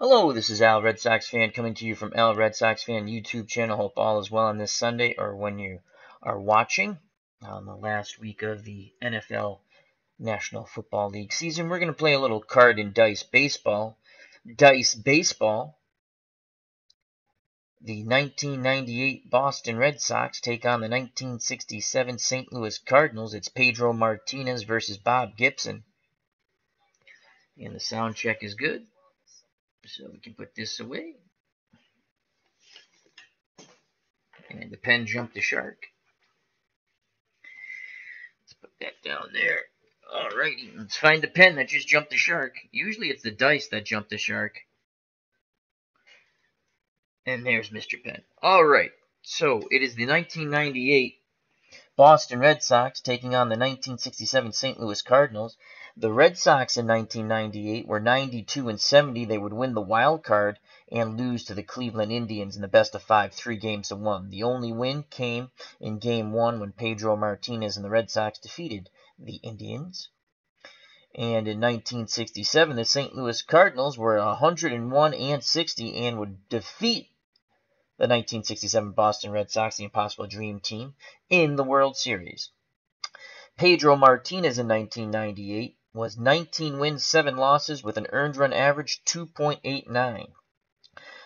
Hello, this is Al Red Sox Fan coming to you from Al Red Sox Fan YouTube channel. Hope all is well on this Sunday or when you are watching on the last week of the NFL National Football League season. We're going to play a little card and dice baseball. Dice baseball. The 1998 Boston Red Sox take on the 1967 St. Louis Cardinals. It's Pedro Martinez versus Bob Gibson. And the sound check is good. So we can put this away. And the pen jumped the shark. Let's put that down there. Alrighty, let's find the pen that just jumped the shark. Usually it's the dice that jump the shark. And there's Mr. Penn. Alright, so it is the 1998 Boston Red Sox taking on the 1967 St. Louis Cardinals. The Red Sox in 1998 were 92-70. They would win the wild card and lose to the Cleveland Indians in the best-of-5, 3-1. The only win came in Game 1 when Pedro Martinez and the Red Sox defeated the Indians. And in 1967, the St. Louis Cardinals were 101-60 and would defeat the 1967 Boston Red Sox, the Impossible Dream Team, in the World Series. Pedro Martinez in 1998 was 19 wins, 7 losses with an earned run average 2.89.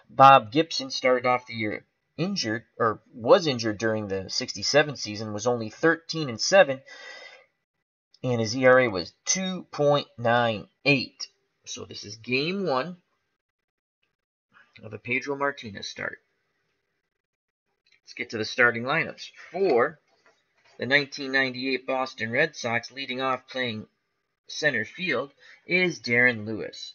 Bob Gibson started off the year injured, or was injured during the 67 season, was only 13-7, and his ERA was 2.98. So this is Game 1 of a Pedro Martinez start. Let's get to the starting lineups. For the 1998 Boston Red Sox, leading off playing center field is Darren Lewis.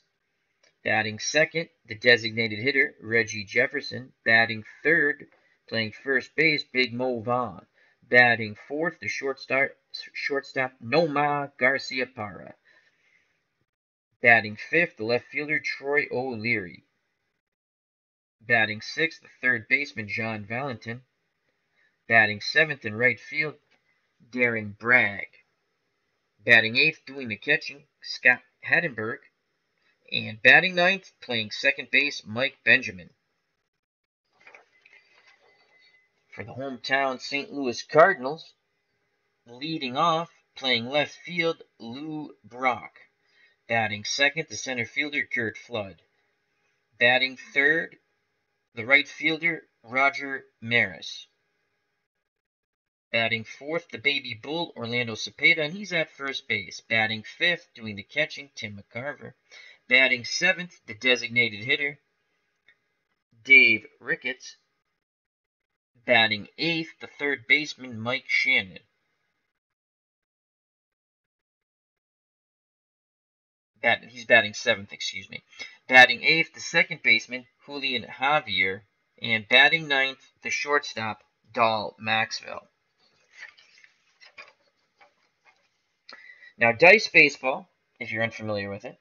Batting second, the designated hitter, Reggie Jefferson. Batting third, playing first base, Big Mo Vaughn. Batting fourth, the shortstop Nomar Garciaparra. Batting fifth, the left fielder, Troy O'Leary. Batting sixth, the third baseman, John Valentin. Batting seventh in right field, Darren Bragg. Batting eighth, doing the catching, Scott Hadenberg. And batting ninth, playing second base, Mike Benjamin. For the hometown St. Louis Cardinals, leading off, playing left field, Lou Brock. Batting second, the center fielder, Kurt Flood. Batting third, the right fielder, Roger Maris. Batting fourth, the baby bull, Orlando Cepeda, and he's at first base. Batting fifth, doing the catching, Tim McCarver. Batting seventh, the designated hitter, Dave Ricketts. Batting eighth, the third baseman, Mike Shannon. He's batting seventh, excuse me. Batting eighth, the second baseman, Julian Javier. And batting ninth, the shortstop, Dal Maxwell. Now, dice baseball, if you're unfamiliar with it,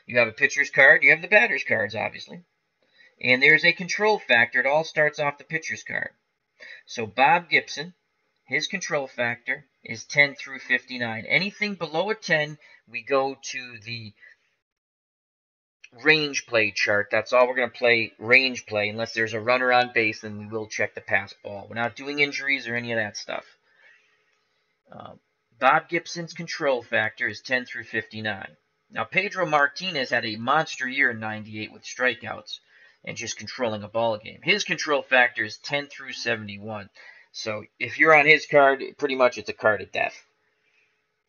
you have a pitcher's card, you have the batter's cards, obviously. And there's a control factor. It all starts off the pitcher's card. So Bob Gibson, his control factor is 10 through 59. Anything below a 10, we go to the range play chart. That's all we're going to play, range play. Unless there's a runner on base, then we will check the pass ball. We're not doing injuries or any of that stuff. Bob Gibson's control factor is 10 through 59. Now, Pedro Martinez had a monster year in 98 with strikeouts and just controlling a ball game. His control factor is 10 through 71. So if you're on his card, pretty much it's a card of death.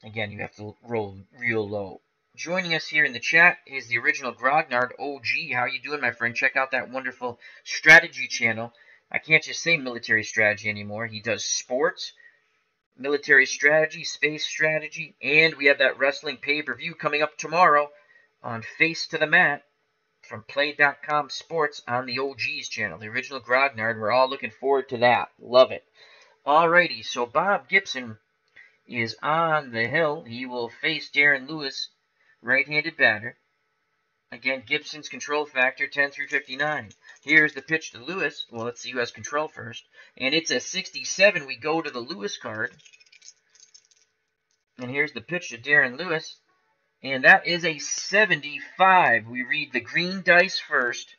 Again, you have to roll real low. Joining us here in the chat is the original Grognard OG. How you doing, my friend? Check out that wonderful strategy channel. I can't just say military strategy anymore. He does sports, military strategy, space strategy, and we have that wrestling pay-per-view coming up tomorrow on Face to the Mat from Play.com Sports on the OG's channel, the original Grognard. We're all looking forward to that. Love it. Alrighty, so Bob Gibson is on the hill. He will face Darren Lewis, right-handed batter. Again, Gibson's control factor, 10 through 59. Here's the pitch to Lewis. Well, let's see who has control first. And it's a 67. We go to the Lewis card. And here's the pitch to Darren Lewis. And that is a 75. We read the green dice first.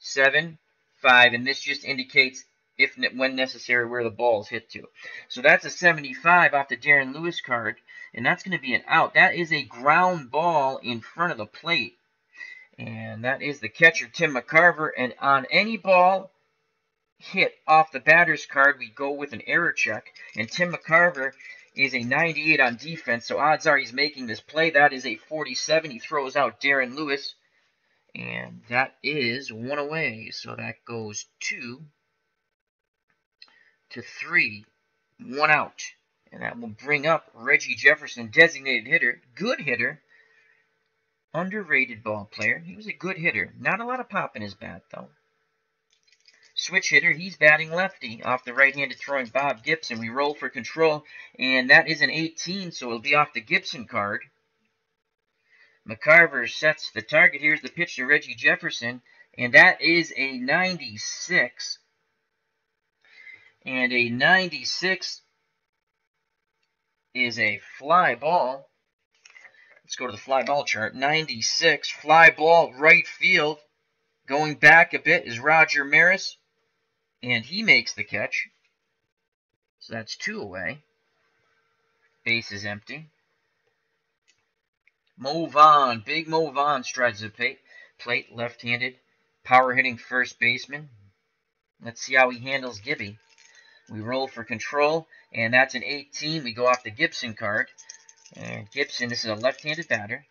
7, 5, and this just indicates if when necessary where the ball is hit to. So that's a 75 off the Darren Lewis card, and that's going to be an out. That is a ground ball in front of the plate, and that is the catcher, Tim McCarver. And on any ball hit off the batter's card, we go with an error check, and Tim McCarver is a 98 on defense, so odds are he's making this play. That is a 47. He throws out Darren Lewis. And that is one away. So that goes 2 to 3. One out. And that will bring up Reggie Jefferson, designated hitter. Good hitter. Underrated ball player. He was a good hitter. Not a lot of pop in his bat, though. Switch hitter. He's batting lefty off the right-handed throwing Bob Gibson. We roll for control. And that is an 18, so it'll be off the Gibson card. McCarver sets the target. Here's the pitch to Reggie Jefferson, and that is a 96. And a 96 is a fly ball. Let's go to the fly ball chart. 96, fly ball, right field. Going back a bit is Roger Maris, and he makes the catch. So that's 2 away. Base is empty. Mo Vaughn, big Mo Vaughn strides the plate, left-handed, power-hitting first baseman. Let's see how he handles Gibby. We roll for control, and that's an 18. We go off the Gibson card. And Gibson, this is a left-handed batter.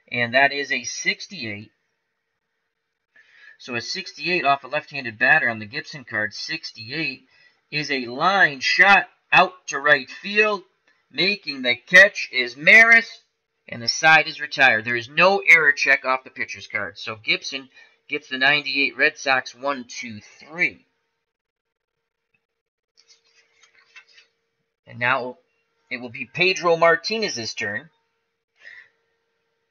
And that is a 68. So a 68 off a left-handed batter on the Gibson card. 68 is a line shot out to right field. Making the catch is Maris, and the side is retired. There is no error check off the pitcher's card. So Gibson gets the 98 Red Sox 1, 2, 3. And now it will be Pedro Martinez's turn.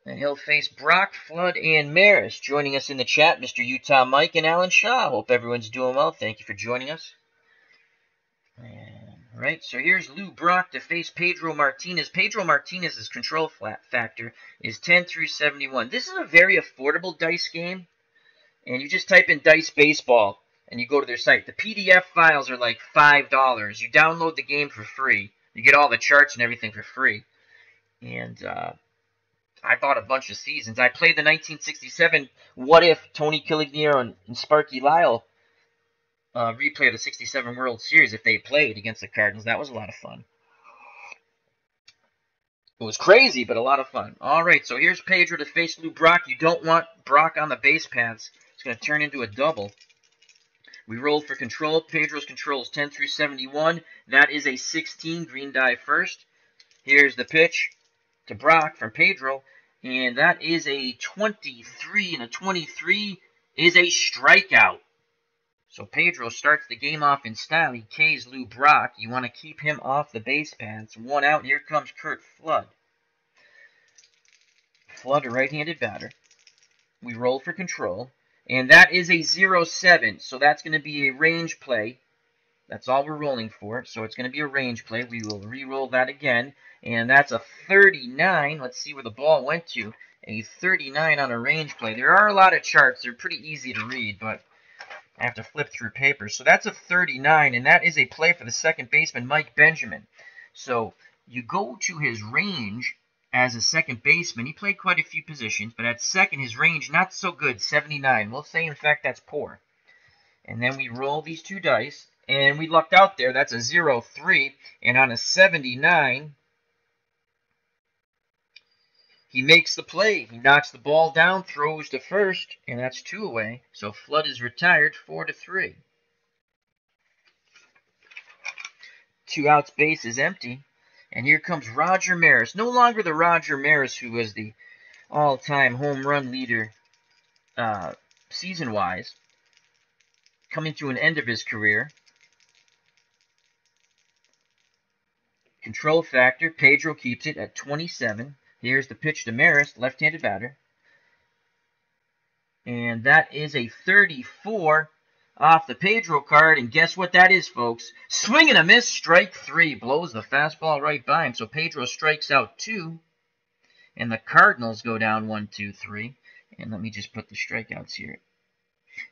And he'll face Brock, Flood, and Maris. Joining us in the chat, Mr. Utah Mike and Alan Shaw. Hope everyone's doing well. Thank you for joining us. Right, so here's Lou Brock to face Pedro Martinez. Pedro Martinez's control factor is 10 through 71. This is a very affordable dice game, and you just type in Dice Baseball, and you go to their site. The PDF files are like $5. You download the game for free. You get all the charts and everything for free. And I bought a bunch of seasons. I played the 1967 What If Tony Caligiero and Sparky Lyle replay of the 67 World Series if they played against the Cardinals. That was a lot of fun. It was crazy, but a lot of fun. All right, so here's Pedro to face Lou Brock. You don't want Brock on the base paths. It's going to turn into a double. We roll for control. Pedro's control is 10 through 71. That is a 16, green die first. Here's the pitch to Brock from Pedro, and that is a 23, and a 23 is a strikeout. So Pedro starts the game off in style. He Ks Lou Brock. You want to keep him off the base paths. One out. Here comes Curt Flood. Flood, a right-handed batter. We roll for control. And that is a 0-7. So that's going to be a range play. That's all we're rolling for. So it's going to be a range play. We will re-roll that again. And that's a 39. Let's see where the ball went to. A 39 on a range play. There are a lot of charts. They're pretty easy to read, but I have to flip through papers. So that's a 39, and that is a play for the second baseman, Mike Benjamin. So you go to his range as a second baseman. He played quite a few positions, but at second, his range, not so good, 79. We'll say, in fact, that's poor. And then we roll these two dice, and we lucked out there. That's a 0-3, and on a 79, he makes the play. He knocks the ball down, throws to first, and that's 2 away. So Flood is retired, 4-3. 2 outs, base is empty. And here comes Roger Maris. No longer the Roger Maris who was the all-time home run leader season-wise. Coming to an end of his career. Control factor, Pedro keeps it at 27. Here's the pitch to Maris, left-handed batter. And that is a 34 off the Pedro card. And guess what that is, folks? Swing and a miss, strike 3. Blows the fastball right by him. So Pedro strikes out 2. And the Cardinals go down 1-2-3. And let me just put the strikeouts here.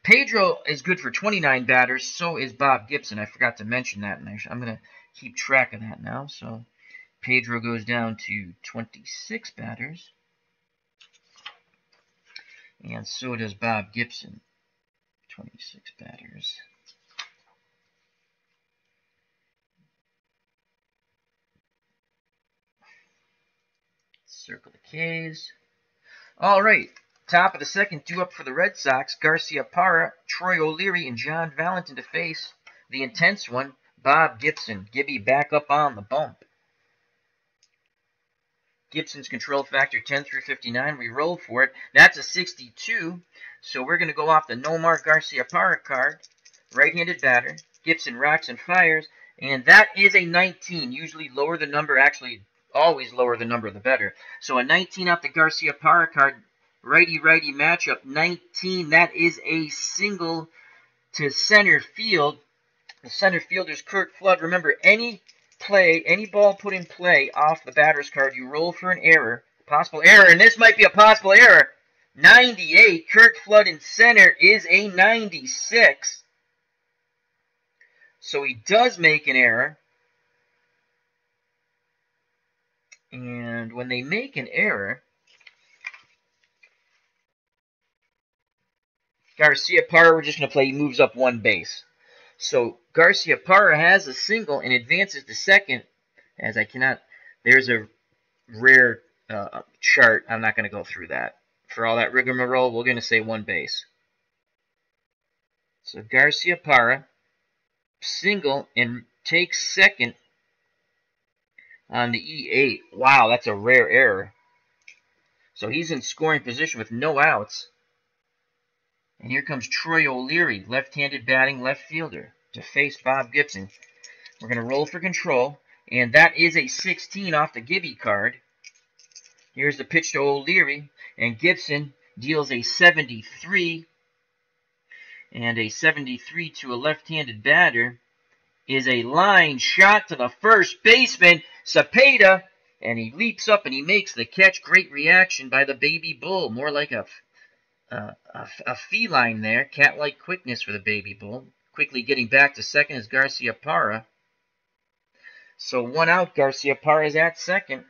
Pedro is good for 29 batters. So is Bob Gibson. I forgot to mention that. And I'm going to keep track of that now. So Pedro goes down to 26 batters. And so does Bob Gibson. 26 batters. Circle the K's. All right. Top of the second, due up for the Red Sox. Garcia Parra, Troy O'Leary, and John Valentin to face the intense one, Bob Gibson. Gibby back up on the bump. Gibson's control factor 10 through 59. We roll for it. That's a 62. So we're going to go off the Nomar Garcia Parra card. Right-handed batter. Gibson rocks and fires. And that is a 19. Usually lower the number. Actually, always lower the number, the better. So a 19 off the Garcia Parra card. Righty-righty matchup. 19. That is a single to center field. The center fielder's Curt Flood. Remember, any ball put in play off the batter's card, you roll for an error. Possible error, and this might be a possible error. 98. Curt Flood in center is a 96. So he does make an error. And when they make an error, Garcia Parra, we're just going to play, he moves up one base. So Garcia Parra has a single and advances to second, as I cannot, there's a rare chart. I'm not going to go through that. For all that rigmarole, we're going to say one base. So Garcia Parra, single, and takes second on the E8. Wow, that's a rare error. So he's in scoring position with no outs. And here comes Troy O'Leary, left-handed batting left fielder, to face Bob Gibson. We're going to roll for control, and that is a 16 off the Gibby card. Here's the pitch to O'Leary, and Gibson deals a 73. And a 73 to a left-handed batter is a line shot to the first baseman, Cepeda, and he leaps up and he makes the catch. Great reaction by the baby bull, more like a feline there. Cat-like quickness for the baby bull. Quickly getting back to second is Garcia Parra. So one out, Garcia Parra is at second.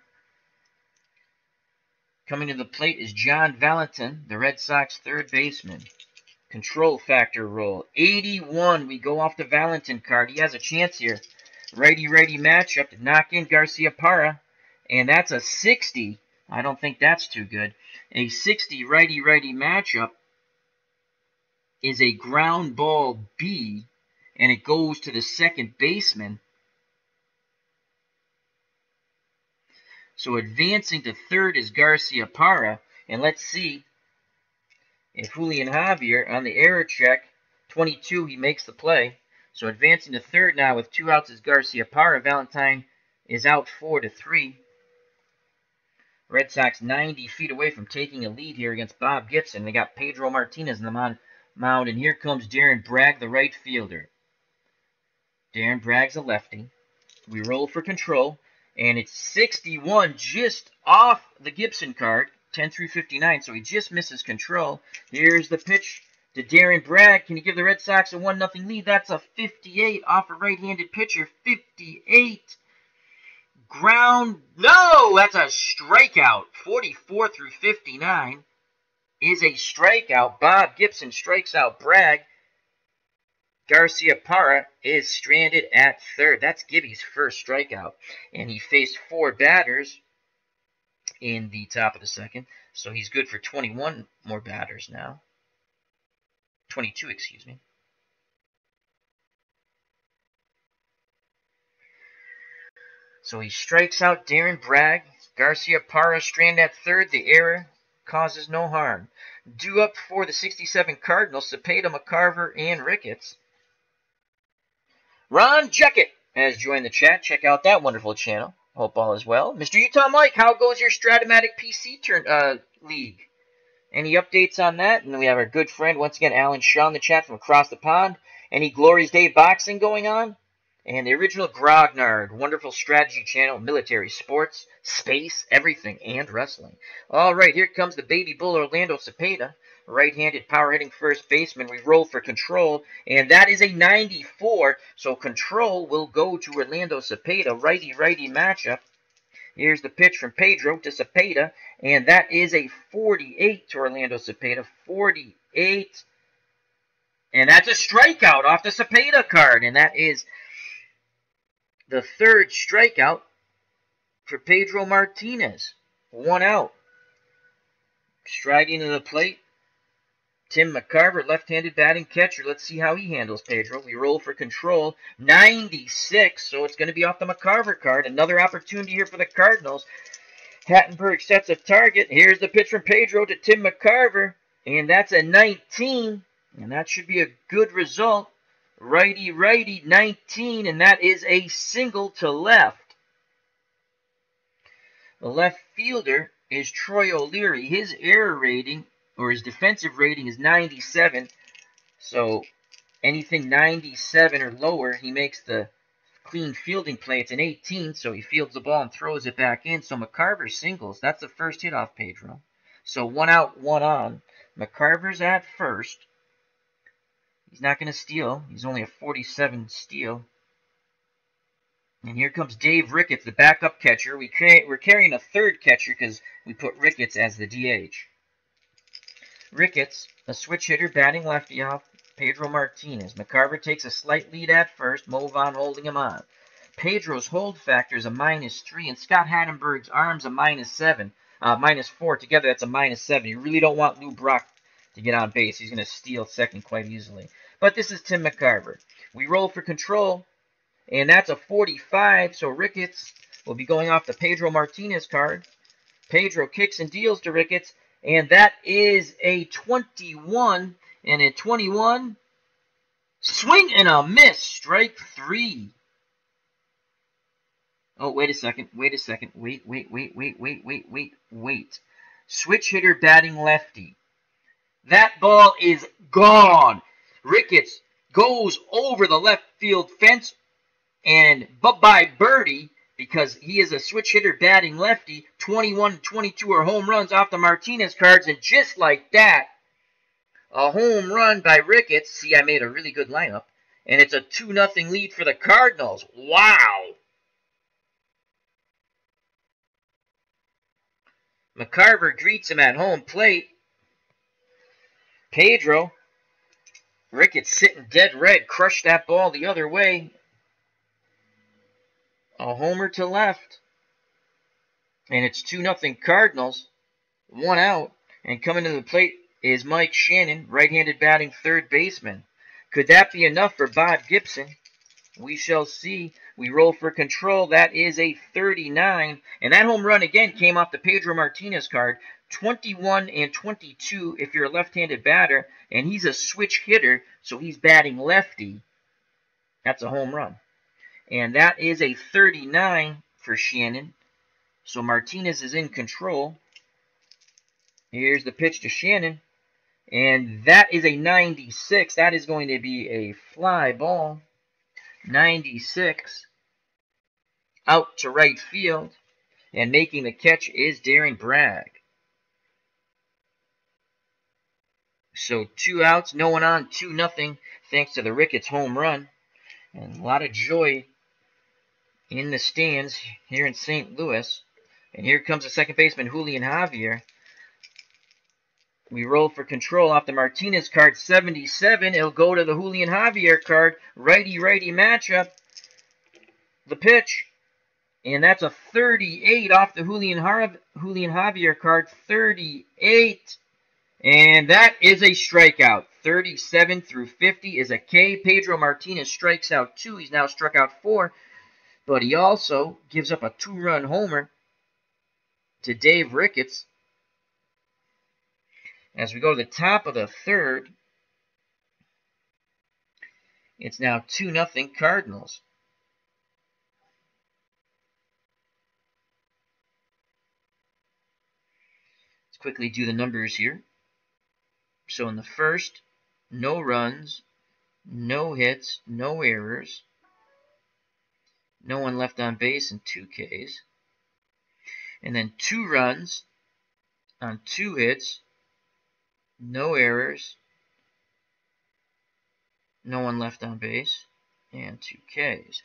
Coming to the plate is John Valentin, the Red Sox third baseman. Control factor roll. 81, we go off the Valentin card. He has a chance here. Righty-righty matchup to knock in Garcia Parra. And that's a 60. I don't think that's too good. A 60 righty-righty matchup is a ground ball B, and it goes to the second baseman. So advancing to third is Garcia Parra, and let's see if Julian Javier on the error check, 22, he makes the play. So advancing to third now with 2 outs is Garcia Parra. Valentine is out 4-3. Red Sox 90 feet away from taking a lead here against Bob Gibson. They got Pedro Martinez in the mound, and here comes Darren Bragg, the right fielder. Darren Bragg's a lefty. We roll for control, and it's 61 just off the Gibson card, 10 through 59, so he just misses control. Here's the pitch to Darren Bragg. Can he give the Red Sox a 1-0 lead? That's a 58 off a right-handed pitcher. 58. Ground, no, that's a strikeout. 44 through 59 is a strikeout. Bob Gibson strikes out Bragg. Garcia Parra is stranded at third. That's Gibby's first strikeout. And he faced 4 batters in the top of the second. So he's good for 21 more batters now. 22, excuse me. So he strikes out Darren Bragg. Garcia Parra stranded at third. The error causes no harm. Due up for the 67 Cardinals, Cepeda, McCarver, and Ricketts. Ron Jeckett has joined the chat. Check out that wonderful channel. Hope all is well. Mr. Utah Mike, how goes your Stratomatic PC league? Any updates on that? And we have our good friend, once again, Alan Shaw in the chat from across the pond. Any Glory's Day boxing going on? And the original Grognard, wonderful strategy channel, military, sports, space, everything, and wrestling. All right, here comes the baby bull Orlando Cepeda, right-handed power-hitting first baseman. We roll for control, and that is a 94, so control will go to Orlando Cepeda, righty-righty matchup. Here's the pitch from Pedro to Cepeda, and that is a 48 to Orlando Cepeda, 48. And that's a strikeout off the Cepeda card, and that is the third strikeout for Pedro Martinez. 1 out. Striding to the plate, Tim McCarver, left-handed batting catcher. Let's see how he handles Pedro. We roll for control. 96, so it's going to be off the McCarver card. Another opportunity here for the Cardinals. Hattenberg sets a target. Here's the pitch from Pedro to Tim McCarver, and that's a 19, and that should be a good result. Righty-righty, 19, and that is a single to left. The left fielder is Troy O'Leary. His error rating, or his defensive rating, is 97. So anything 97 or lower, he makes the clean fielding play. It's an 18, so he fields the ball and throws it back in. So McCarver singles. That's the first hit off Pedro. So 1 out, 1 on. McCarver's at first. He's not going to steal. He's only a 47 steal. And here comes Dave Ricketts, the backup catcher. We're carrying a third catcher because we put Ricketts as the DH. Ricketts, a switch hitter, batting lefty off Pedro Martinez. McCarver takes a slight lead at first. Movan holding him on. Pedro's hold factor is a -3, and Scott Hattenberg's arm's a -4. Together, that's a -7. You really don't want Lou Brock to get on base. He's going to steal second quite easily. But this is Tim McCarver. We roll for control, and that's a 45, so Ricketts will be going off the Pedro Martinez card. Pedro kicks and deals to Ricketts, and that is a 21, and a 21, swing and a miss, strike 3. Oh, wait a second. Wait. Switch hitter batting lefty. That ball is gone. Ricketts goes over the left field fence, and bye-bye birdie, because he is a switch hitter batting lefty. 21 and 22 are home runs off the Martinez cards, and just like that, a home run by Ricketts. See, I made a really good lineup, and it's a 2-0 lead for the Cardinals. Wow. McCarver greets him at home plate. Pedro, Ricketts sitting dead red, crushed that ball the other way. A homer to left. And it's 2-0 Cardinals. 1 out. And coming to the plate is Mike Shannon, right-handed batting third baseman. Could that be enough for Bob Gibson? We shall see. We roll for control. That is a 39. And that home run again came off the Pedro Martinez card. 21 and 22 if you're a left-handed batter. And he's a switch hitter, so he's batting lefty. That's a home run. And that is a 39 for Shannon. So Martinez is in control. Here's the pitch to Shannon. And that is a 96. That is going to be a fly ball. 96. Out to right field. And making the catch is Darren Bragg. So 2 outs, no one on, 2-0, thanks to the Ricketts home run. And a lot of joy in the stands here in St. Louis. And here comes the second baseman, Julian Javier. We roll for control off the Martinez card, 77. It'll go to the Julian Javier card, righty-righty matchup. The pitch, and that's a 38 off the Julian Javier card, 38. And that is a strikeout. 37 through 50 is a K. Pedro Martinez strikes out 2. He's now struck out 4. But he also gives up a 2-run homer to Dave Ricketts. As we go to the top of the third, it's now 2-0 Cardinals. Let's quickly do the numbers here. So in the first, no runs, no hits, no errors. no one left on base, and 2 Ks. And then 2 runs on 2 hits, no errors, no one left on base, and 2 Ks.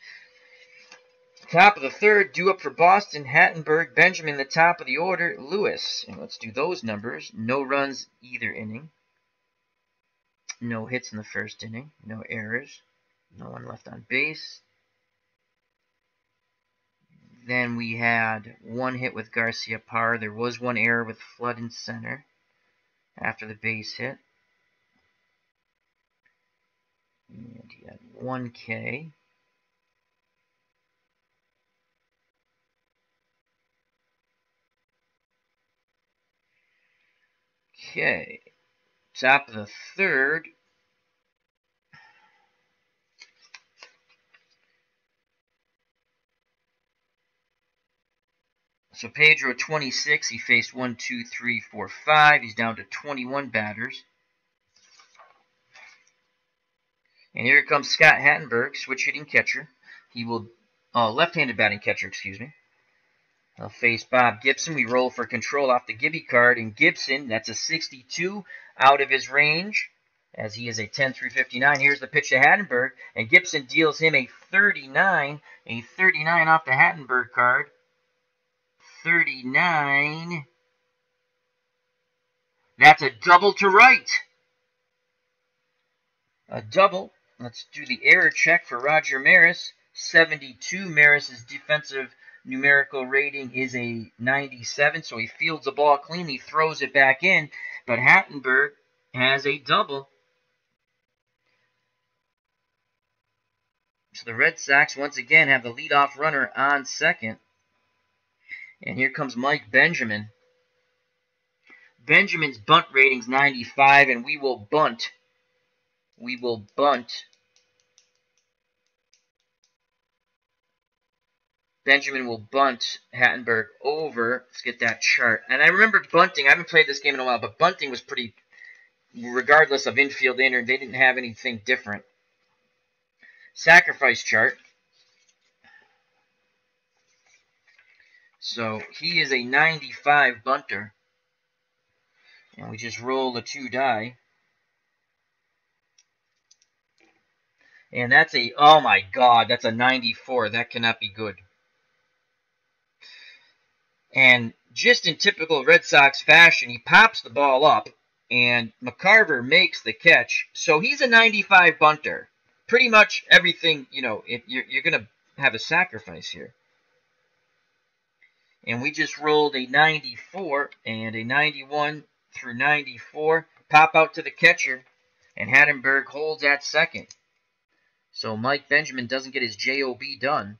Top of the third, due up for Boston, Hattenberg, Benjamin, the top of the order, Lewis. And let's do those numbers. No runs either inning. No hits in the first inning. No errors. No one left on base. Then we had 1 hit with Garcia Parra. There was 1 error with Flood in center after the base hit. And he had 1 K. Okay, top of the third. So Pedro 26, he faced 1, 2, 3, 4, 5. He's down to 21 batters. And here comes Scott Hattenberg, switch hitting catcher. He will, left-handed batting catcher, excuse me. He'll face Bob Gibson. We roll for control off the Gibby card. And Gibson, that's a 62 out of his range, as he is a 10 through 59. Here's the pitch to Hattenberg. And Gibson deals him a 39. A 39 off the Hattenberg card. 39. That's a double to right. A double. Let's do the error check for Roger Maris. 72. Maris's defensive numerical rating is a 97, so he fields the ball cleanly, throws it back in, but Hattenberg has a double. So the Red Sox once again have the leadoff runner on second. And here comes Mike Benjamin. Benjamin's bunt rating's 95, and we will bunt. We will bunt. Benjamin will bunt Hattenberg over. Let's get that chart. And I remember bunting. I haven't played this game in a while, but bunting was pretty, regardless of infield inner, they didn't have anything different. Sacrifice chart. So he is a 95 bunter. And we just roll the 2 die. And that's a, oh my God, that's a 94. That cannot be good. And just in typical Red Sox fashion, he pops the ball up, and McCarver makes the catch. So he's a 95 bunter. Pretty much everything, you know, you're going to have a sacrifice here. And we just rolled a 94 and a 91 through 94. Pop out to the catcher, and Hattenberg holds at second. So Mike Benjamin doesn't get his JOB done.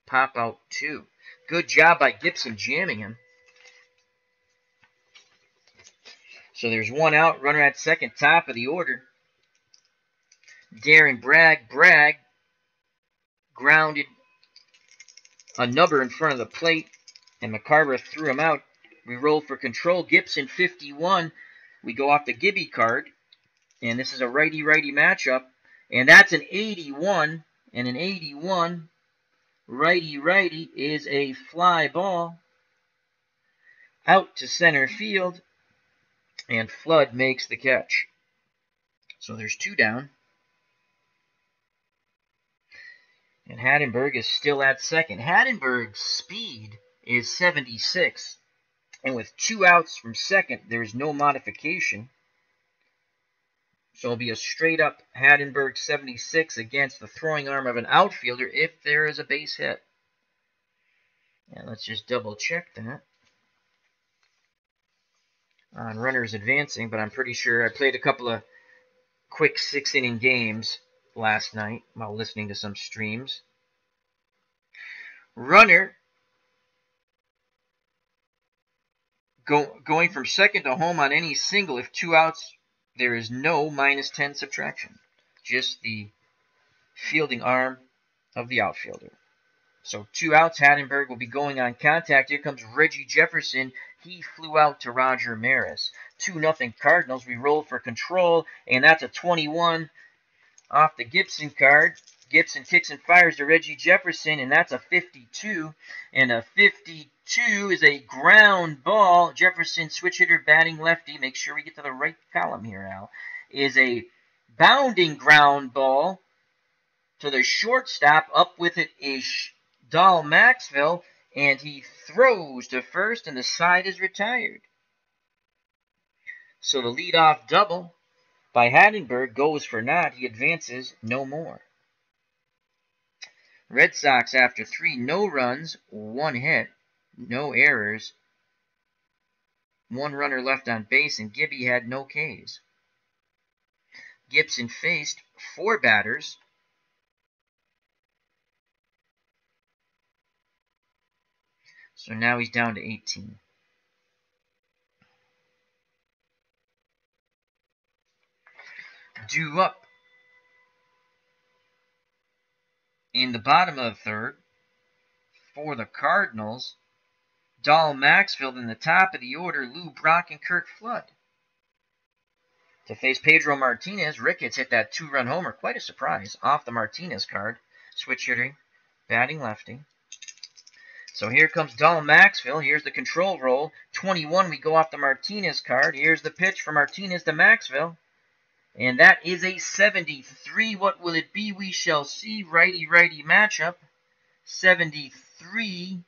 Pop out 2. Good job by Gibson jamming him. So there's 1 out, runner at second, top of the order. Darren Bragg grounded a number in front of the plate, and McCarver threw him out. We roll for control. Gibson 51. We go off the Gibby card, and this is a righty-righty matchup, and that's an 81, and an 81. Righty-righty is a fly ball out to center field, and Flood makes the catch. So there's 2 down. And Hattenberg is still at second. Hattenberg's speed is 76. And with 2 outs from second, there is no modification. So it'll be a straight-up Hattenberg 76 against the throwing arm of an outfielder if there is a base hit. And let's just double-check that. On runners advancing, but I'm pretty sure I played a couple of quick 6-inning games last night while listening to some streams. Runner going from second to home on any single. If 2 outs, there is no -10 subtraction. Just the fielding arm of the outfielder. So 2 outs, Hattenberg will be going on contact. Here comes Reggie Jefferson. He flew out to Roger Maris. 2-0 Cardinals. We roll for control, and that's a 21 off the Gibson card. Gibson kicks and fires to Reggie Jefferson, and that's a 52. And a 52 is a ground ball. Jefferson, switch hitter, batting lefty. Make sure we get to the right column here, Al. Is a bounding ground ball to the shortstop. Up with it is Dahl Maxwell, and he throws to first, and the side is retired. So the leadoff double by Hattenberg goes for naught. He advances no more. Red Sox, after 3 no runs, 1 hit, no errors, 1 runner left on base, and Gibby had no Ks. Gibson faced 4 batters. So now he's down to 18. Due up in the bottom of the third for the Cardinals, Dahl Maxfield. In the top of the order, Lou Brock and Kurt Flood. To face Pedro Martinez, Ricketts hit that 2-run homer. Quite a surprise off the Martinez card. Switch hitting, batting lefty. So here comes Dahl Maxfield. Here's the control roll. 21, we go off the Martinez card. Here's the pitch from Martinez to Maxfield. And that is a 73. What will it be? We shall see. Righty-righty matchup. 73.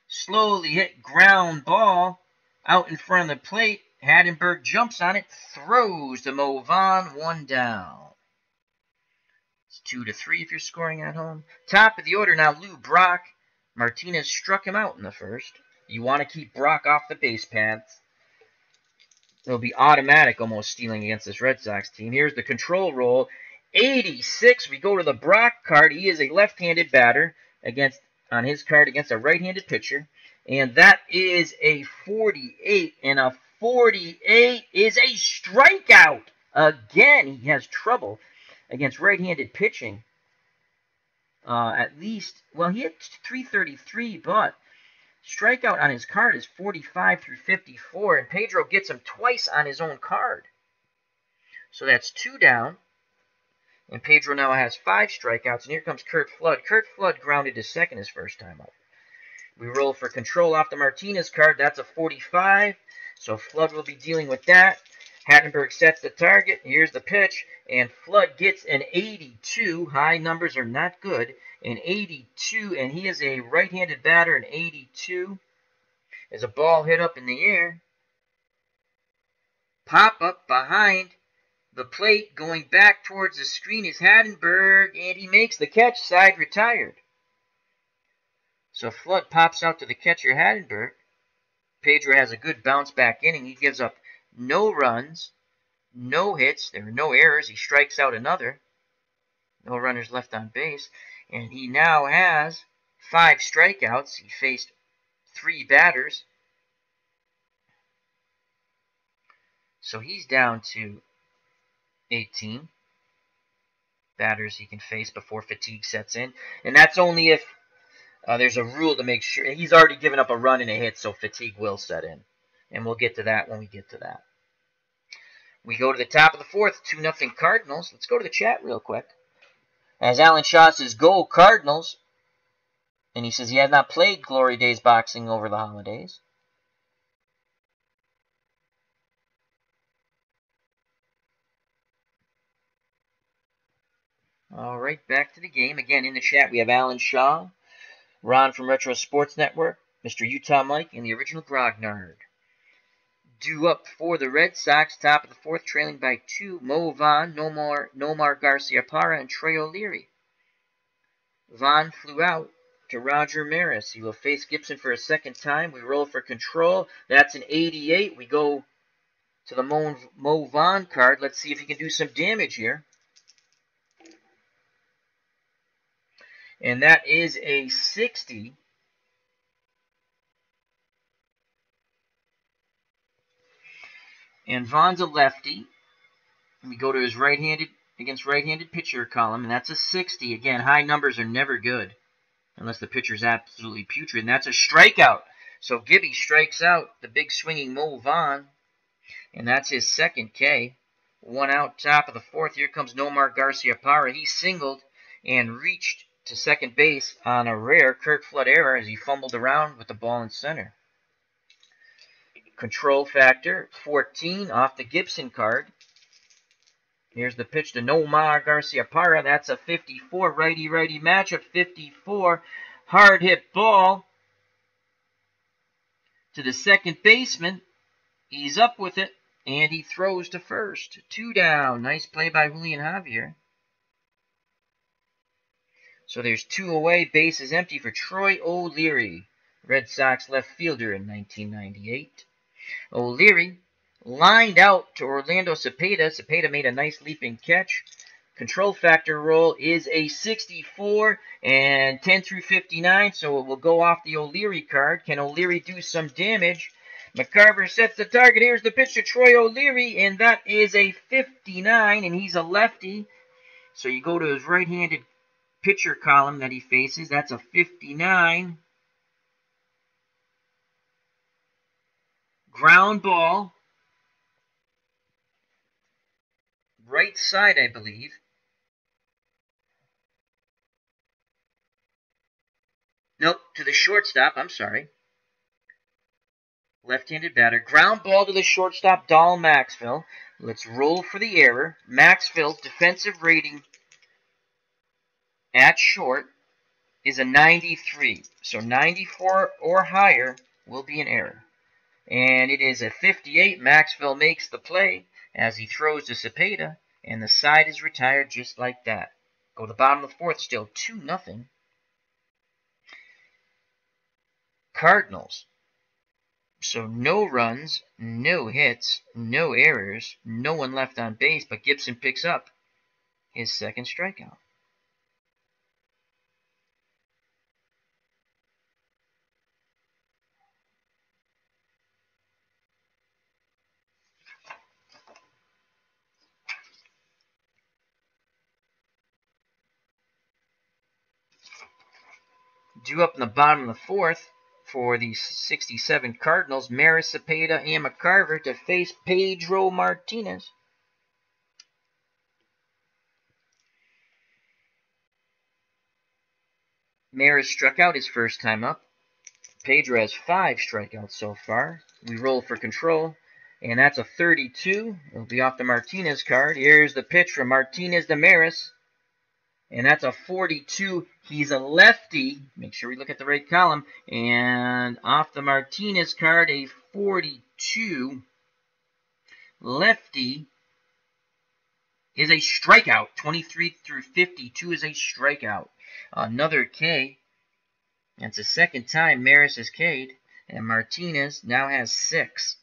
Slowly hit ground ball out in front of the plate. Hattenberg jumps on it, throws to Mo Vaughn, 1 down. It's 2-3 if you're scoring at home. Top of the order now, Lou Brock. Martinez struck him out in the first. You want to keep Brock off the base paths. It'll be automatic almost stealing against this Red Sox team. Here's the control roll. 86, we go to the Brock card. He is a left-handed batter on his card against a right-handed pitcher. And that is a 48, and a 48 is a strikeout. Again, he has trouble against right-handed pitching. At least, well, he hit 333, but strikeout on his card is 45 through 54, and Pedro gets him twice on his own card. So that's 2 down, and Pedro now has 5 strikeouts, and here comes Kurt Flood. Kurt Flood grounded to second his first time up. We roll for control off the Martinez card. That's a 45, so Flood will be dealing with that. Hattenberg sets the target. Here's the pitch, and Flood gets an 82. High numbers are not good. An 82, and he is a right-handed batter. An 82 is a ball hit up in the air. Pop up behind the plate, going back towards the screen is Hattenberg, and he makes the catch. Side retired. So Flood pops out to the catcher, Hattenberg. Pedro has a good bounce-back inning. He gives up no runs, no hits. There are no errors. He strikes out another. No runners left on base. And he now has 5 strikeouts. He faced 3 batters. So he's down to 18 batters he can face before fatigue sets in. And that's only if there's a rule to make sure. He's already given up a run and a hit, so fatigue will set in. And we'll get to that when we get to that. We go to the top of the 4th, 2-0 Cardinals. Let's go to the chat real quick. As Alan Shaw says, go Cardinals. And he says he has not played Glory Days boxing over the holidays. All right, back to the game. Again, in the chat, we have Alan Shaw, Ron from Retro Sports Network, Mr. Utah Mike, and the original Grognard. Due up for the Red Sox, top of the 4th, trailing by 2, Mo Vaughn, Nomar Garcia-Parra, and Trey O'Leary. Vaughn flew out to Roger Maris. He will face Gibson for a second time. We roll for control. That's an 88. We go to the Mo Vaughn card. Let's see if he can do some damage here. And that is a 60. And Vaughn's a lefty. We go to his right-handed pitcher column, and that's a 60. Again, high numbers are never good unless the pitcher's absolutely putrid, and that's a strikeout. So Gibby strikes out the big swinging Mo Vaughn, and that's his second K. 1 out, top of the 4th. Here comes Nomar Garcia-Parra. He singled and reached to second base on a rare Curt Flood error as he fumbled around with the ball in center. Control factor 14 off the Gibson card. Here's the pitch to Nomar Garciaparra. That's a 54 righty-righty matchup. 54 hard hit ball to the second baseman. He's up with it, and he throws to first. 2 down. Nice play by Julian Javier. So there's 2 away. Base is empty for Troy O'Leary, Red Sox left fielder in 1998. O'Leary lined out to Orlando Cepeda. Cepeda made a nice leaping catch. Control factor roll is a 64 and 10 through 59, so it will go off the O'Leary card. Can O'Leary do some damage? McCarver sets the target. Here's the pitch to Troy O'Leary, and that is a 59, and he's a lefty. So you go to his right-handed pitcher column that he faces. That's a 59. Ground ball. Right side, I believe. Nope, to the shortstop. I'm sorry. Left-handed batter. Ground ball to the shortstop, Dahl Maxfield. Let's roll for the error. Maxfield's defensive rating at short is a 93. So 94 or higher will be an error. And it is a 58. Maxfield makes the play as he throws to Cepeda, and the side is retired just like that. Go to the bottom of the fourth, still 2-0. Cardinals. So no runs, no hits, no errors, no one left on base, but Gibson picks up his second strikeout. Due up in the bottom of the fourth for the 67 Cardinals, Maris, Cepeda, and McCarver to face Pedro Martinez. Maris struck out his first time up. Pedro has 5 strikeouts so far. We roll for control, and that's a 32. It'll be off the Martinez card. Here's the pitch from Martinez to Maris, and that's a 42. He's a lefty. Make sure we look at the right column. And off the Martinez card, a 42. Lefty is a strikeout. 23 through 52 is a strikeout. Another K. That's the second time Maris has K'd. And Martinez now has 6.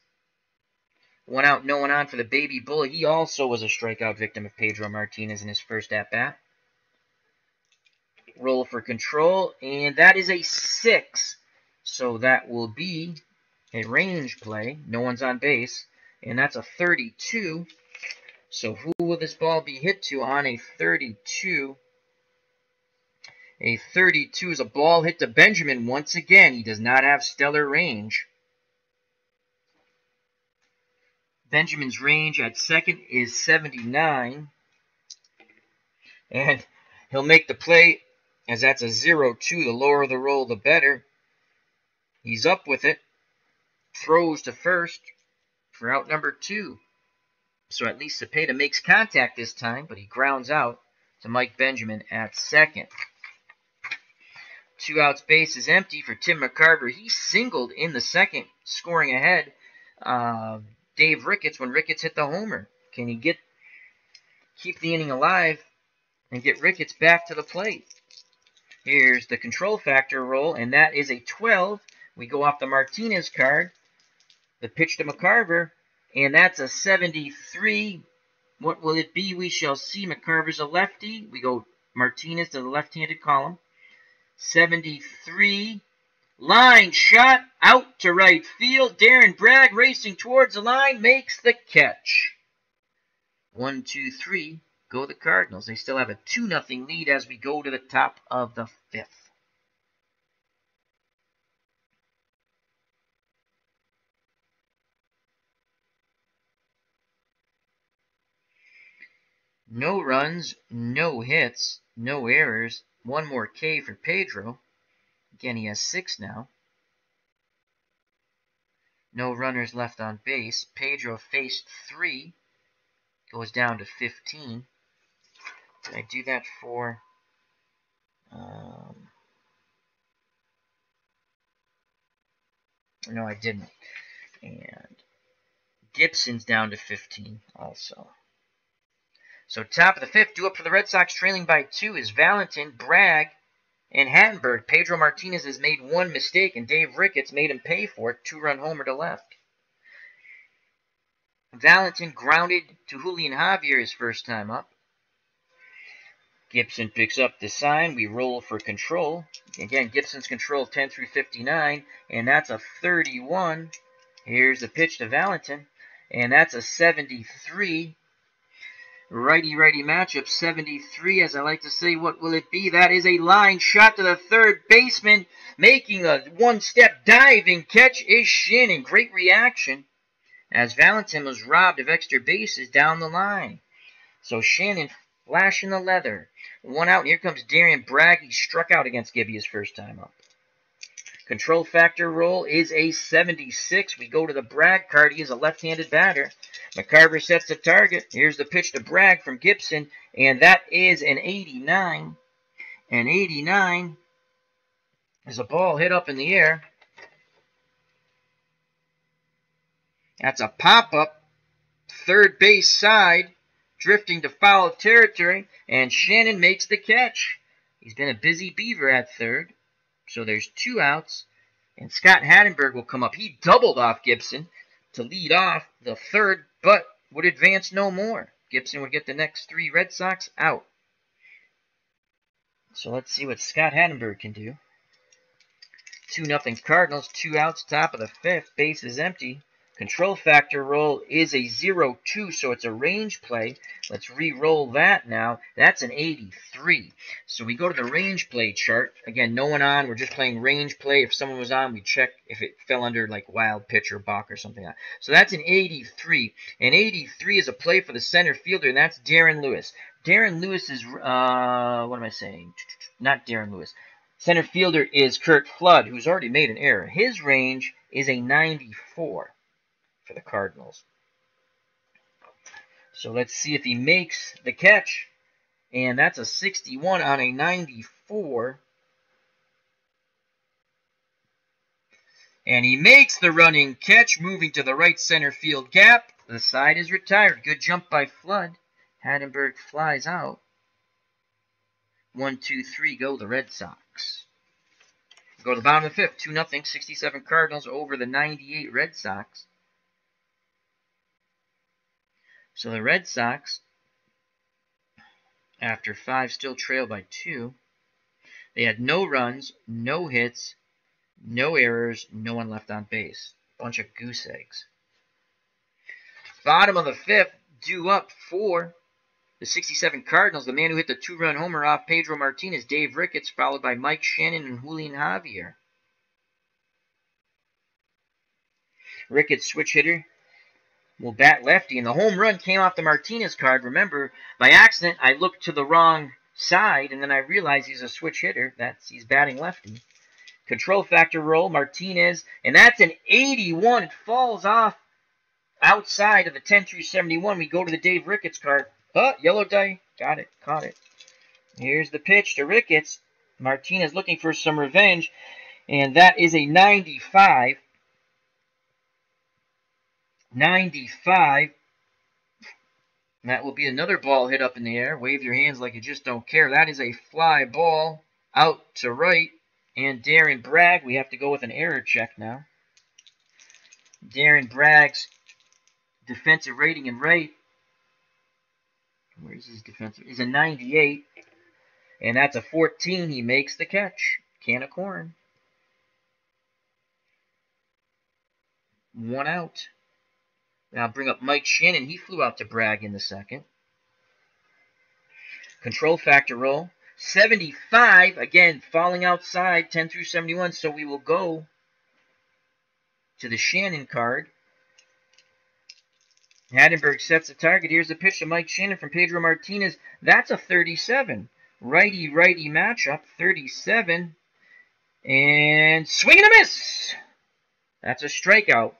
1 out, no one on for the baby bull. He also was a strikeout victim of Pedro Martinez in his first at-bat. Roll for control, and that is a 6. So that will be a range play. No one's on base, and that's a 32. So who will this ball be hit to on a 32? A 32 is a ball hit to Benjamin once again. He does not have stellar range. Benjamin's range at second is 79. And he'll make the play, as that's a 0-2. The lower the roll, the better. He's up with it. Throws to first for out number 2. So at least Cepeda makes contact this time, but he grounds out to Mike Benjamin at second. 2 outs, base is empty for Tim McCarver. He singled in the second, scoring ahead Dave Ricketts when Ricketts hit the homer. Can he keep the inning alive and get Ricketts back to the plate? Here's the control factor roll, and that is a 12. We go off the Martinez card. The pitch to McCarver, and that's a 73. What will it be? We shall see. McCarver's a lefty. We go Martinez to the left-handed column. 73. Line shot out to right field. Darren Bragg racing towards the line makes the catch. 1, 2, 3. Go the Cardinals. They still have a 2-0 lead as we go to the top of the 5th. No runs, no hits, no errors. One more K for Pedro. Again, he has 6 now. No runners left on base. Pedro faced 3. Goes down to 15. Did I do that for... no, I didn't. And Gibson's down to 15 also. So top of the 5th, due up for the Red Sox, trailing by 2 is Valentin, Bragg, and Hattenberg. Pedro Martinez has made 1 mistake, and Dave Ricketts made him pay for it. 2-run homer to left. Valentin grounded to Julian Javier his first time up. Gibson picks up the sign. We roll for control. Again, Gibson's control 10 through 59, and that's a 31. Here's the pitch to Valentin, and that's a 73. Righty-righty matchup, 73, as I like to say. What will it be? That is a line shot to the third baseman. Making a one-step diving catch is Shannon. Great reaction, as Valentin was robbed of extra bases down the line. So Shannon flashing the leather. 1 out, and here comes Darian Bragg. He struck out against Gibby his first time up. Control factor roll is a 76. We go to the Bragg card. He is a left-handed batter. McCarver sets the target. Here's the pitch to Bragg from Gibson, and that is an 89. An 89 is a ball hit up in the air. That's a pop-up, third base side, drifting to foul territory, and Shannon makes the catch. He's been a busy beaver at third, so there's 2 outs, and Scott Hattenberg will come up. He doubled off Gibson to lead off the third, but would advance no more. Gibson would get the next 3 Red Sox out. So let's see what Scott Hattenberg can do. 2-0 Cardinals, 2 outs, top of the 5th, base is empty. Control factor roll is a 0-2, so it's a range play. Let's re-roll that now. That's an 83. So we go to the range play chart. Again, no one on. We're just playing range play. If someone was on, we check if it fell under like wild pitch or balk or something like that. So that's an 83. And 83 is a play for the center fielder, and that's Darren Lewis. Darren Lewis is, what am I saying? Not Darren Lewis. Center fielder is Kurt Flood, who's already made an error. His range is a 94. For the Cardinals. So let's see if he makes the catch. And that's a 61 on a 94. And he makes the running catch, moving to the right center field gap. The side is retired. Good jump by Flood. Hattenberg flies out. 1, 2, 3, go the Red Sox. Go to the bottom of the 5th. 2-0, 67 Cardinals over the 98 Red Sox. So the Red Sox, after 5, still trail by 2. They had no runs, no hits, no errors, no one left on base. Bunch of goose eggs. Bottom of the 5th, due up for the 67 Cardinals. The man who hit the 2-run homer off Pedro Martinez, Dave Ricketts, followed by Mike Shannon and Julian Javier. Ricketts, switch hitter, will bat lefty, and the home run came off the Martinez card. Remember, by accident, I looked to the wrong side, and then I realized he's a switch hitter. He's batting lefty. Control factor roll, Martinez, and that's an 81. It falls off outside of the 10 through 71. We go to the Dave Ricketts card. Yellow die. Got it. Caught it. Here's the pitch to Ricketts. Martinez looking for some revenge, and that is a 95. 95. That will be another ball hit up in the air. Wave your hands like you just don't care. That is a fly ball out to right. And Darren Bragg, we have to go with an error check now. Darren Bragg's defensive rating in right. Where's his defensive? Is a 98. And that's a 14. He makes the catch. Can of corn. 1 out. Now bring up Mike Shannon. He flew out to Bragg in the 2nd. Control factor roll. 75. Again, falling outside. 10 through 71. So we will go to the Shannon card. Hattenberg sets the target. Here's the pitch to Mike Shannon from Pedro Martinez. That's a 37. Righty-righty matchup, 37. And swing and a miss! That's a strikeout.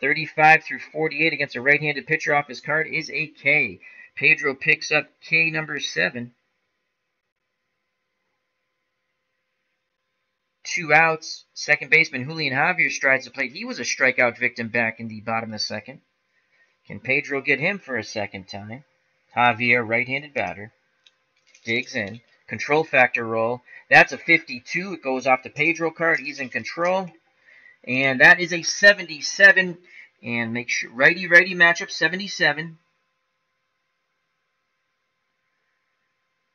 35 through 48 against a right-handed pitcher off his card is a K. Pedro picks up K number 7. 2 outs. Second baseman Julian Javier strides the plate. He was a strikeout victim back in the bottom of the second. Can Pedro get him for a second time? Javier, right-handed batter, digs in. Control factor roll. That's a 52. It goes off the Pedro card. He's in control. And that is a 77. And make sure righty-righty matchup, 77.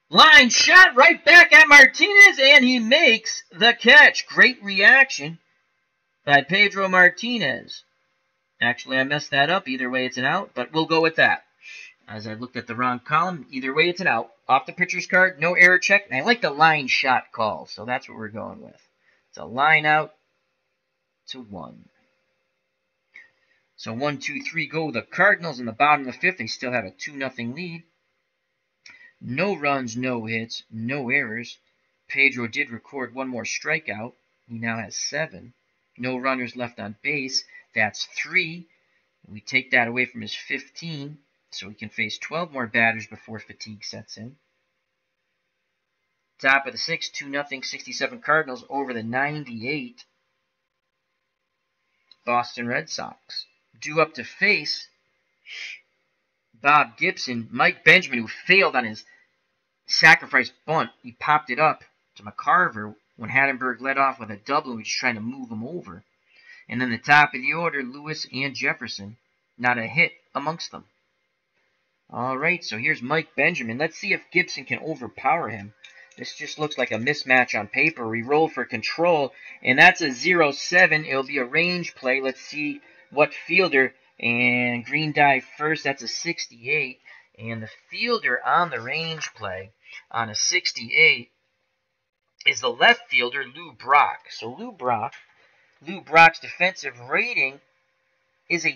Line shot right back at Martinez, and he makes the catch. Great reaction by Pedro Martinez. Actually, I messed that up. Either way, it's an out, but we'll go with that. As I looked at the wrong column, either way, it's an out. Off the pitcher's card, no error check. And I like the line shot call, so that's what we're going with. It's a line out to 1. So 1, 2, 3 go the Cardinals in the bottom of the 5th. They still have a 2-0 lead. No runs, no hits, no errors. Pedro did record 1 more strikeout. He now has 7. No runners left on base. That's 3. We take that away from his 15, so he can face 12 more batters before fatigue sets in. Top of the 6th, 2-0, 67 Cardinals over the 98 Boston Red Sox. Due up to face Bob Gibson, Mike Benjamin, who failed on his sacrifice bunt. He popped it up to McCarver when Hattenberg led off with a double. He was trying to move him over. And then the top of the order, Lewis and Jefferson. Not a hit amongst them. All right, so here's Mike Benjamin. Let's see if Gibson can overpower him. This just looks like a mismatch on paper. We roll for control, and that's a 0-7. It'll be a range play. Let's see what fielder. And green die first, that's a 68. And the fielder on the range play on a 68 is the left fielder, Lou Brock. So Lou Brock's defensive rating is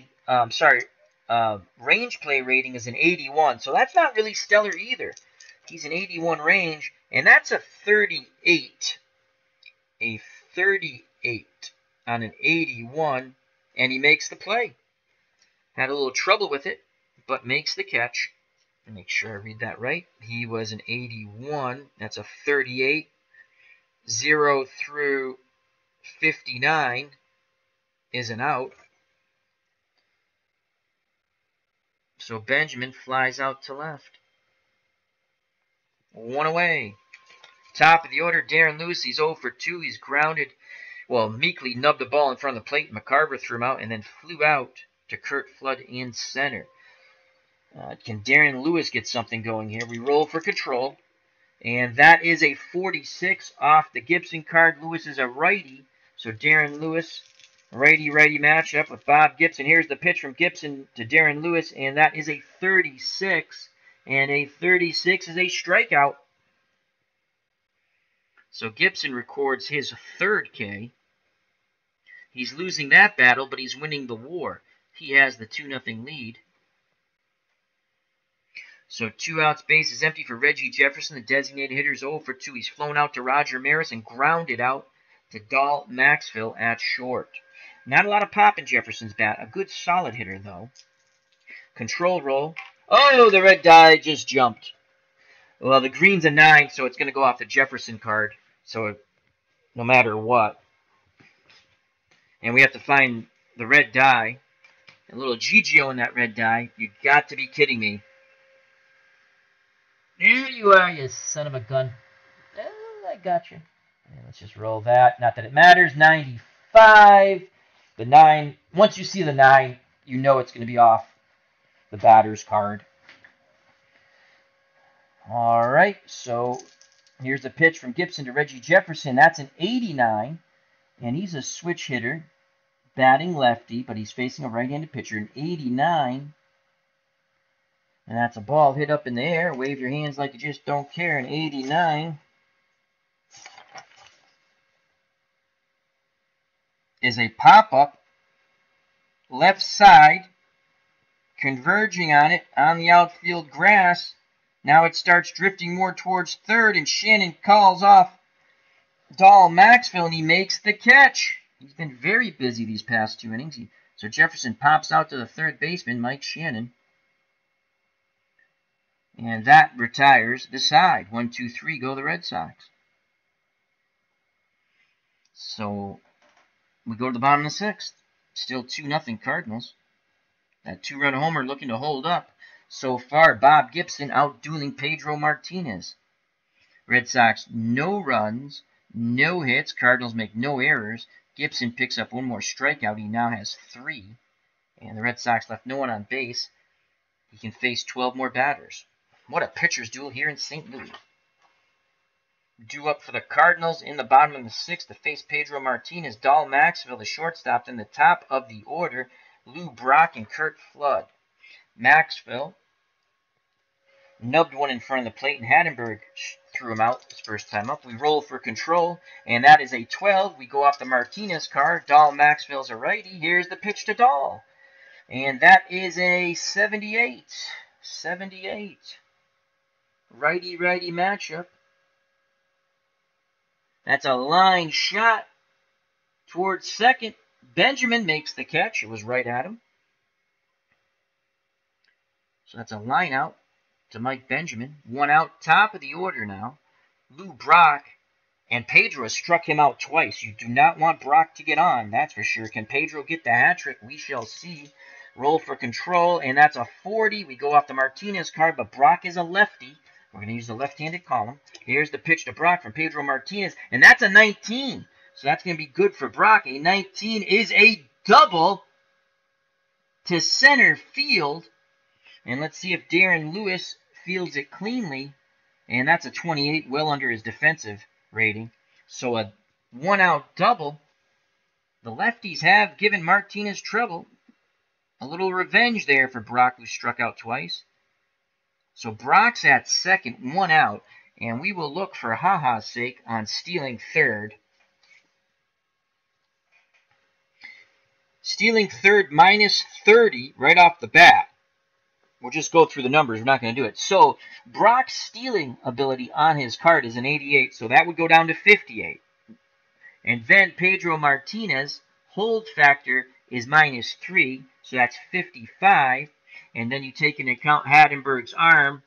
range play rating is an 81. So that's not really stellar either. He's an 81 range, and that's a 38. A 38 on an 81, and he makes the play. Had a little trouble with it, but makes the catch. Make sure I read that right. He was an 81. That's a 38. 0 through 59 is an out. So Benjamin flies out to left. 1 away. Top of the order, Darren Lewis. He's 0 for 2. He's grounded. Well, meekly nubbed the ball in front of the plate. McCarver threw him out and then flew out to Kurt Flood in center. Can Darren Lewis get something going here? We roll for control. And that is a 46 off the Gibson card. Lewis is a righty. So Darren Lewis, righty-righty matchup with Bob Gibson. Here's the pitch from Gibson to Darren Lewis. And that is a 36. And a 36 is a strikeout. So Gibson records his 3rd K. He's losing that battle, but he's winning the war. He has the 2-0 lead. So 2 outs, base is empty for Reggie Jefferson. The designated hitter is 0 for 2. He's flown out to Roger Maris and grounded out to Dahl Maxville at short. Not a lot of pop in Jefferson's bat. A good solid hitter, though. Control roll. Oh, the red die just jumped. Well, the green's a 9, so it's going to go off the Jefferson card. So no matter what. And we have to find the red die. A little Gigio in that red die. You got to be kidding me. There you are, you son of a gun. I got you. And let's just roll that. Not that it matters. 95. The 9. Once you see the 9, you know it's going to be off the batter's card. All right, so here's a pitch from Gibson to Reggie Jefferson. That's an 89, and he's a switch hitter, batting lefty, but he's facing a right-handed pitcher. An 89, and that's a ball hit up in the air. Wave your hands like you just don't care. An 89 is a pop-up left side converging on it on the outfield grass. Now it starts drifting more towards third, and Shannon calls off Dahl Maxfield, and he makes the catch. He's been very busy these past 2 innings. So Jefferson pops out to the third baseman, Mike Shannon. And that retires the side. 1, 2, 3, go the Red Sox. So we go to the bottom of the 6th. Still 2-0 Cardinals. That 2-run homer looking to hold up. So far, Bob Gibson out-dueling Pedro Martinez. Red Sox, no runs, no hits. Cardinals make no errors. Gibson picks up 1 more strikeout. He now has 3. And the Red Sox left no one on base. He can face 12 more batters. What a pitcher's duel here in St. Louis. Due up for the Cardinals in the bottom of the 6th to face Pedro Martinez, Dahl Maxfield, the shortstop. In the top of the order, Lou Brock and Curt Flood. Maxfield nubbed one in front of the plate, and Hattenberg threw him out his first time up. We roll for control, and that is a 12. We go off the Martinez card. Dahl Maxfield's a righty. Here's the pitch to Dahl. And that is a 78. 78. Righty-righty matchup. That's a line shot towards second. Benjamin makes the catch. It was right at him. So that's a line out to Mike Benjamin. 1 out, top of the order now. Lou Brock and Pedro has struck him out twice. You do not want Brock to get on, that's for sure. Can Pedro get the hat trick? We shall see. Roll for control, and that's a 40. We go off the Martinez card, but Brock is a lefty. We're going to use the left-handed column. Here's the pitch to Brock from Pedro Martinez, and that's a 19. So that's going to be good for Brock. A 19 is a double to center field. And let's see if Darren Lewis fields it cleanly. And that's a 28, well under his defensive rating. So a 1-out double. The lefties have given Martinez trouble. A little revenge there for Brock, who struck out twice. So Brock's at second, 1 out. And we will look for ha-ha's sake on stealing third. Stealing third minus 30 right off the bat. We'll just go through the numbers. We're not going to do it. So Brock's stealing ability on his card is an 88. So that would go down to 58. And then Pedro Martinez, hold factor is minus 3. So that's 55. And then you take into account Hattenberg's arm,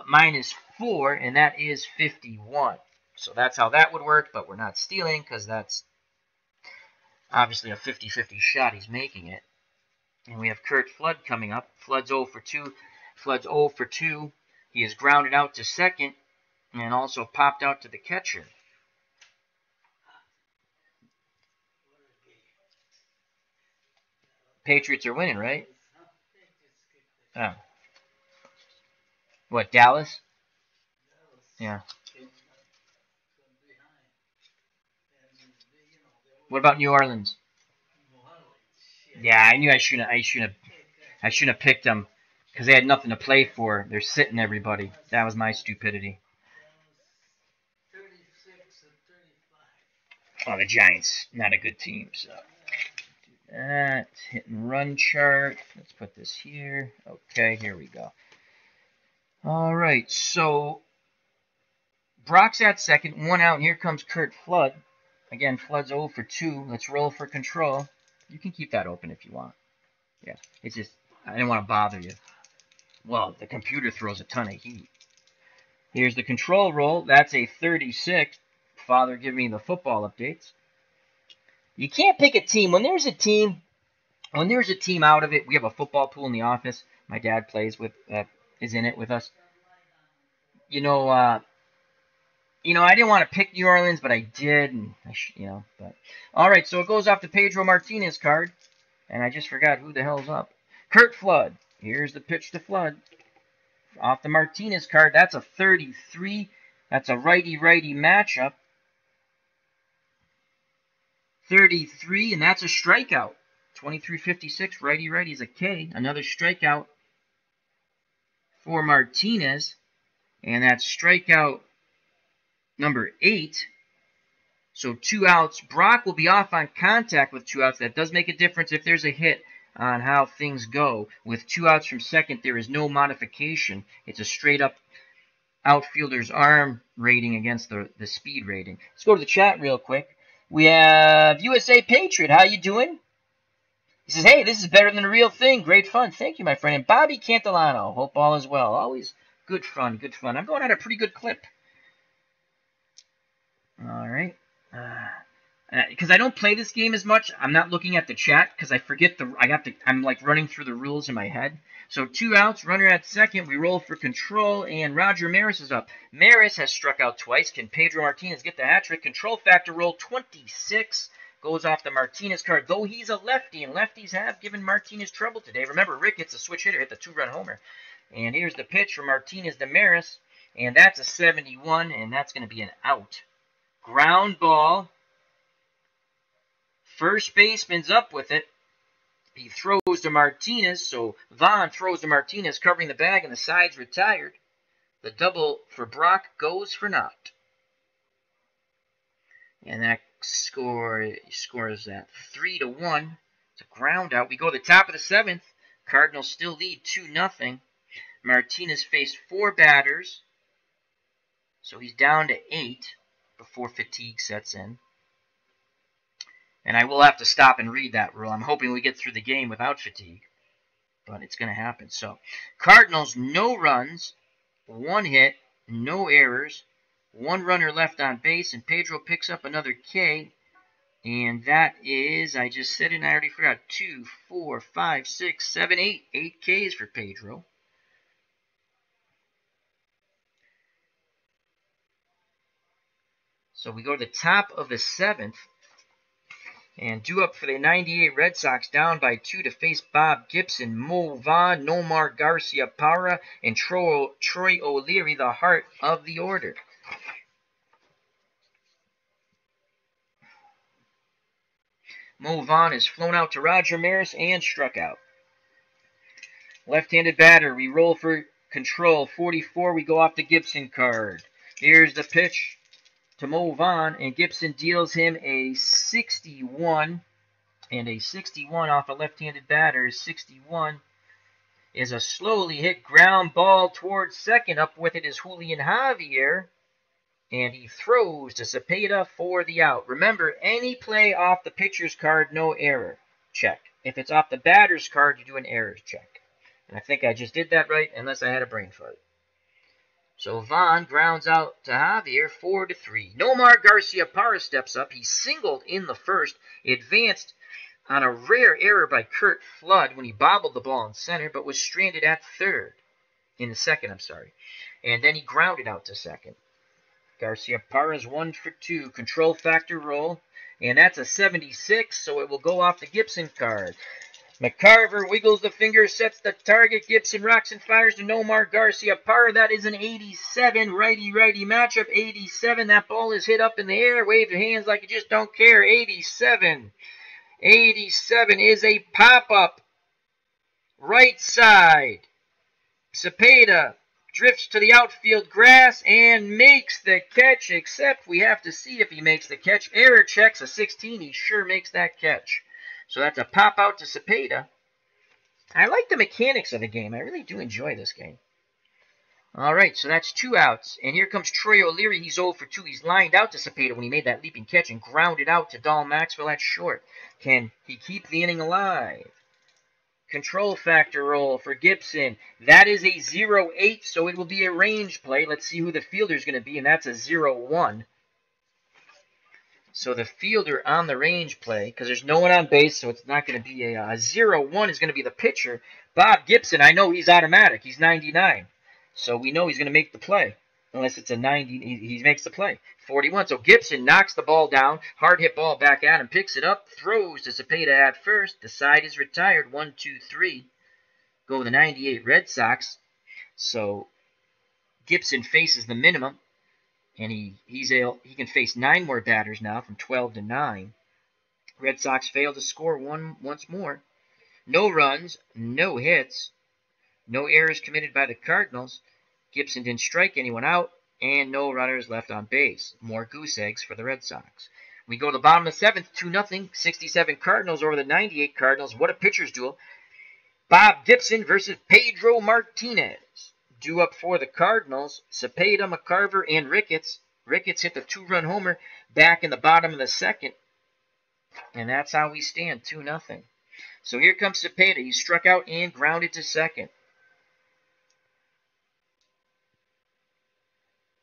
minus 4. And that is 51. So that's how that would work. But we're not stealing because that's obviously a 50-50 shot. He's making it. And we have Curt Flood coming up. Flood's 0 for 2. Flood's 0 for 2. He is grounded out to second and also popped out to the catcher. Patriots are winning, right? Oh. What, Dallas? Yeah. What about New Orleans? Yeah, I knew I shouldn't have picked them because they had nothing to play for. They're sitting everybody. That was my stupidity. Oh, the Giants, not a good team. So that hit and run chart. Let's put this here. Okay, here we go. All right, so Brock's at second, 1 out. And here comes Curt Flood. Again, Flood's 0 for 2. Let's roll for control. You can keep that open if you want. Yeah, it's just, I didn't want to bother you. Well, the computer throws a ton of heat. Here's the control roll. That's a 36. Father, give me the football updates. You can't pick a team. When there's a team out of it, we have a football pool in the office. My dad plays with, is in it with us. I didn't want to pick New Orleans, but I did, and but all right. So it goes off the Pedro Martinez card, and I just forgot who the hell's up. Curt Flood. Here's the pitch to Flood. Off the Martinez card, that's a 33. That's a righty-righty matchup. 33, and that's a strikeout. 23-56, righty-righty is a K. Another strikeout for Martinez, and that's strikeout number 8. So 2 outs. Brock will be off on contact with 2 outs. That does make a difference if there's a hit on how things go. With 2 outs from second, there is no modification. It's a straight-up outfielder's arm rating against the speed rating. Let's go to the chat real quick. We have USA Patriot. How you doing? He says, hey, this is better than the real thing. Great fun. Thank you, my friend. And Bobby Cantillano. Hope all is well. Always good fun, good fun. I'm going at a pretty good clip. All right. Because I don't play this game as much, I'm not looking at the chat because I forget I'm like running through the rules in my head. So 2 outs, runner at second, we roll for control, and Roger Maris is up. Maris has struck out twice. Can Pedro Martinez get the hat trick? Control factor roll 26 goes off the Martinez card, though he's a lefty, and lefties have given Martinez trouble today. Remember, Ricketts, a switch hitter, hit the 2-run homer. And here's the pitch from Martinez to Maris, and that's a 71, and that's going to be an out. Ground ball. First baseman's up with it. He throws to Martinez, so Vaughn throws to Martinez, covering the bag, and the side's retired. The double for Brock goes for naught. And that scores that 3-1. It's a ground out. We go to the top of the 7th. Cardinals still lead 2-0. Martinez faced 4 batters, so he's down to 8 before fatigue sets in. And I will have to stop and read that rule. I'm hoping we get through the game without fatigue, but it's going to happen. So, Cardinals, no runs, 1 hit, no errors, 1 runner left on base, and Pedro picks up another K. And that is, I just said it and I already forgot, 2, 4, 5, 6, 7, 8. 8 Ks for Pedro. So we go to the top of the 7th. And due up for the 98 Red Sox, down by 2 to face Bob Gibson, Mo Vaughn, Nomar Garcia-Parra, and Troy O'Leary, the heart of the order. Mo Vaughn is flown out to Roger Maris and struck out. Left-handed batter, we roll for control. 44, we go off the Gibson card. Here's the pitch to Mo Vaughn, and Gibson deals him a 61, and a 61 off a left-handed batter. 61 is a slowly hit ground ball towards second. Up with it is Julian Javier, and he throws to Cepeda for the out. Remember, any play off the pitcher's card, no error check. If it's off the batter's card, you do an errors check. And I think I just did that right, unless I had a brain fart. So Vaughn grounds out to Javier, 4-3. Nomar Garcia-Parra steps up. He singled in the first, advanced on a rare error by Curt Flood when he bobbled the ball in center, but was stranded at third. In the second, I'm sorry. And then he grounded out to second. Garcia-Parra's 1 for 2. Control factor roll. And that's a 76, so it will go off the Gibson card. McCarver wiggles the finger, sets the target. Gibson rocks and fires to Nomar Garcia-Parra. That is an 87, righty-righty matchup. 87, that ball is hit up in the air. Wave your hands like you just don't care. 87. 87 is a pop-up. Right side. Cepeda drifts to the outfield grass and makes the catch, except we have to see if he makes the catch. Error checks a 16. He sure makes that catch. So that's a pop out to Cepeda. I like the mechanics of the game. I really do enjoy this game. All right, so that's 2 outs. And here comes Troy O'Leary. He's 0 for 2. He's lined out to Cepeda when he made that leaping catch and grounded out to Dahl Maxwell at short. Can he keep the inning alive? Control factor roll for Gibson. That is a 0-8, so it will be a range play. Let's see who the fielder is going to be, and that's a 0-1. So the fielder on the range play, because there's no one on base, so it's not going to be a 0-1 is going to be the pitcher. Bob Gibson, I know he's automatic. He's 99. So we know he's going to make the play. Unless it's a 90, he makes the play. 41. So Gibson knocks the ball down. Hard hit ball back at him. Picks it up. Throws to Cepeda at first. The side is retired. 1, 2, 3. Go the 98 Red Sox. So Gibson faces the minimum. And he can face 9 more batters now from 12 to 9. Red Sox fail to score once more. No runs, no hits, no errors committed by the Cardinals. Gibson didn't strike anyone out, and no runners left on base. More goose eggs for the Red Sox. We go to the bottom of the 7th, 2-0, 67 Cardinals over the 98 Cardinals. What a pitcher's duel. Bob Gibson versus Pedro Martinez. Due up for the Cardinals, Cepeda, McCarver, and Ricketts. Ricketts hit the 2-run homer back in the bottom of the 2nd. And that's how we stand, 2-0. So here comes Cepeda. He struck out and grounded to 2nd.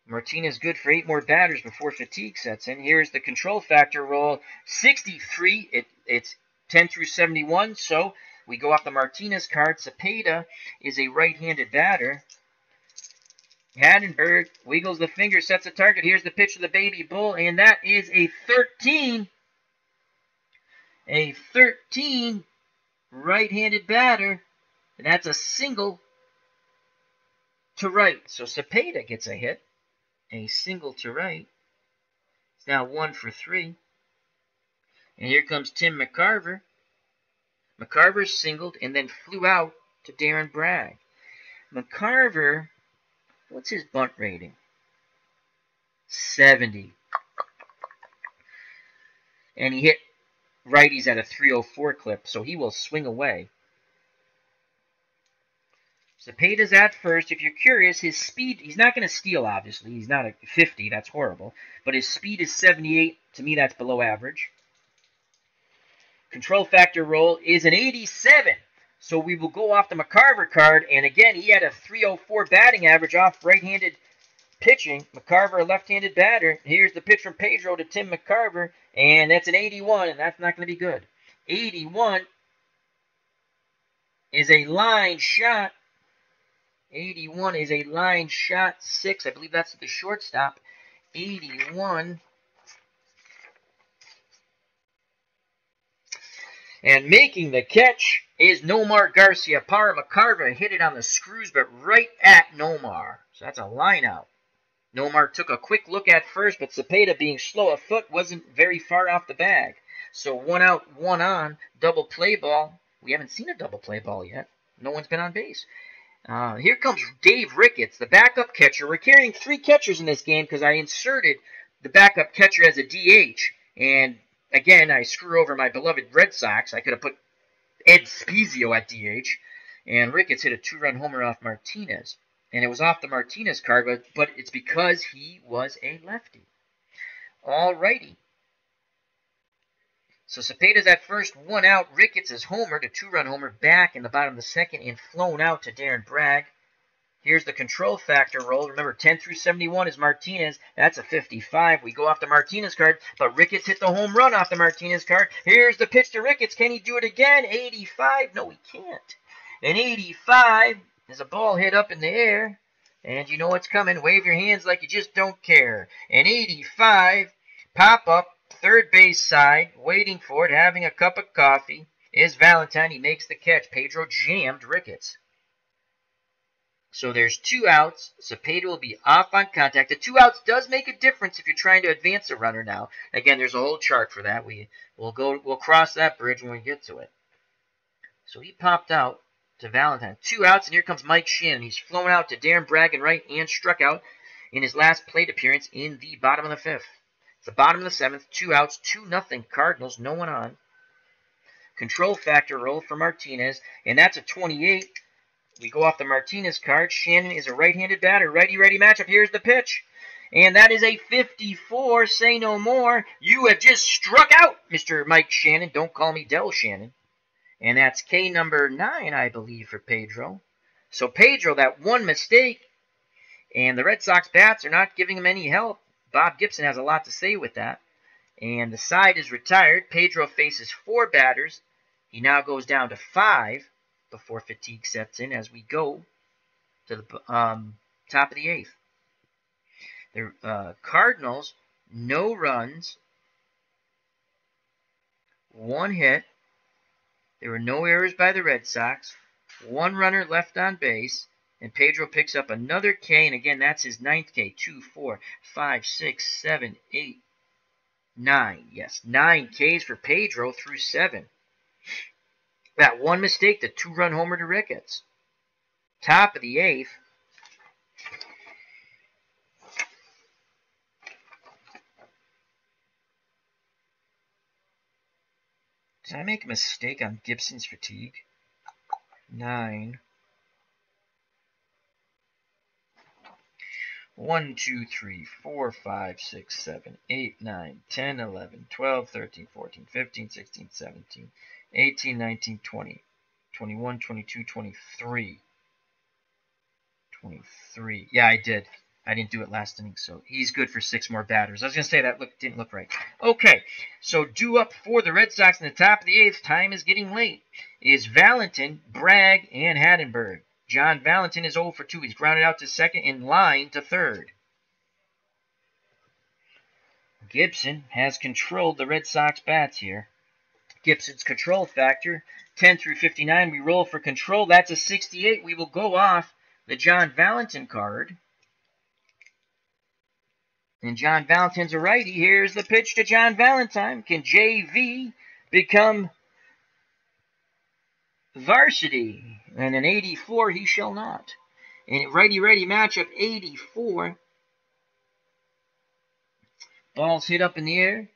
Martinez good for 8 more batters before fatigue sets in. Here's the control factor roll. 63. It's 10 through 71. So we go off the Martinez card. Cepeda is a right-handed batter. Hadenberg wiggles the finger, sets a target. Here's the pitch of the baby bull, and that is a 13. A 13 right-handed batter, and that's a single to right. So Cepeda gets a hit. A single to right. It's now 1 for 3. And here comes Tim McCarver. McCarver singled and then flew out to Darren Bragg. McCarver, what's his bunt rating? 70. And he hit righties at a 304 clip, so he will swing away. Cepeda's at first. If you're curious, his speed, he's not going to steal, obviously. He's not a 50. That's horrible. But his speed is 78. To me, that's below average. Control factor roll is an 87. So we will go off the McCarver card. And again, he had a 304 batting average off right-handed pitching. McCarver, a left-handed batter. Here's the pitch from Pedro to Tim McCarver. And that's an 81, and that's not going to be good. 81 is a line shot. 81 is a line shot 6. I believe that's the shortstop. 81. And making the catch is Nomar Garcia. McCarver hit it on the screws, but right at Nomar. So that's a line out. Nomar took a quick look at first, but Cepeda, being slow of foot, wasn't very far off the bag. So 1 out, 1 on, double play ball. We haven't seen a double play ball yet. No one's been on base. Here comes Dave Ricketts, the backup catcher. We're carrying 3 catchers in this game because I inserted the backup catcher as a DH. And again, I screw over my beloved Red Sox. I could have put Ed Spezio at DH. And Ricketts hit a 2-run homer off Martinez. And it was off the Martinez card, but it's because he was a lefty. Alrighty. So Cepeda's at first, 1 out. Ricketts is homered, a 2-run homer back in the bottom of the 2nd and flown out to Darren Bragg. Here's the control factor roll. Remember, 10 through 71 is Martinez. That's a 55. We go off the Martinez card, but Ricketts hit the home run off the Martinez card. Here's the pitch to Ricketts. Can he do it again? 85. No, he can't. An 85 is a ball hit up in the air, and you know what's coming. Wave your hands like you just don't care. An 85, pop up. Third base side, waiting for it, having a cup of coffee, is Valentine. He makes the catch. Pedro jammed Ricketts. So there's 2 outs. Cepeda will be off on contact. The 2 outs does make a difference if you're trying to advance a runner now. Again, there's a whole chart for that. We'll cross that bridge when we get to it. So he popped out to Valentine. 2 outs, and here comes Mike Shannon. He's flown out to Darren Bragg and right and struck out in his last plate appearance in the bottom of the 5th. It's the bottom of the 7th, 2 outs, 2-0 Cardinals, no one on. Control factor roll for Martinez, and that's a 28. We go off the Martinez card. Shannon is a right-handed batter. Righty-righty matchup. Here's the pitch. And that is a 54. Say no more. You have just struck out, Mr. Mike Shannon. Don't call me Del Shannon. And that's K number 9, I believe, for Pedro. So Pedro, that one mistake, and the Red Sox bats are not giving him any help. Bob Gibson has a lot to say with that. And the side is retired. Pedro faces 4 batters. He now goes down to 5 before fatigue sets in as we go to the top of the 8th. The Cardinals, no runs, 1 hit. There were no errors by the Red Sox. 1 runner left on base. And Pedro picks up another K, and again, that's his 9th K. 2, 4, 5, 6, 7, 8, 9. Yes, 9 Ks for Pedro through 7. That one mistake, the 2-run homer to Ricketts. Top of the 8th. Did I make a mistake on Gibson's fatigue? 9. 1, 2, 3, 4, 5, 6, 7, 8, 9, 10, 11, 12, 13, 14, 15, 16, 17, 18, 19, 20, 21, 22, 23. 23. Yeah, I did. I didn't do it last inning, so he's good for 6 more batters. I was going to say that didn't look right. Okay, so due up for the Red Sox in the top of the 8th. Time is getting late. Is Valentin, Bragg, and Hattenberg. John Valentin is 0 for 2. He's grounded out to second in line to third. Gibson has controlled the Red Sox bats here. Gibson's control factor, 10 through 59. We roll for control. That's a 68. We will go off the John Valentin card. And John Valentin's a righty. Here's the pitch to John Valentin. Can JV become varsity? And an 84 he shall not. And righty-righty matchup, 84. Ball's hit up in the air.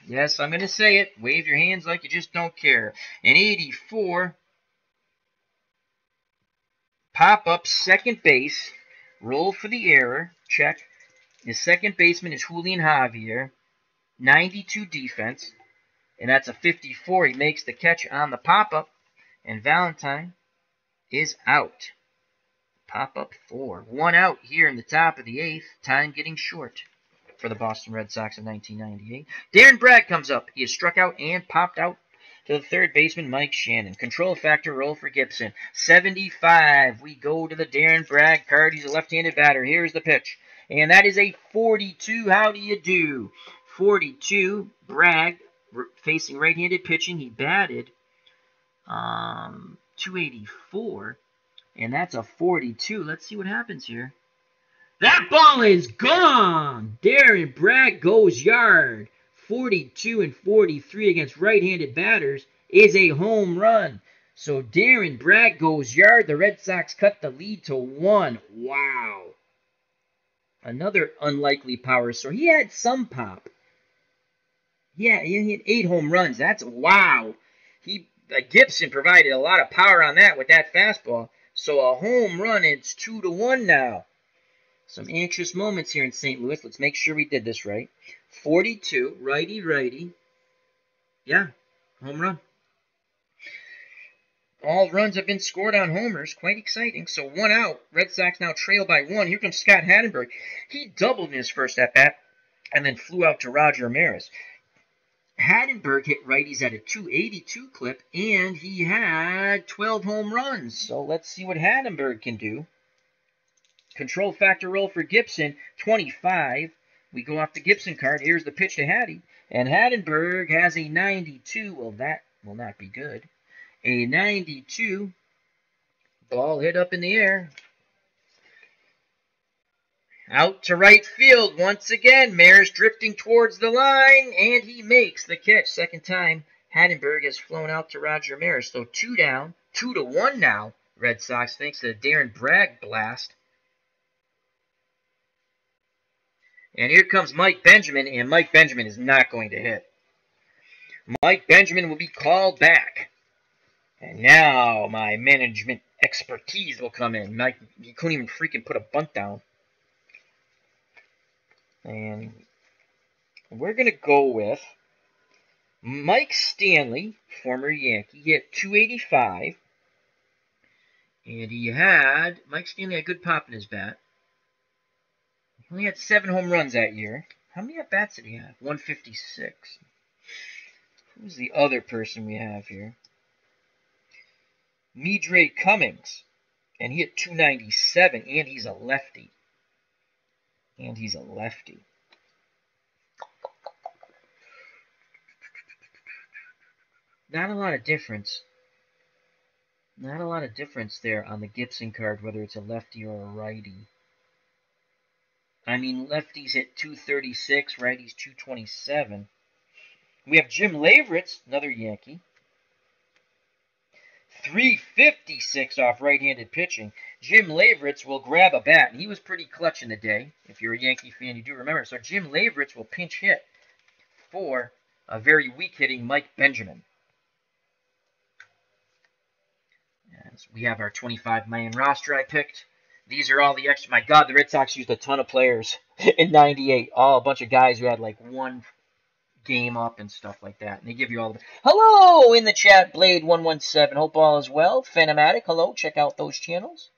Yes, I'm going to say it. Wave your hands like you just don't care. An 84. Pop up second base. Roll for the error. Check. His second baseman is Julian Javier. 92 defense. And that's a 54. He makes the catch on the pop-up. And Valentin is out. Pop-up 4. 1 out here in the top of the 8th. Time getting short for the Boston Red Sox in 1998. Darren Bragg comes up. He is struck out and popped out to the third baseman, Mike Shannon. Control factor roll for Gibson. 75. We go to the Darren Bragg card. He's a left-handed batter. Here's the pitch. And that is a 42. How do you do? 42. Bragg facing right-handed pitching. He batted 284. And that's a 42. Let's see what happens here. That ball is gone! Darren Bragg goes yard. 42 and 43 against right-handed batters is a home run. So Darren Bragg goes yard. The Red Sox cut the lead to 1. Wow. Another unlikely power source. He had some pop. Yeah, he had 8 home runs. That's wow. Gibson provided a lot of power on that with that fastball. So a home run. It's 2-1 now. Some anxious moments here in St. Louis. Let's make sure we did this right. 42, righty. Yeah, home run. All runs have been scored on homers. Quite exciting. So 1 out. Red Sox now trail by 1. Here comes Scott Hattenberg. He doubled in his first at-bat and then flew out to Roger Maris. Hattenberg hit righties at a 282 clip, and he had 12 home runs. So let's see what Hattenberg can do. Control factor roll for Gibson, 25. We go off the Gibson card. Here's the pitch to Hattie. And Hattenberg has a 92. Well, that will not be good. A 92. Ball hit up in the air. Out to right field once again. Maris drifting towards the line, and he makes the catch. Second time, Hattenberg has flown out to Roger Maris. So 2 down, 2-1 now. Red Sox thanks to the Darren Bragg blast. And here comes Mike Benjamin, and Mike Benjamin is not going to hit. Mike Benjamin will be called back. And now my management expertise will come in. Mike, he couldn't even freaking put a bunt down. And we're going to go with Mike Stanley, former Yankee. He hit 285. And Mike Stanley had good pop in his bat. He only had 7 home runs that year. How many at-bats did he have? 156. Who's the other person we have here? Midre Cummings. And he hit 297, and he's a lefty. Not a lot of difference. Not a lot of difference there on the Gibson card, whether it's a lefty or a righty. I mean, lefties hit 236, righties 227. We have Jim Leveritz, another Yankee. 356 off right-handed pitching. Jim Leveritz will grab a bat, and he was pretty clutch in the day. If you're a Yankee fan, you do remember. So Jim Leveritz will pinch hit for a very weak-hitting Mike Benjamin. As we have our 25-man roster I picked. These are all the extra. My God, the Red Sox used a ton of players in '98. All a bunch of guys who had like one game up and stuff like that. And they give you all the. Hello in the chat, Blade117. Hope all is well. Phenomatic, hello. Check out those channels.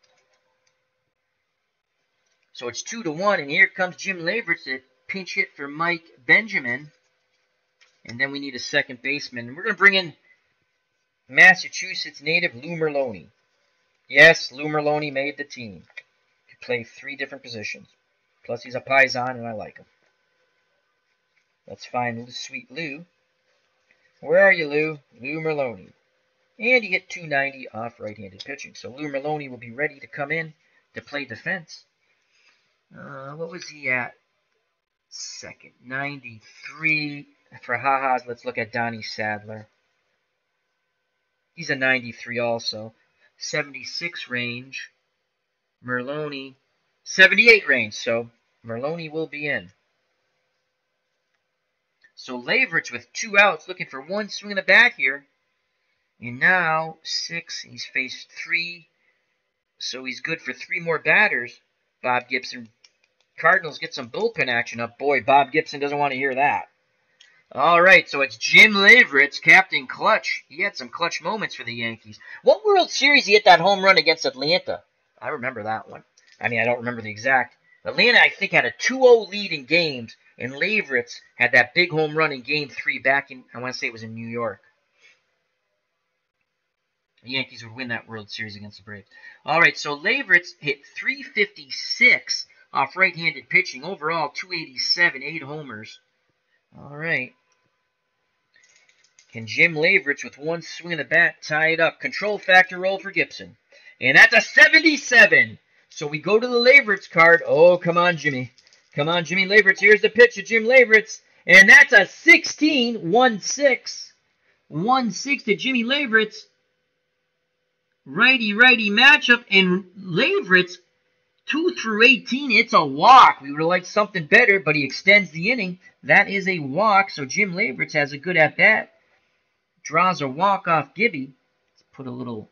So it's 2-1, and here comes Jim Leverett to pinch hit for Mike Benjamin. And then we need a second baseman. We're going to bring in Massachusetts native Lou Merloni. Yes, Lou Merloni made the team. Could play 3 different positions. Plus he's a Paisan, and I like him. Let's find sweet Lou. Where are you, Lou? Lou Merloni. And he hit 290 off right-handed pitching. So Lou Merloni will be ready to come in to play defense. What was he at? Second. 93. For ha-has, let's look at Donnie Sadler. He's a 93 also. 76 range. Merloni, 78 range. So Merloni will be in. So Leverett with 2 outs, looking for 1 swing in the bat here. And now 6. He's faced 3. So he's good for 3 more batters. Bob Gibson. Cardinals get some bullpen action up. Boy, Bob Gibson doesn't want to hear that. All right, so it's Jim Leverett, Captain Clutch. He had some clutch moments for the Yankees. What World Series he hit that home run against Atlanta? I remember that one. I mean, I don't remember the exact. Atlanta, I think, had a 2-0 lead in games, and Leverett had that big home run in Game 3 back in, I want to say it was in New York. The Yankees would win that World Series against the Braves. All right, so Leverett hit 356 off right-handed pitching. Overall, 287, 8 homers. All right. Can Jim Leverett, with 1 swing of the bat, tie it up? Control factor roll for Gibson. And that's a 77. So we go to the Leverett card. Oh, come on, Jimmy. Come on, Jimmy Leverett. Here's the pitch of Jim Leverett. And that's a 16. 1-6. 1-6 to Jimmy Leverett. Righty-righty matchup. And Leverett, 2 through 18, it's a walk. We would have liked something better, but he extends the inning. That is a walk, so Jim Leverett has a good at-bat. Draws a walk off Gibby. Let's put a little...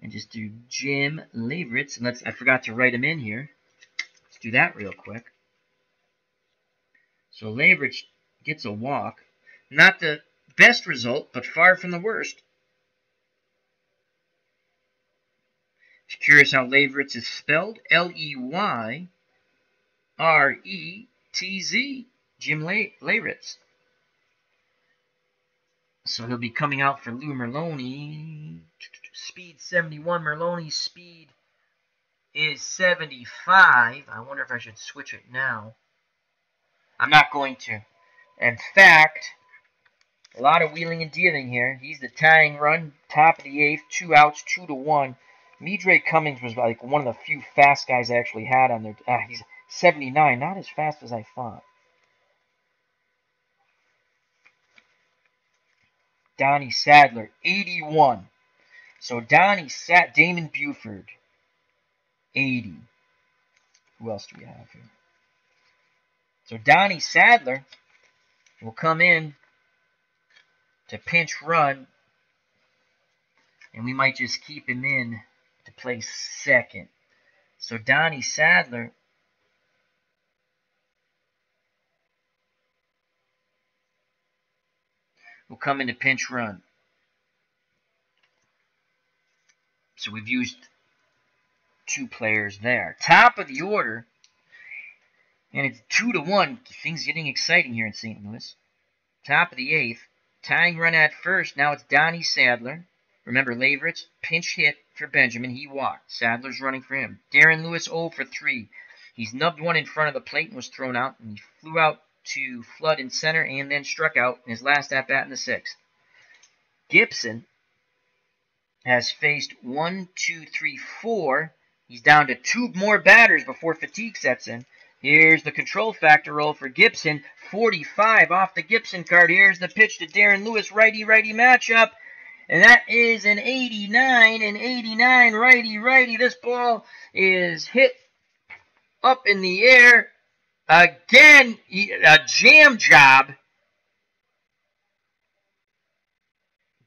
And just do Jim Leverett. And I forgot to write him in here. Let's do that real quick. So Leverett gets a walk. Not the best result, but far from the worst. If you're curious how Leverett is spelled, Leyretz. Jim Leverett. So he'll be coming out for Lou Merloni. Speed 71. Merloni's speed is 75. I wonder if I should switch it now. I'm not going to. In fact, a lot of wheeling and dealing here. He's the tying run, top of the 8th, 2 outs, 2-1. Midre Cummings was like one of the few fast guys I actually had on there. He's 79, not as fast as I thought. Donnie Sadler, 81. So Damon Buford, 80. Who else do we have here? So Donnie Sadler will come in to pinch run, and we might just keep him in to play second. So Donnie Sadler will come in to pinch run. So we've used 2 players there. Top of the order, and it's 2-1. Things getting exciting here in St. Louis. Top of the 8th, tying run at first. Now it's Donnie Sadler. Remember, Leverett, pinch hit for Benjamin. He walked. Sadler's running for him. Darren Lewis 0 for 3. He's nubbed one in front of the plate and was thrown out. And he flew out to Flood in center and then struck out in his last at-bat in the 6th. Gibson has faced 1, 2, 3, 4. He's down to 2 more batters before fatigue sets in. Here's the control factor roll for Gibson. 45 off the Gibson card. Here's the pitch to Darren Lewis. Righty-righty matchup. And that is an 89. An 89 righty-righty. This ball is hit up in the air. Again, a jam job.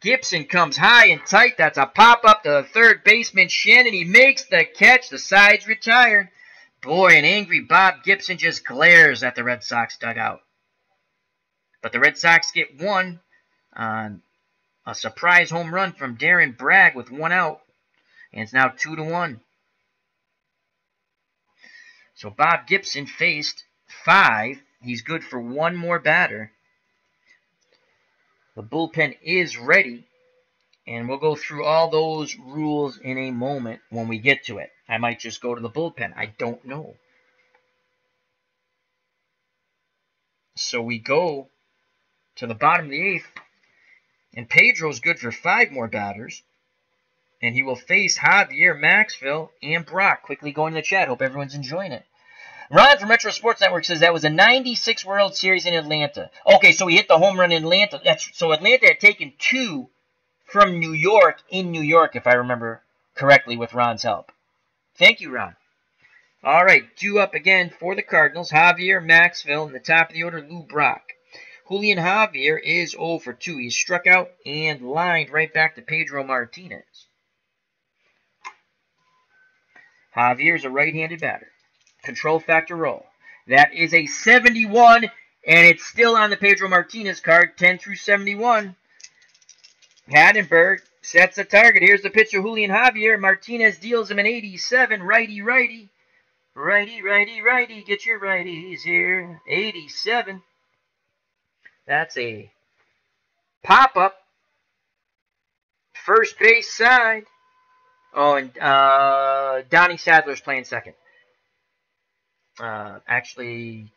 Gibson comes high and tight. That's a pop-up to the third baseman, Shannon. He makes the catch. The side's retired. Boy, an angry Bob Gibson just glares at the Red Sox dugout. But the Red Sox get one on a surprise home run from Darren Bragg with one out. And it's now 2-1. So Bob Gibson faced 5. He's good for one more batter. The bullpen is ready. And we'll go through all those rules in a moment when we get to it. I might just go to the bullpen. I don't know. So we go to the bottom of the 8th. And Pedro's good for 5 more batters. And he will face Javier, Maxville, and Brock. Quickly going to the chat. Hope everyone's enjoying it. Ron from Metro Sports Network says that was a 96 World Series in Atlanta. Okay, so he hit the home run in Atlanta. So Atlanta had taken 2 from New York in New York, if I remember correctly, with Ron's help. Thank you, Ron. All right, due up again for the Cardinals. Javier, Maxville, in the top of the order, Lou Brock. Julian Javier is 0 for 2. He's struck out and lined right back to Pedro Martinez. Javier's a right-handed batter. Control factor roll. That is a 71, and it's still on the Pedro Martinez card, 10 through 71. Hattenberg sets the target. Here's the pitcher, Julian Javier. Martinez deals him an 87. Righty, righty. Righty, righty, righty. Get your righties here. 87. That's a pop-up. First base side. Oh, and Donnie Sadler's playing second. Actually,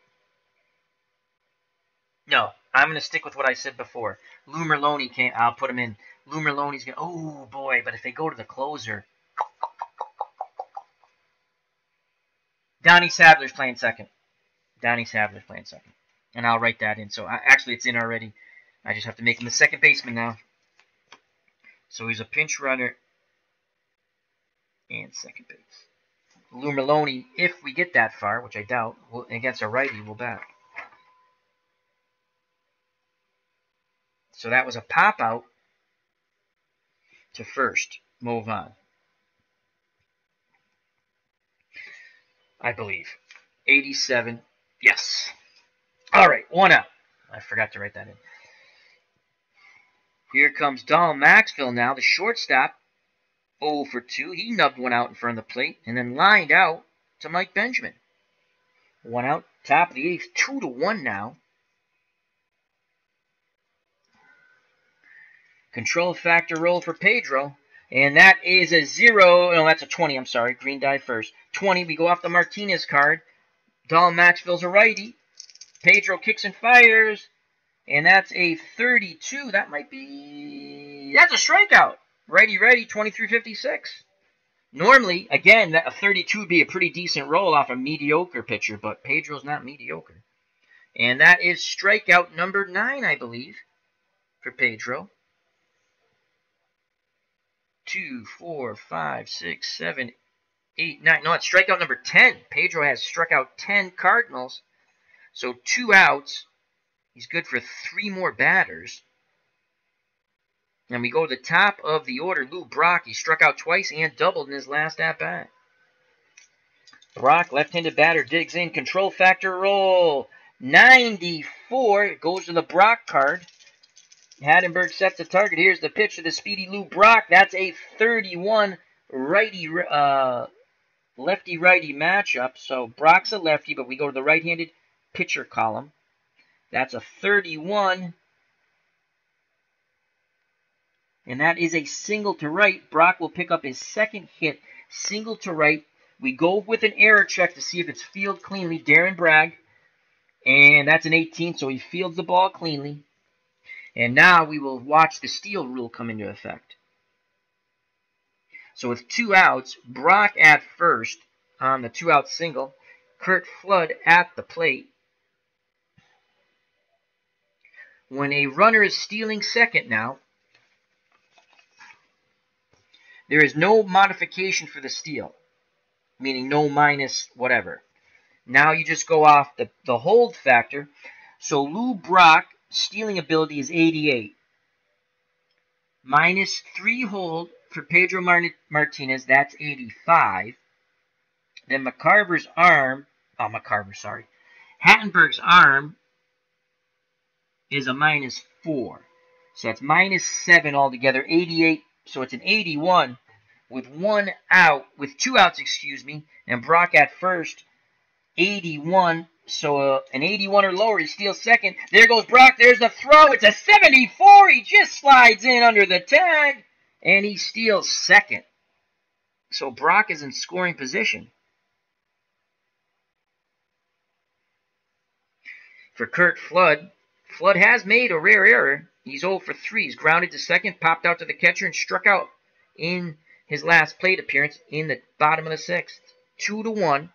no. I'm going to stick with what I said before. Lou Merlone can't. I'll put him in. Lou Merlone's going to... Oh, boy. But if they go to the closer... Donnie Sadler's playing second. Donnie Sadler's playing second. And I'll write that in. So, actually, it's in already. I just have to make him the second baseman now. So, he's a pinch runner and second base. Lou Merlone, if we get that far, which I doubt, against a righty, will bat. So that was a pop-out to first. Move on. I believe. 87. Yes. All right, 1 out. I forgot to write that in. Here comes Donald Maxville now, the shortstop. 0 for 2. He nubbed one out in front of the plate and then lined out to Mike Benjamin. 1 out, top of the 8th, 2-1 now. Control factor roll for Pedro. And that is a 0. No, that's a 20. I'm sorry. Green die first. 20. We go off the Martinez card. Donald Maxville's a righty. Pedro kicks and fires. And that's a 32. That might be... That's a strikeout. Righty, righty, 23-56. Normally, again, a 32 would be a pretty decent roll off a mediocre pitcher, but Pedro's not mediocre. And that is strikeout number 9, I believe, for Pedro. 2, 4, 5, 6, 7, 8, 9. No, it's strikeout number 10. Pedro has struck out 10 Cardinals. So 2 outs. He's good for 3 more batters. And we go to the top of the order. Lou Brock, he struck out twice and doubled in his last at-bat. Brock, left-handed batter, digs in. Control factor roll. 94. It goes to the Brock card. Hattenberg sets the target. Here's the pitch to the speedy Lou Brock. That's a 31 lefty-righty matchup. So Brock's a lefty, but we go to the right-handed pitcher column. That's a 31. And that is a single to right. Brock will pick up his second hit. Single to right. We go with an error check to see if it's fielded cleanly. Darren Bragg. And that's an 18, so he fields the ball cleanly. And now we will watch the steal rule come into effect. So with 2 outs, Brock at first on the 2-out single. Kurt Flood at the plate. When a runner is stealing second now, there is no modification for the steal, meaning no minus whatever. Now you just go off the hold factor. So Lou Brock, stealing ability is 88. -3 hold for Pedro Martinez. That's 85. Then Hattenberg's arm is a -4. So that's -7 altogether. 88. So it's an 81 with 2 outs, excuse me. And Brock at first, 81. So an 81 or lower, he steals second. There goes Brock. There's the throw. It's a 74. He just slides in under the tag, and he steals second. So Brock is in scoring position. For Curt Flood, Flood has made a rare error. He's 0 for 3. He's grounded to second, popped out to the catcher, and struck out in his last plate appearance in the bottom of the 6th. 2-1.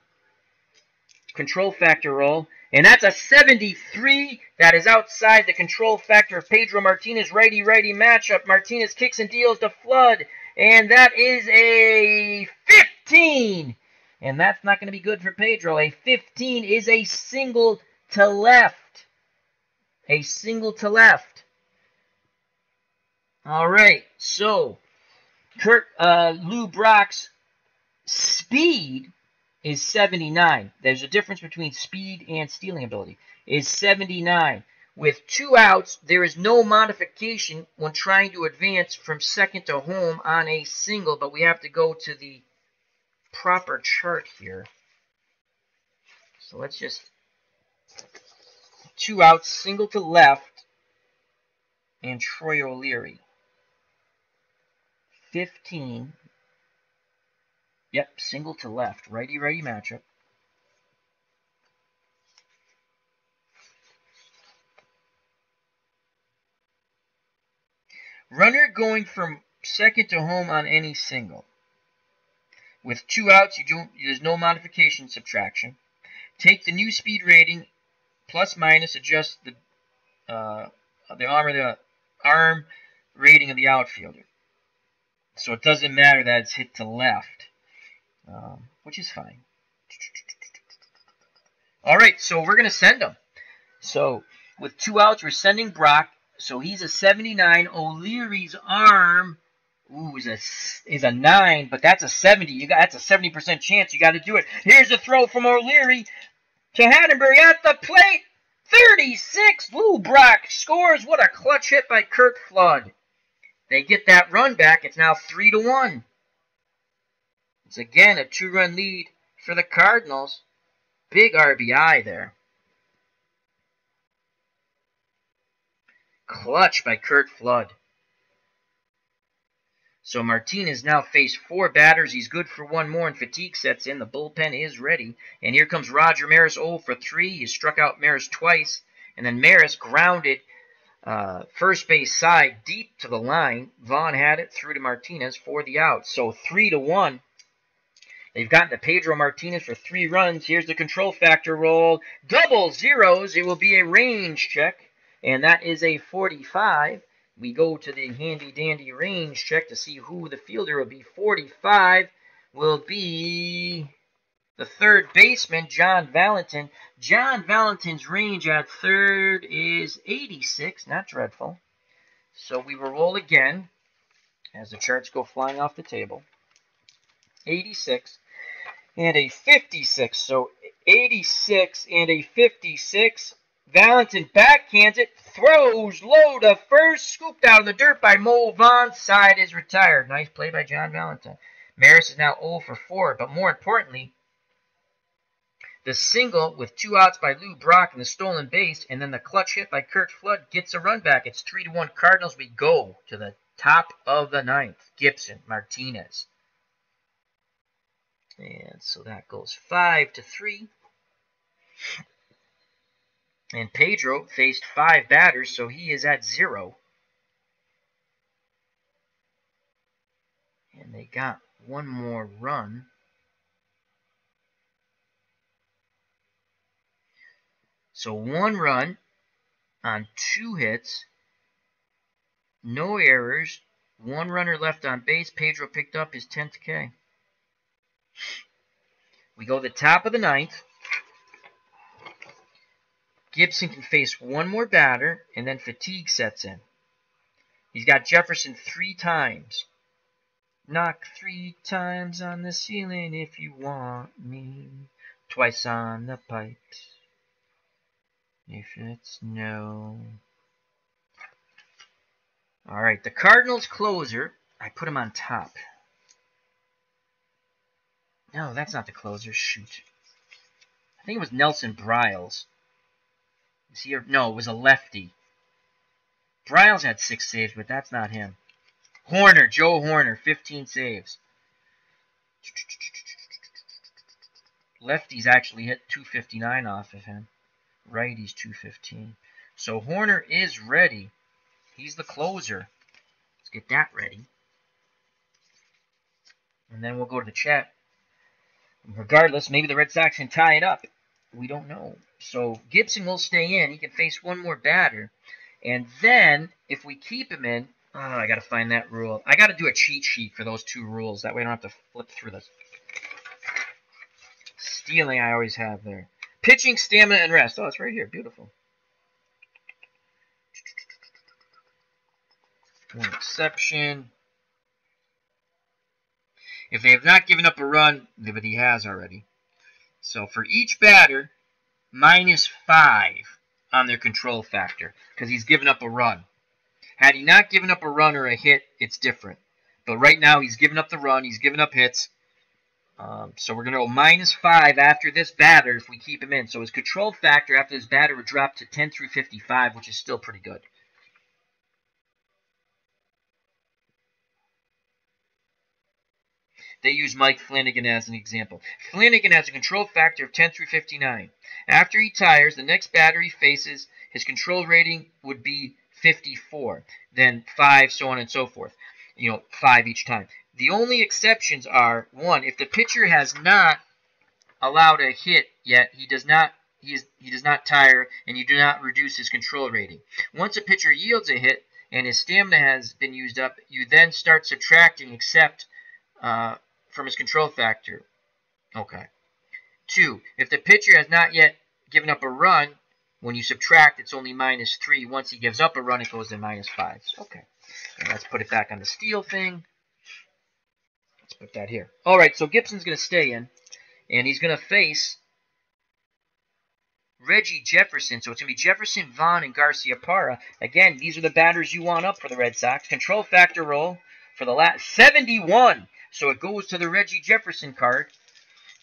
Control factor roll. And that's a 73. That is outside the control factor of Pedro Martinez. Righty-righty matchup. Martinez kicks and deals to Flood. And that is a 15. And that's not going to be good for Pedro. A 15 is a single to left. A single to left. All right. So, Lou Brock's speed is 79. There's a difference between speed and stealing ability. Is 79. With 2 outs, there is no modification when trying to advance from second to home on a single, but we have to go to the proper chart here. So let's just 2 outs, single to left, and Troy O'Leary. 15. Yep, single to left. Righty-righty matchup. Runner going from second to home on any single. With 2 outs, there's no modification subtraction. Take the new speed rating, plus minus, adjust the arm rating of the outfielder. So it doesn't matter that it's hit to left, which is fine. All right, so we're going to send him. So with 2 outs, we're sending Brock. So he's a 79. O'Leary's arm is a 9, but that's a 70. That's a 70% chance. You got to do it. Here's a throw from O'Leary to Hattenberg at the plate. 36. Lou Brock scores. What a clutch hit by Curt Flood. They get that run back. It's now 3-1. It's again a 2-run lead for the Cardinals. Big RBI there. Clutch by Curt Flood. So Martinez now faced 4 batters. He's good for 1 more, and fatigue sets in. The bullpen is ready. And here comes Roger Maris, 0 for 3. He struck out Maris twice. And then Maris grounded first base side deep to the line. Vaughn had it through to Martinez for the out. So 3-1. They've gotten to Pedro Martinez for 3 runs. Here's the control factor roll. Double zeros. It will be a range check. And that is a 45. We go to the handy-dandy range check to see who the fielder will be. 45 will be the third baseman, John Valentin. John Valentin's range at third is 86. Not dreadful. So we will roll again as the charts go flying off the table. 86 and a 56. So 86 and a 56. Valentin backhands it, throws low to first, scooped out of the dirt by Mo Vaughn. Side is retired. Nice play by John Valentin. Maris is now 0 for 4, but more importantly, the single with 2 outs by Lou Brock and the stolen base, and then the clutch hit by Curt Flood gets a run back. It's 3-1 Cardinals. We go to the top of the 9th. Gibson, Martinez. And so that goes 5-3. And Pedro faced 5 batters, so he is at 0. And they got 1 more run. So 1 run on 2 hits. No errors. 1 runner left on base. Pedro picked up his 10th K. We go to the top of the 9th. Gibson can face 1 more batter, and then fatigue sets in. He's got Jefferson 3 times. Knock 3 times on the ceiling if you want me. Twice on the pipes. If it's no. Alright, the Cardinals closer. I put him on top. No, that's not the closer. Shoot. I think it was Nelson Briles. Is he? No, it was a lefty. Briles had 6 saves, but that's not him. Horner, Joe Horner, 15 saves. Lefties actually hit 259 off of him. Righties 215. So Horner is ready. He's the closer. Let's get that ready. And then we'll go to the chat. Regardless, maybe the Red Sox can tie it up. We don't know. So Gibson will stay in. He can face one more batter. And then, if we keep him in, oh, I got to find that rule. I got to do a cheat sheet for those 2 rules. That way I don't have to flip through this. Stealing I always have there. Pitching, stamina, and rest. Oh, it's right here. Beautiful. One exception. If they have not given up a run, but he has already. So for each batter, -5 on their control factor because he's given up a run. Had he not given up a run or a hit, it's different. But right now he's given up the run. He's given up hits. So we're going to go -5 after this batter if we keep him in. So his control factor after this batter would drop to 10 through 55, which is still pretty good. They use Mike Flanagan as an example. Flanagan has a control factor of 10 through 59. After he tires, the next batter he faces, his control rating would be 54. Then 5, so on and so forth. 5 each time. The only exceptions are, 1, if the pitcher has not allowed a hit yet, he does not tire, and you do not reduce his control rating. Once a pitcher yields a hit and his stamina has been used up, you then start subtracting except from his control factor. Okay. 2, if the pitcher has not yet given up a run, when you subtract, it's only -3. Once he gives up a run, it goes to -5. Okay. And let's put it back on the steal thing. Let's put that here. All right, so Gibson's going to stay in, and he's going to face Reggie Jefferson. So it's going to be Jefferson, Vaughn, and Garciaparra. Again, these are the batters you want up for the Red Sox. Control factor roll for the last 71. So it goes to the Reggie Jefferson card.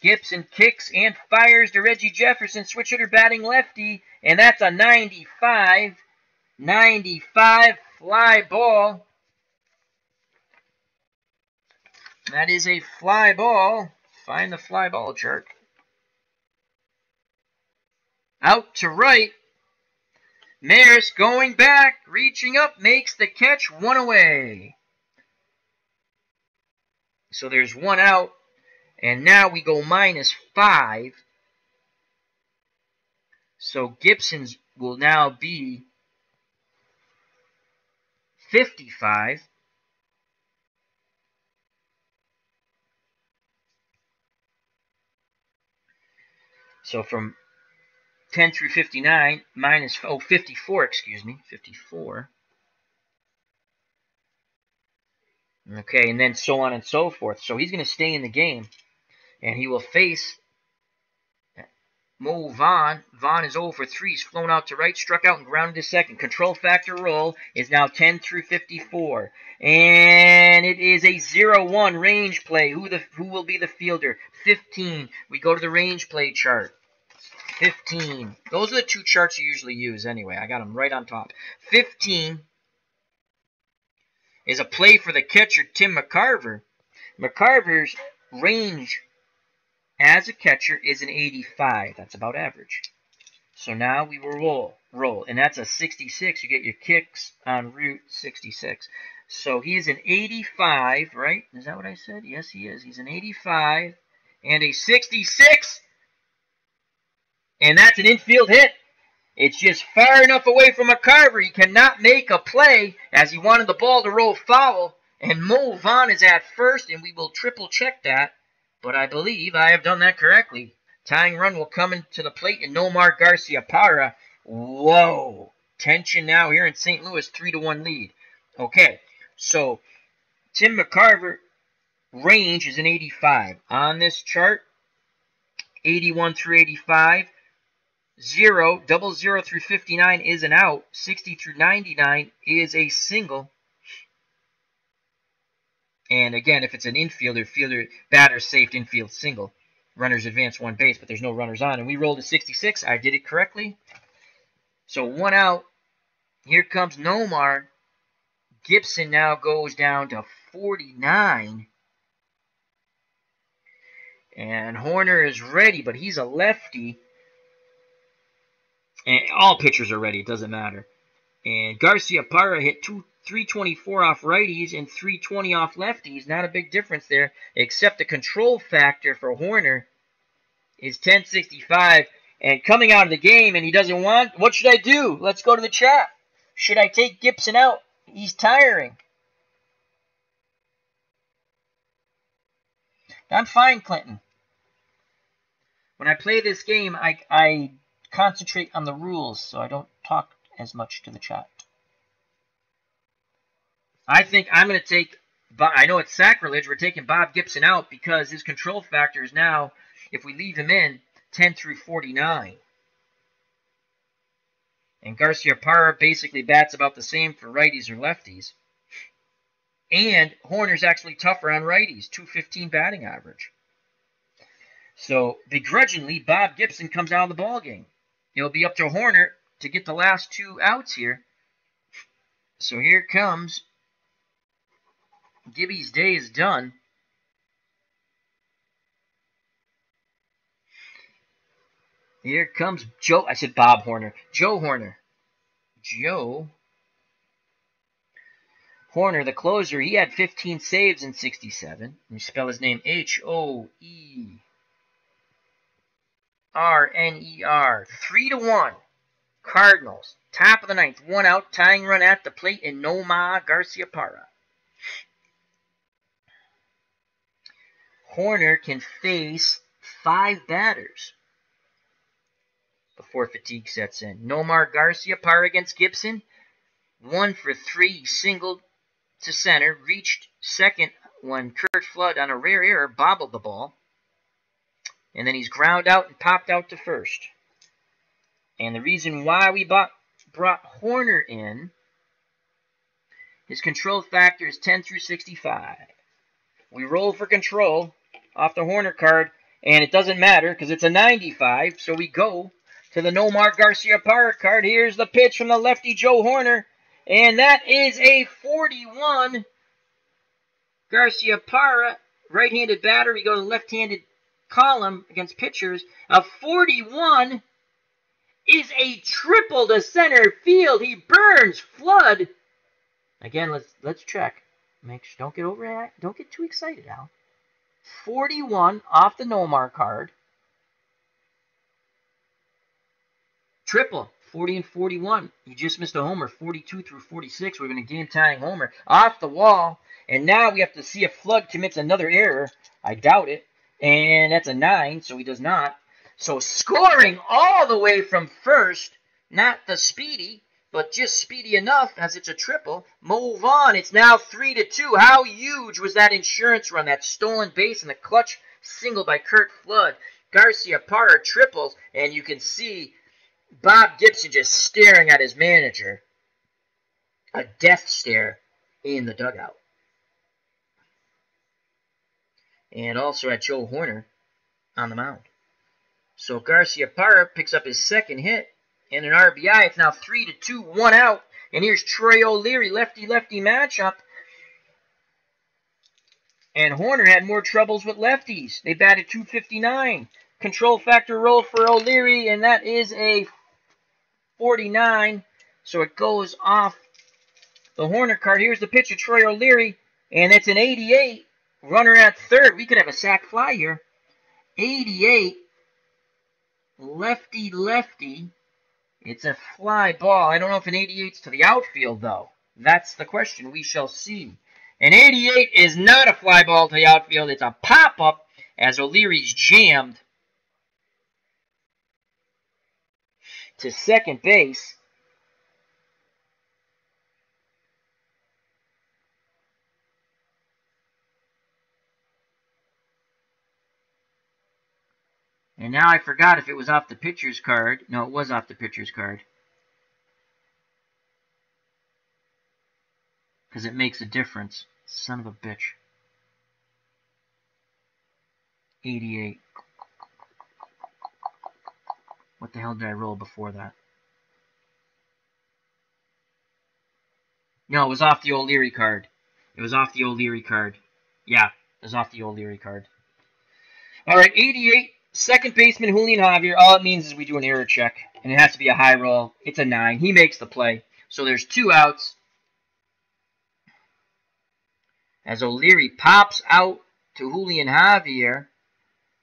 Gibson kicks and fires to Reggie Jefferson, switch hitter batting lefty, and that's a 95 fly ball. That is a fly ball. Find the fly ball chart. Out to right. Maris going back, reaching up, makes the catch, 1 away. So there's 1 out, and now we go -5. So Gibson's will now be 55. So from 10 through 59 54, excuse me, 54. Okay, and then so on and so forth. So he's going to stay in the game, and he will face Mo Vaughn. Vaughn is 0 for 3. He's flown out to right, struck out, and grounded to second. Control factor roll is now 10 through 54. And it is a 0-1 range play. Who will be the fielder? 15. We go to the range play chart. 15. Those are the 2 charts you usually use anyway. I got them right on top. 15 is a play for the catcher, Tim McCarver. McCarver's range as a catcher is an 85. That's about average. So now we will roll. And that's a 66. You get your kicks en route, 66. So he is an 85, right? Is that what I said? Yes, he is. He's an 85 and a 66. And that's an infield hit. It's just far enough away from McCarver. He cannot make a play as he wanted the ball to roll foul. And Mo Vaughn is at first, and we will triple check that. But I believe I have done that correctly. Tying run will come into the plate, and Nomar Garciaparra. Whoa. Tension now here in St. Louis, 3-1 lead. Okay, so Tim McCarver range is an 85. On this chart, 81 through 85, 0, 00 through 59 is an out, 60 through 99 is a single. And again, if it's an infielder, fielder, batter saved, infield single. Runners advance one base, but there's no runners on. And we rolled a 66. I did it correctly. So 1 out. Here comes Nomar. Gibson now goes down to 49. And Horner is ready, but he's a lefty. And all pitchers are ready. It doesn't matter. And Garciaparra hit 324 off righties and 320 off lefties. Not a big difference there, except the control factor for Horner is 1065. And coming out of the game, and he doesn't want, what should I do? Let's go to the chat. Should I take Gibson out? He's tiring. I'm fine, Clinton. When I play this game, I concentrate on the rules, so I don't talk as much to the chat. I think I'm going to take, I know it's sacrilege, we're taking Bob Gibson out because his control factor is now, if we leave him in, 10 through 49. And Garciaparra basically bats about the same for righties or lefties. And Horner's actually tougher on righties, 215 batting average. So, begrudgingly, Bob Gibson comes out of the ballgame. It'll be up to Horner to get the last 2 outs here. So here comes, Gibby's day is done. Here comes Joe, I said Bob Horner. Joe Horner. Joe Horner, the closer, he had 15 saves in 67. You spell his name Hoerner. 3-1. Cardinals. Top of the 9th. 1 out. Tying run at the plate in Nomar Garciaparra. Horner can face 5 batters before fatigue sets in. Nomar Garciaparra against Gibson. 1 for 3. He singled to center. Reached second when Curt Flood, on a rare error, bobbled the ball. And then he's ground out and popped out to first. And the reason why we brought Horner in, his control factor is 10 through 65. We roll for control off the Horner card, and it doesn't matter because it's a 95, so we go to the Nomar Garciaparra card. Here's the pitch from the lefty Joe Horner, and that is a 41. Garciaparra, right-handed batter. We go to the left-handed column against pitchers. A 41 is a triple to center field. He burns Flood. Again, let's check. Don't get overreact. Don't get too excited, Al. 41 off the Nomar card. Triple. 40 and 41. You just missed a homer. 42 through 46. We're going to game tying homer off the wall. And now we have to see if Flood commits another error. I doubt it. And that's a 9, so he does not. So scoring all the way from first, not the speedy, but just speedy enough as it's a triple. Move on. It's now 3-2. How huge was that insurance run, that stolen base, and the clutch single by Curt Flood? Garciaparra triples, and you can see Bob Gibson just staring at his manager. A death stare in the dugout. And also at Joe Horner on the mound. So Garciaparra picks up his second hit and an RBI. It's now 3-2, 1 out. And here's Troy O'Leary, lefty-lefty matchup. And Horner had more troubles with lefties. They batted .259. Control factor roll for O'Leary, and that is a 49. So it goes off the Horner card. Here's the pitch of Troy O'Leary, and it's an 88. Runner at third. We could have a sac fly here. 88. Lefty-lefty. It's a fly ball. I don't know if an 88's to the outfield, though. That's the question. We shall see. An 88 is not a fly ball to the outfield. It's a pop-up as O'Leary's jammed to second base. now I forgot if it was off the pitcher's card. No, it was off the pitcher's card. Because it makes a difference. Son of a bitch. 88. What the hell did I roll before that? No, it was off the O'Leary card. It was off the O'Leary card. Yeah, it was off the O'Leary card. All right, 88. Second baseman Julian Javier. All it means is we do an error check, and it has to be a high roll. It's a 9. He makes the play. So there's 2 outs. As O'Leary pops out to Julian Javier.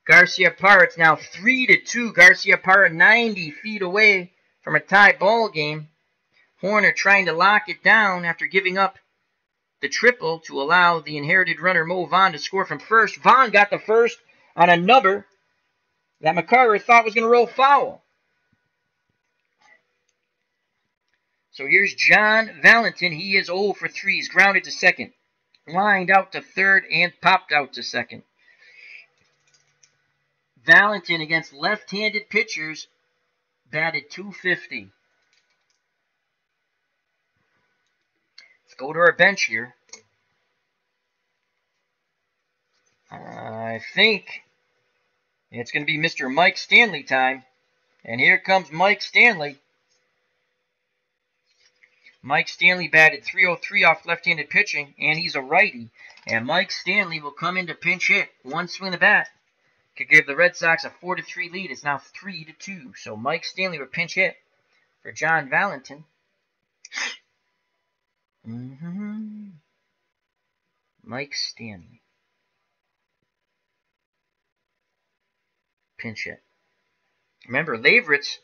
Garcia Parra, it's now 3-2. Garcia Parra 90 feet away from a tie ball game. Horner trying to lock it down after giving up the triple to allow the inherited runner Mo Vaughn to score from first. Vaughn got the first on a number that McCarver thought was going to roll foul. So here's John Valentin. He is 0 for 3. He's grounded to second. Lined out to third and popped out to second. Valentin against left-handed pitchers batted .250. Let's go to our bench here. I think it's going to be Mr. Mike Stanley time. And here comes Mike Stanley. Mike Stanley batted .303 off left-handed pitching, and he's a righty. And Mike Stanley will come in to pinch hit. One swing of the bat could give the Red Sox a 4-3 lead. It's now 3-2. So Mike Stanley will pinch hit for John Valentin. Mike Stanley. Pinch hit. Remember, Leveritz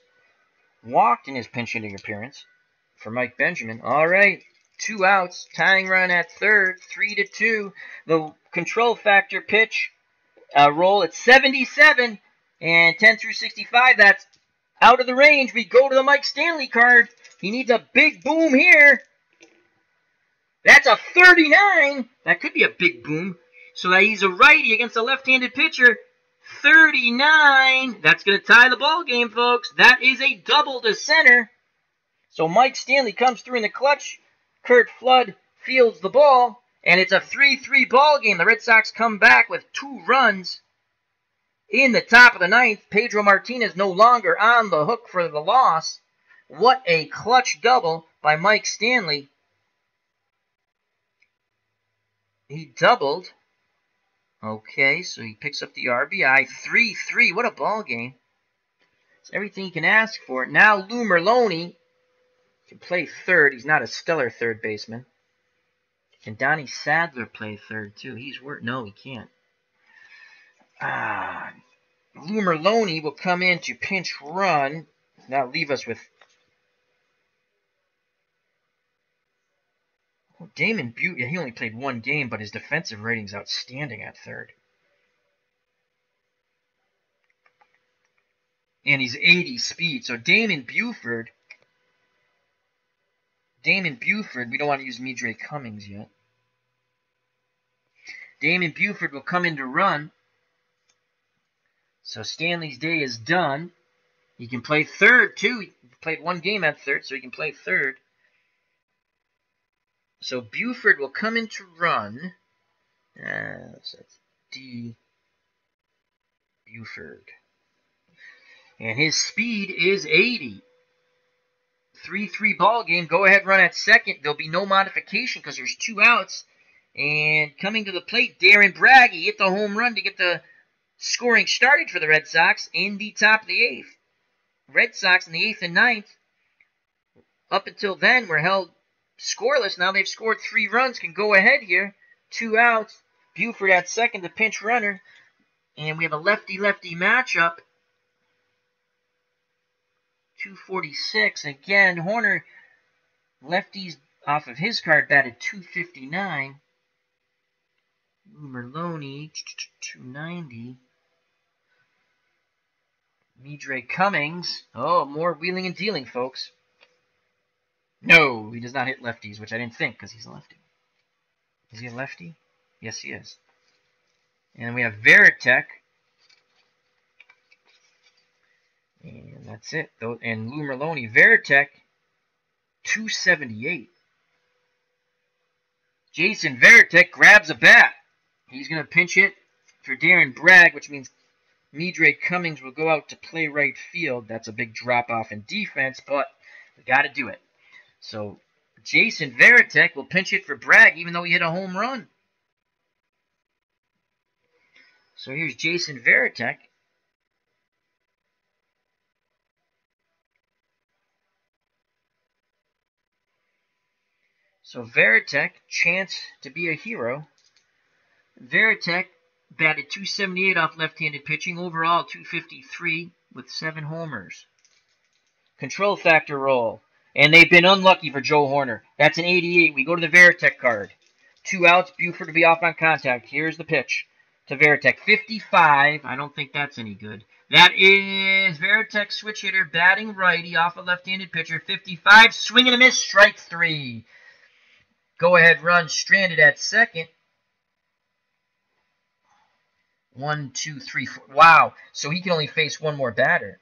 walked in his pinch hitting appearance for Mike Benjamin. All right, 2 outs, tying run at third, 3-2. The control factor pitch roll at 77 and 10 through 65. That's out of the range. We go to the Mike Stanley card. He needs a big boom here. That's a 39. That could be a big boom. So that he's a righty against a left-handed pitcher. 39. That's going to tie the ball game, folks. That is a double to center. So Mike Stanley comes through in the clutch. Kurt Flood fields the ball. And it's a 3-3 ball game. The Red Sox come back with 2 runs in the top of the 9th. Pedro Martinez no longer on the hook for the loss. What a clutch double by Mike Stanley. He doubled. Okay, so he picks up the RBI. 3-3. What a ball game. It's everything you can ask for. Now Lou Merloni can play third. He's not a stellar third baseman. Can Donnie Sadler play third, too? No, he can't. Lou Merloni will come in to pinch run. Now leave us with... Well, Damon Butte, he only played 1 game, but his defensive rating's outstanding at third. And he's 80 speed. So Damon Buford, we don't want to use Midre Cummings yet. Damon Buford will come in to run. So Stanley's day is done. He can play third, too. He played 1 game at third, so he can play third. So Buford will come in to run. So that's D. Buford. And his speed is 80. 3-3 ball game. Go ahead, run at second. There'll be no modification because there's 2 outs. And coming to the plate, Darren Braggie hit the home run to get the scoring started for the Red Sox in the top of the 8th. Red Sox in the 8th and 9th, up until then, were held scoreless. Now they've scored 3 runs, can go ahead here. 2 outs. Buford at second, the pinch runner. And we have a lefty-lefty matchup. 246. Again, Horner, lefties off of his card, batted 259. Merloni, 290. Midre Cummings. Oh, more wheeling and dealing, folks. No, he does not hit lefties, which I didn't think, because he's a lefty. Is he a lefty? Yes, he is. And we have Veritek. And that's it. And Lou Merloni, Veritek, 278. Jason Veritek grabs a bat. He's going to pinch hit for Darren Bragg, which means Midre Cummings will go out to play right field. That's a big drop-off in defense, but we got to do it. So Jason Veritek will pinch hit for Bragg, even though he hit a home run. So here's Jason Veritek. So Veritek, chance to be a hero. Veritek batted .278 off left-handed pitching, overall .253 with 7 homers. Control factor roll. And they've been unlucky for Joe Horner. That's an 88. We go to the Veritek card. 2 outs, Buford to be off on contact. Here's the pitch to Veritek. 55. I don't think that's any good. That is Veritek switch hitter, batting righty off a left-handed pitcher. 55. Swing and a miss. Strike 3. Go-ahead run stranded at second. 1, 2, 3, 4. Wow. So he can only face one more batter.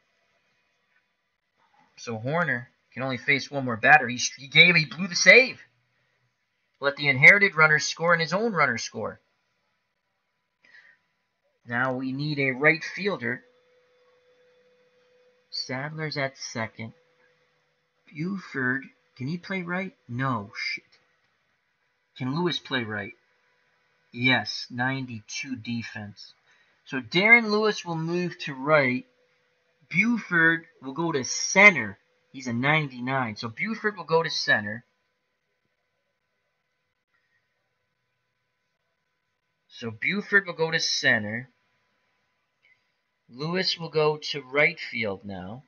So Horner can only face one more batter. He blew the save. Let the inherited runner score and his own runner score. Now we need a right fielder. Sadler's at second. Buford, can he play right? No, shit. Can Lewis play right? Yes, 92 defense. So Darren Lewis will move to right. Buford will go to center. He's a 99. So Buford will go to center. So Buford will go to center. Lewis will go to right field now.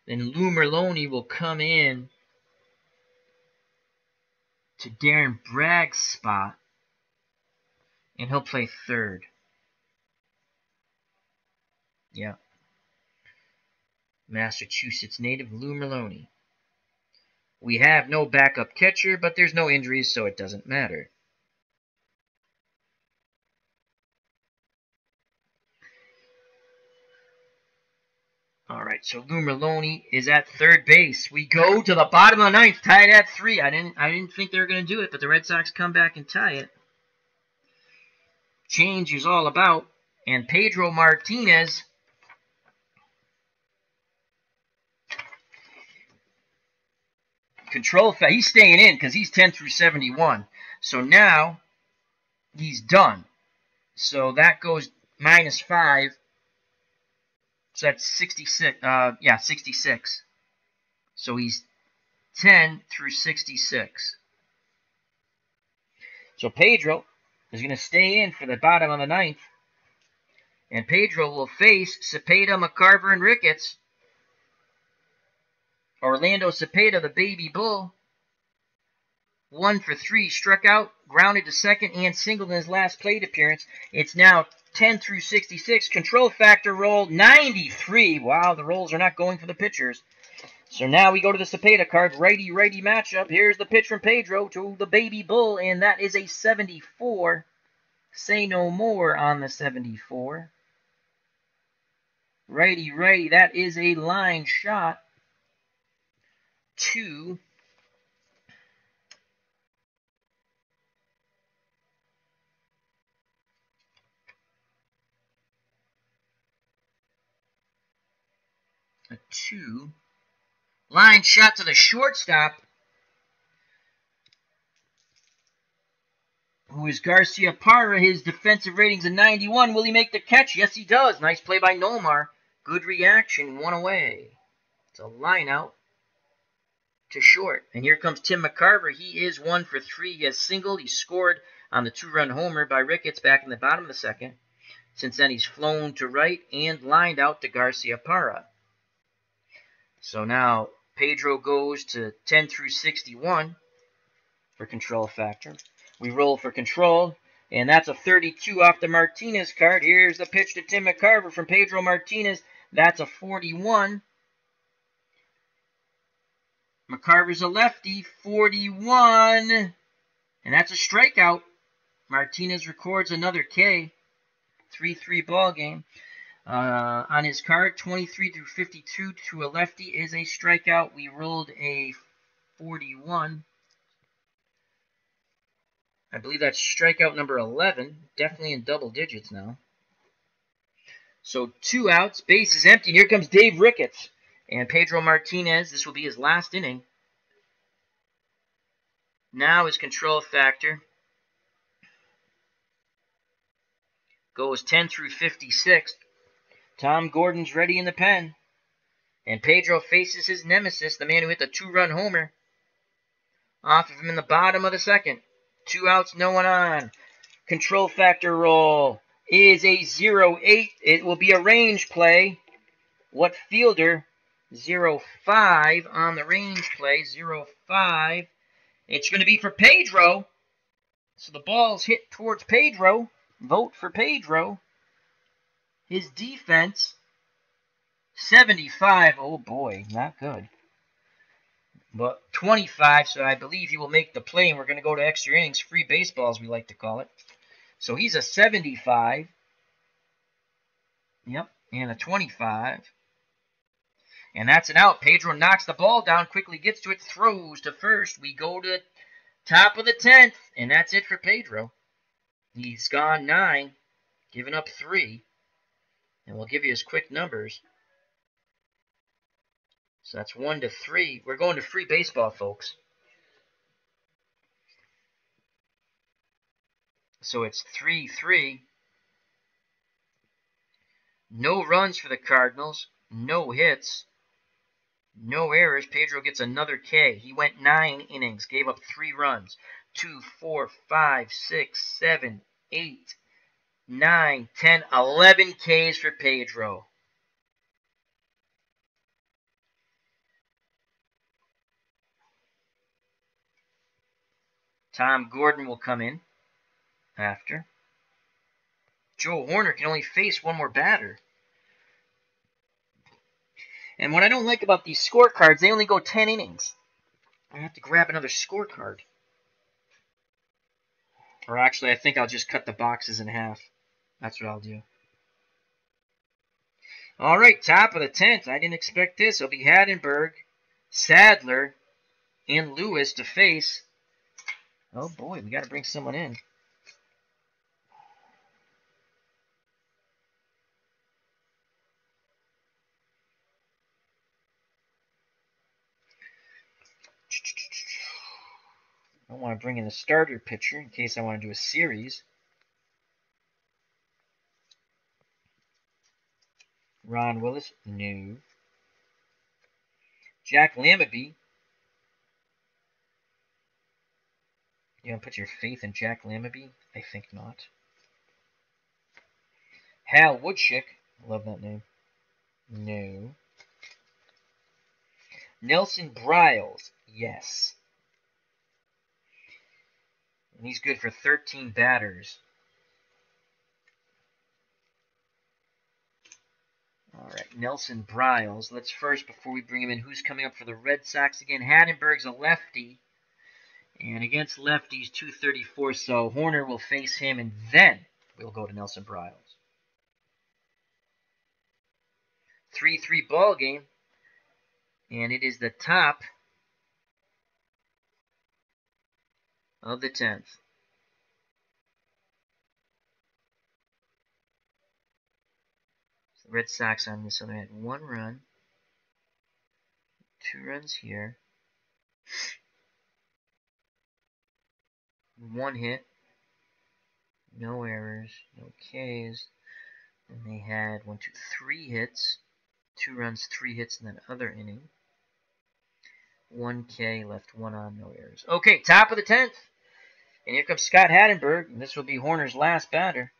Then Lou Merloni will come in to Darren Bragg's spot, and he'll play third. Yeah. Massachusetts native Lou Merloni. We have no backup catcher, but there's no injuries, so it doesn't matter. All right, so Lou Merloni is at third base. We go to the bottom of the ninth, tied at 3. I didn't think they were going to do it, but the Red Sox come back and tie it. Change is all about, and Pedro Martinez he's staying in because he's 10 through 71. So now he's done. So that goes -5. So that's 66. 66. So he's 10 through 66. So Pedro is going to stay in for the bottom of the ninth. And Pedro will face Cepeda, McCarver, and Ricketts. Orlando Cepeda, the baby bull. 1 for 3, struck out, grounded to second, and singled in his last plate appearance. It's now 10 through 66. Control factor roll, 93. Wow, the rolls are not going for the pitchers. So now we go to the Cepeda card, righty-righty matchup. Here's the pitch from Pedro to the baby bull, and that is a 74. Say no more on the 74. Righty-righty, that is a line shot to a 2. Line shot to the shortstop, who is Garcia Parra. His defensive rating's a 91. Will he make the catch? Yes, he does. Nice play by Nomar. Good reaction. 1 away. It's a line out to short. And here comes Tim McCarver. He is 1 for 3. He has singled. He scored on the 2-run homer by Ricketts back in the bottom of the second. Since then, he's flown to right and lined out to Garcia Parra. So now Pedro goes to 10 through 61 for control factor. We roll for control, and that's a 32 off the Martinez card. Here's the pitch to Tim McCarver from Pedro Martinez. That's a 41. McCarver's a lefty. 41. And that's a strikeout. Martinez records another K. 3-3 ball game. On his card, 23 through 52 to a lefty is a strikeout. We rolled a 41. I believe that's strikeout number 11. Definitely in double digits now. So 2 outs, base is empty, and here comes Dave Ricketts. And Pedro Martinez, this will be his last inning. Now his control factor goes 10 through 56. Tom Gordon's ready in the pen. And Pedro faces his nemesis, the man who hit the 2-run homer, off of him in the bottom of the second. 2 outs, no one on. Control factor roll is a 0-8. It will be a range play. What fielder? 0-5 on the range play. 0-5. It's going to be for Pedro. So the ball's hit towards Pedro. Vote for Pedro. His defense, 75. Oh boy, not good. But 25, so I believe he will make the play, and we're going to go to extra innings, free baseball as we like to call it. So he's a 75. Yep, and a 25. And that's an out. Pedro knocks the ball down, quickly gets to it, throws to first. We go to top of the 10th, and that's it for Pedro. He's gone 9, given up 3. And we'll give you his quick numbers. So that's 1 to 3. We're going to free baseball, folks. So it's 3-3. No runs for the Cardinals. No hits. No errors. Pedro gets another K. He went 9 innings, gave up 3 runs. 2, 4, 5, 6, 7, 8, 9, 10, 11 Ks for Pedro. Tom Gordon will come in after. Joe Hoerner can only face one more batter. And what I don't like about these scorecards, they only go 10 innings. I have to grab another scorecard. Or actually, I think I'll just cut the boxes in half. That's what I'll do. All right, top of the 10th. I didn't expect this. It'll be Hadenberg, Sadler, and Lewis to face. Oh boy, we got to bring someone in. I want to bring in a starter pitcher in case I want to do a series. Ron Willis, no. Jack Lammaby. You gonna put your faith in Jack Lammaby? I think not. Hal Woodchick. Love that name. No. Nelson Briles. Yes. And he's good for 13 batters. All right, Nelson Briles. Let's first, before we bring him in, who's coming up for the Red Sox again? Hadenberg's a lefty. And against lefties, 234. So Hoerner will face him, and then we'll go to Nelson Briles. 3-3 ball game. And it is the top of the 10th. So the Red Sox on this other end. 1 run. 2 runs here. 1 hit. No errors. No Ks. And they had 1, 2, 3 hits. 2 runs, 3 hits in that other inning. 1 K, left 1 on, no errors. Okay, top of the 10th. And here comes Scott Hadenberg, and this will be Hoerner's last batter.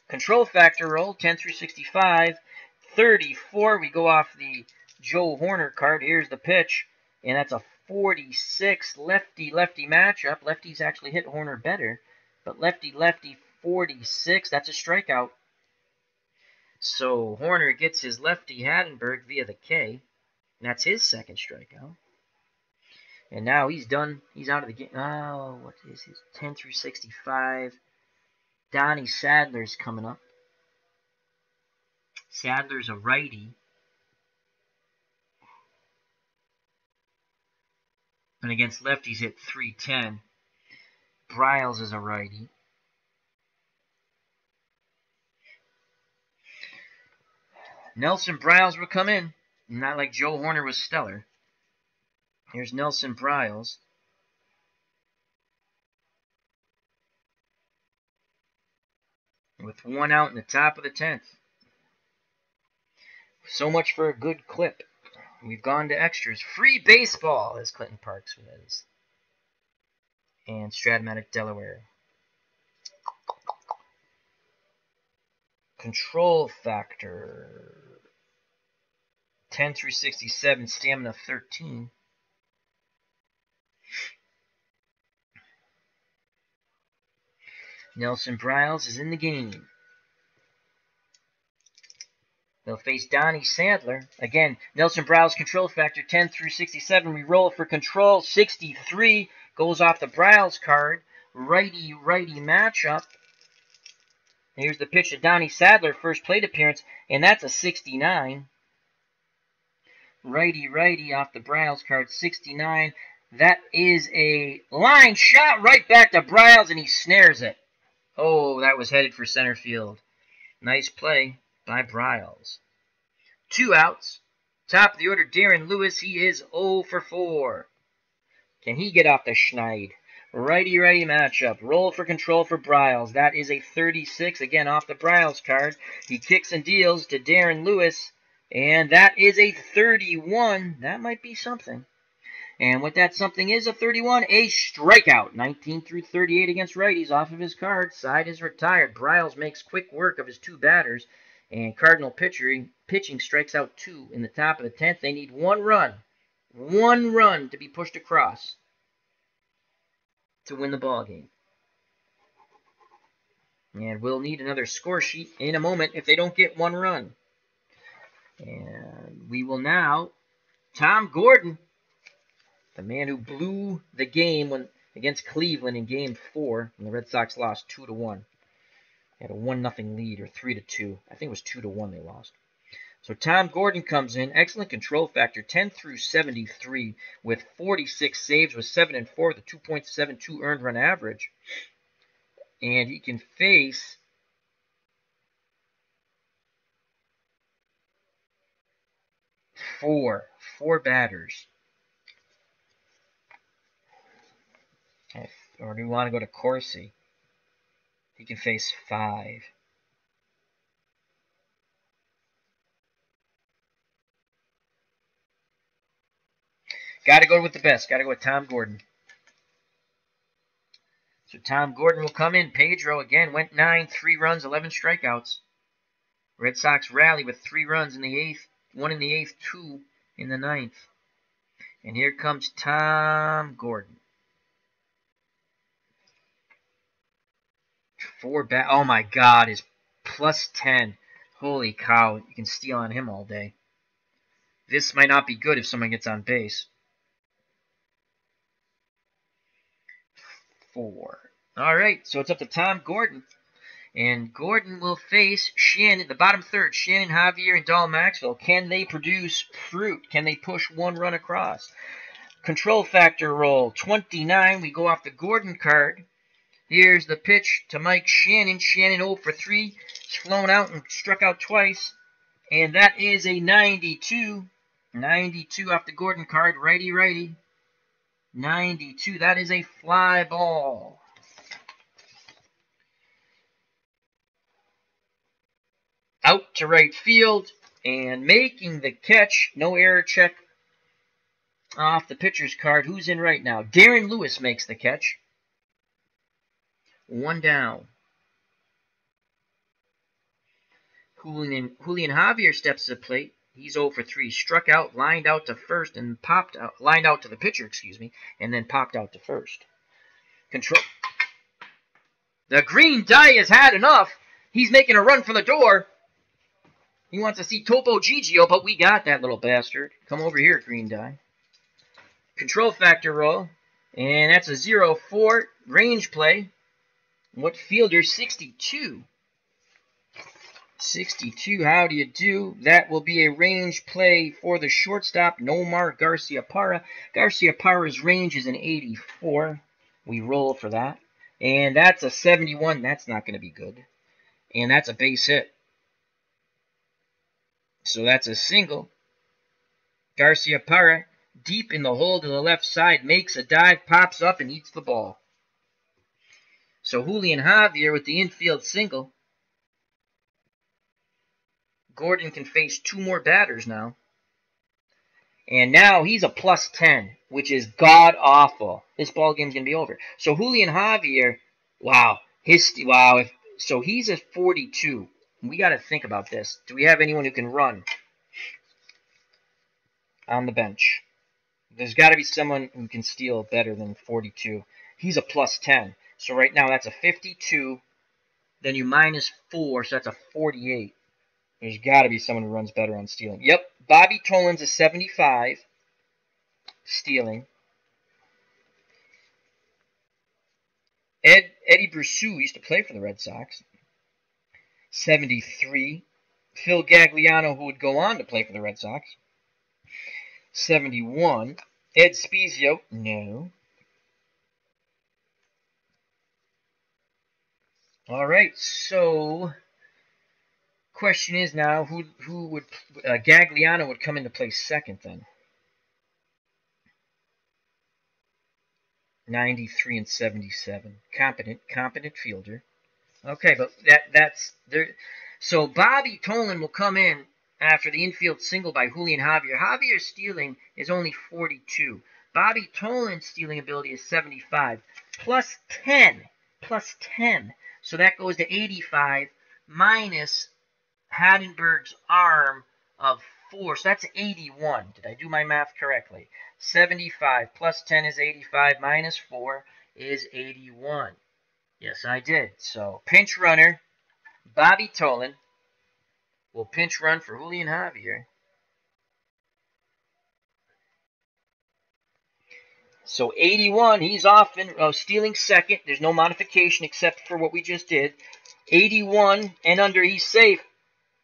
Control factor roll, 10 through 65. 34, we go off the Joe Hoerner card. Here's the pitch, and that's a 46 lefty-lefty matchup. Lefties actually hit Hoerner better, but lefty-lefty 46, that's a strikeout. So Hoerner gets his lefty Hadenberg via the K, and that's his second strikeout. And now he's done. He's out of the game. Oh, what is his 10 through 65? Donnie Sadler's coming up. Sadler's a righty. And against lefties hit .310. Briles is a righty. Nelson Briles will come in. Not like Joe Horner was stellar. Here's Nelson Briles. With 1 out in the top of the 10th. So much for a good clip. We've gone to extras. Free baseball, as Clinton Parks was. And Stratomatic, Delaware. Control factor. 10 through 67, stamina 13. Nelson Briles is in the game. They'll face Donnie Sadler. Again, Nelson Briles control factor 10 through 67. We roll for control. 63 goes off the Briles card. Righty-righty matchup. Here's the pitch to Donnie Sadler, first plate appearance, and that's a 69. Righty-righty off the Briles card, 69. That is a line shot right back to Briles, and he snares it. Oh, that was headed for center field. Nice play by Briles. 2 outs. Top of the order, Darren Lewis. He is 0 for 4. Can he get off the schneid? Righty-righty matchup. Roll for control for Briles. That is a 36. Again, off the Briles card. He kicks and deals to Darren Lewis. And that is a 31. That might be something. And what that something is, a 31, a strikeout. 19 through 38 against righties off of his card. Side is retired. Briles makes quick work of his 2 batters. And Cardinal pitching strikes out 2 in the top of the 10th. They need 1 run. 1 run to be pushed across to win the ball game. And we'll need another score sheet in a moment if they don't get 1 run. And we will now, Tom Gordon, the man who blew the game against Cleveland in Game 4, when the Red Sox lost 2-1. They had a 1-0 lead, or 3-2. I think it was 2-1 they lost. So Tom Gordon comes in, excellent control factor, 10 through 73, with 46 saves, with 7 and 4, the 2.72 earned run average. And he can face four batters. Or do we want to go to Corsi? He can face 5. Got to go with the best. Got to go with Tom Gordon. So Tom Gordon will come in. Pedro, again, went 9, 3 runs, 11 strikeouts. Red Sox rally with 3 runs in the 8th. 1 in the 8th, 2 in the 9th. And here comes Tom Gordon. 4 bat. Oh my God, is plus 10. Holy cow, you can steal on him all day. This might not be good if someone gets on base. 4. All right, so it's up to Tom Gordon. And Gordon will face Shannon, the bottom third. Shannon, Javier, and Dahl Maxwell. Can they produce fruit? Can they push 1 run across? Control factor roll, 29. We go off the Gordon card. Here's the pitch to Mike Shannon. Shannon 0 for 3. He's flown out and struck out twice. And that is a 92. 92 off the Gordon card. Righty-righty. 92. That is a fly ball. Out to right field. And making the catch. No error check off the pitcher's card. Who's in right now? Darren Lewis makes the catch. 1 down. Julian Javier steps to the plate. He's 0 for 3. Struck out, lined out to first, and popped out. Lined out to the pitcher, excuse me, and then popped out to first. Control. The green die has had enough. He's making a run for the door. He wants to see Topo Gigio, but we got that little bastard. Come over here, green die. Control factor roll. And that's a 0-4 range play. What fielder? 62. 62, how do you do? That will be a range play for the shortstop, Nomar Garciaparra. Garciaparra's range is an 84. We roll for that. And that's a 71. That's not going to be good. And that's a base hit. So that's a single. Garciaparra, deep in the hole to the left side, makes a dive, pops up, and eats the ball. So Julian Javier with the infield single. Gordon can face 2 more batters now. And now he's a plus 10, which is god-awful. This ball game's going to be over. So Julian Javier, wow. So he's a 42. We got to think about this. Do we have anyone who can run on the bench? There's got to be someone who can steal better than 42. He's a plus 10. So right now that's a 52. Then you minus 4, so that's a 48. There's got to be someone who runs better on stealing. Yep, Bobby Tolan's a 75. Stealing. Eddie Brusou used to play for the Red Sox. 73. Phil Gagliano, who would go on to play for the Red Sox. 71. Ed Spezio, no. All right, so question is now who would Gagliano would come into play second then. 93 and 77. Competent fielder. Okay, but that's there. So Bobby Tolan will come in after the infield single by Julian Javier. Javier's stealing is only 42. Bobby Tolan's stealing ability is 75. Plus 10. Plus 10. So that goes to 85 minus Hadenberg's arm of 4. So that's 81. Did I do my math correctly? 75 plus 10 is 85 minus 4 is 81. Yes, I did. So pinch runner, Bobby Tolan will pinch run for Julian Javier. So 81, he's off in stealing second. There's no modification except for what we just did. 81 and under, he's safe.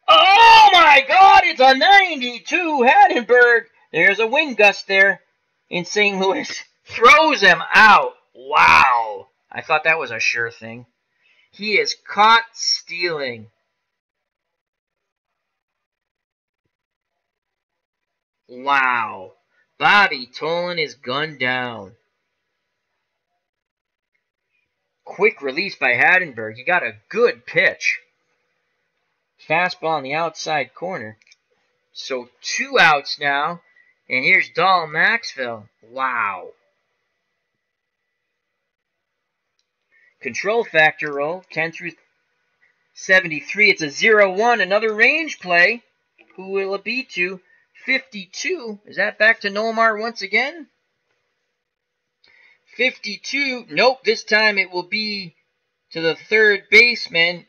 Oh my God, it's a 92 Hadenberg. There's a wind gust there in St. Louis. Throws him out. Wow. I thought that was a sure thing. He is caught stealing. Wow. Bobby Tolan is gunned down. Quick release by Hadenberg. He got a good pitch. Fastball on the outside corner. So 2 outs now. And here's Dahl Maxwell. Wow. Control factor roll. 10 through 73. It's a 0-1. Another range play. Who will it be to? 52. Is that back to Nomar once again? 52. Nope. This time it will be to the third baseman.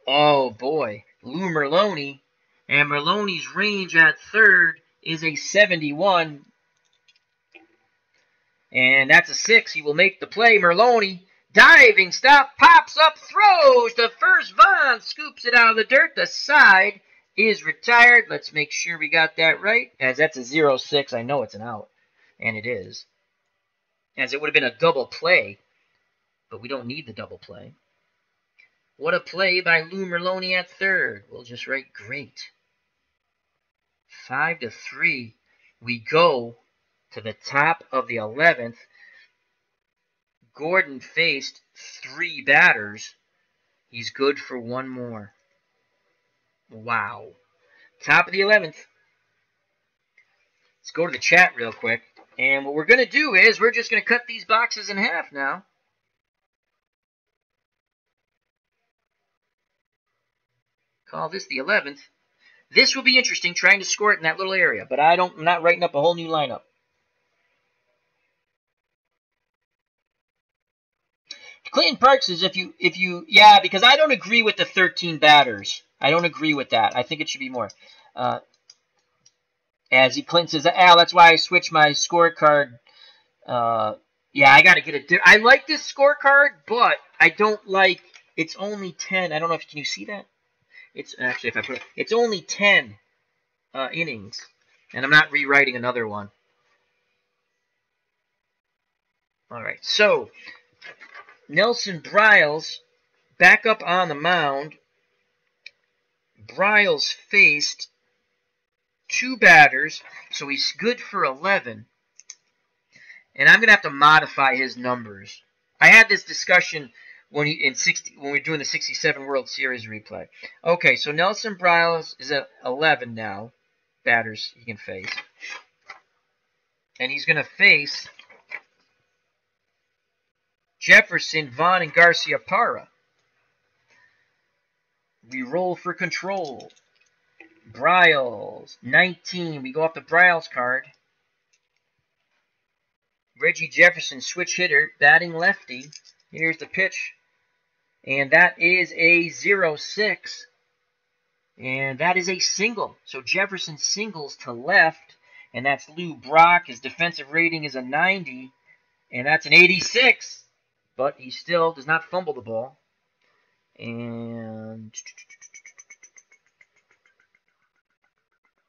Oh, boy. Lou Merloni. And Merloni's range at third is a 71. And that's a 6. He will make the play. Merloni. Diving stop. Pops up. Throws to first. Vaughn scoops it out of the dirt. The side is retired. Let's make sure we got that right. As that's a 0-6. I know it's an out. And it is. As it would have been a double play. But we don't need the double play. What a play by Lou Merloni at third. We'll just write great. 5-3. We go to the top of the 11th. Gordon faced 3 batters. He's good for 1 more. Wow. Top of the 11th. Let's go to the chat real quick. And what we're going to do is we're just going to cut these boxes in half now. Call this the 11th. This will be interesting, trying to score it in that little area. But I'm not writing up a whole new lineup. Clayton Parks is yeah, because I don't agree with the 13 batters. I don't agree with that. I think it should be more. As Clinton says, that's why I switched my scorecard Yeah, I got to get it. I like this scorecard, but I don't like. It's only 10. I don't know if can you see that. It's actually if I put it's only 10 innings, and I'm not rewriting another one. All right, so Nelson Briles back up on the mound. Briles faced 2 batters, so he's good for 11. And I'm gonna have to modify his numbers. I had this discussion when we were doing the '67 World Series replay. Okay, so Nelson Briles is at 11 now, batters he can face, and he's gonna face Jefferson, Vaughn, and Garciaparra. We roll for control. Briles, 19. We go off the Briles card. Reggie Jefferson, switch hitter, batting lefty. Here's the pitch. And that is a 0-6. And that is a single. So Jefferson singles to left. And that's Lou Brock. His defensive rating is a 90. And that's an 86. But he still does not fumble the ball. And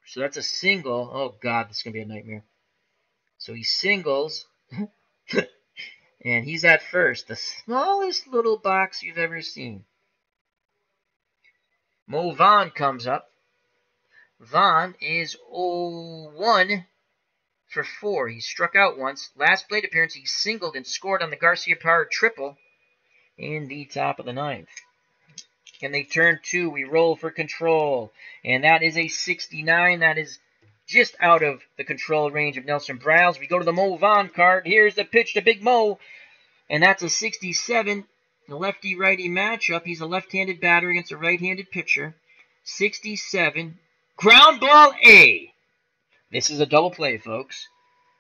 so that's a single. Oh, God, this is going to be a nightmare. So he singles. And he's at first. The smallest little box you've ever seen. Mo Vaughn comes up. Vaughn is 0-1 for 4. He struck out once. Last plate appearance, he singled and scored on the Garciaparra triple in the top of the 9th. And they turn 2. We roll for control. And that is a 69. That is just out of the control range of Nelson Briles. We go to the Mo Vaughn card. Here's the pitch to Big Mo. And that's a 67. The lefty-righty matchup. He's a left-handed batter against a right-handed pitcher. 67. Ground ball A. This is a double play, folks.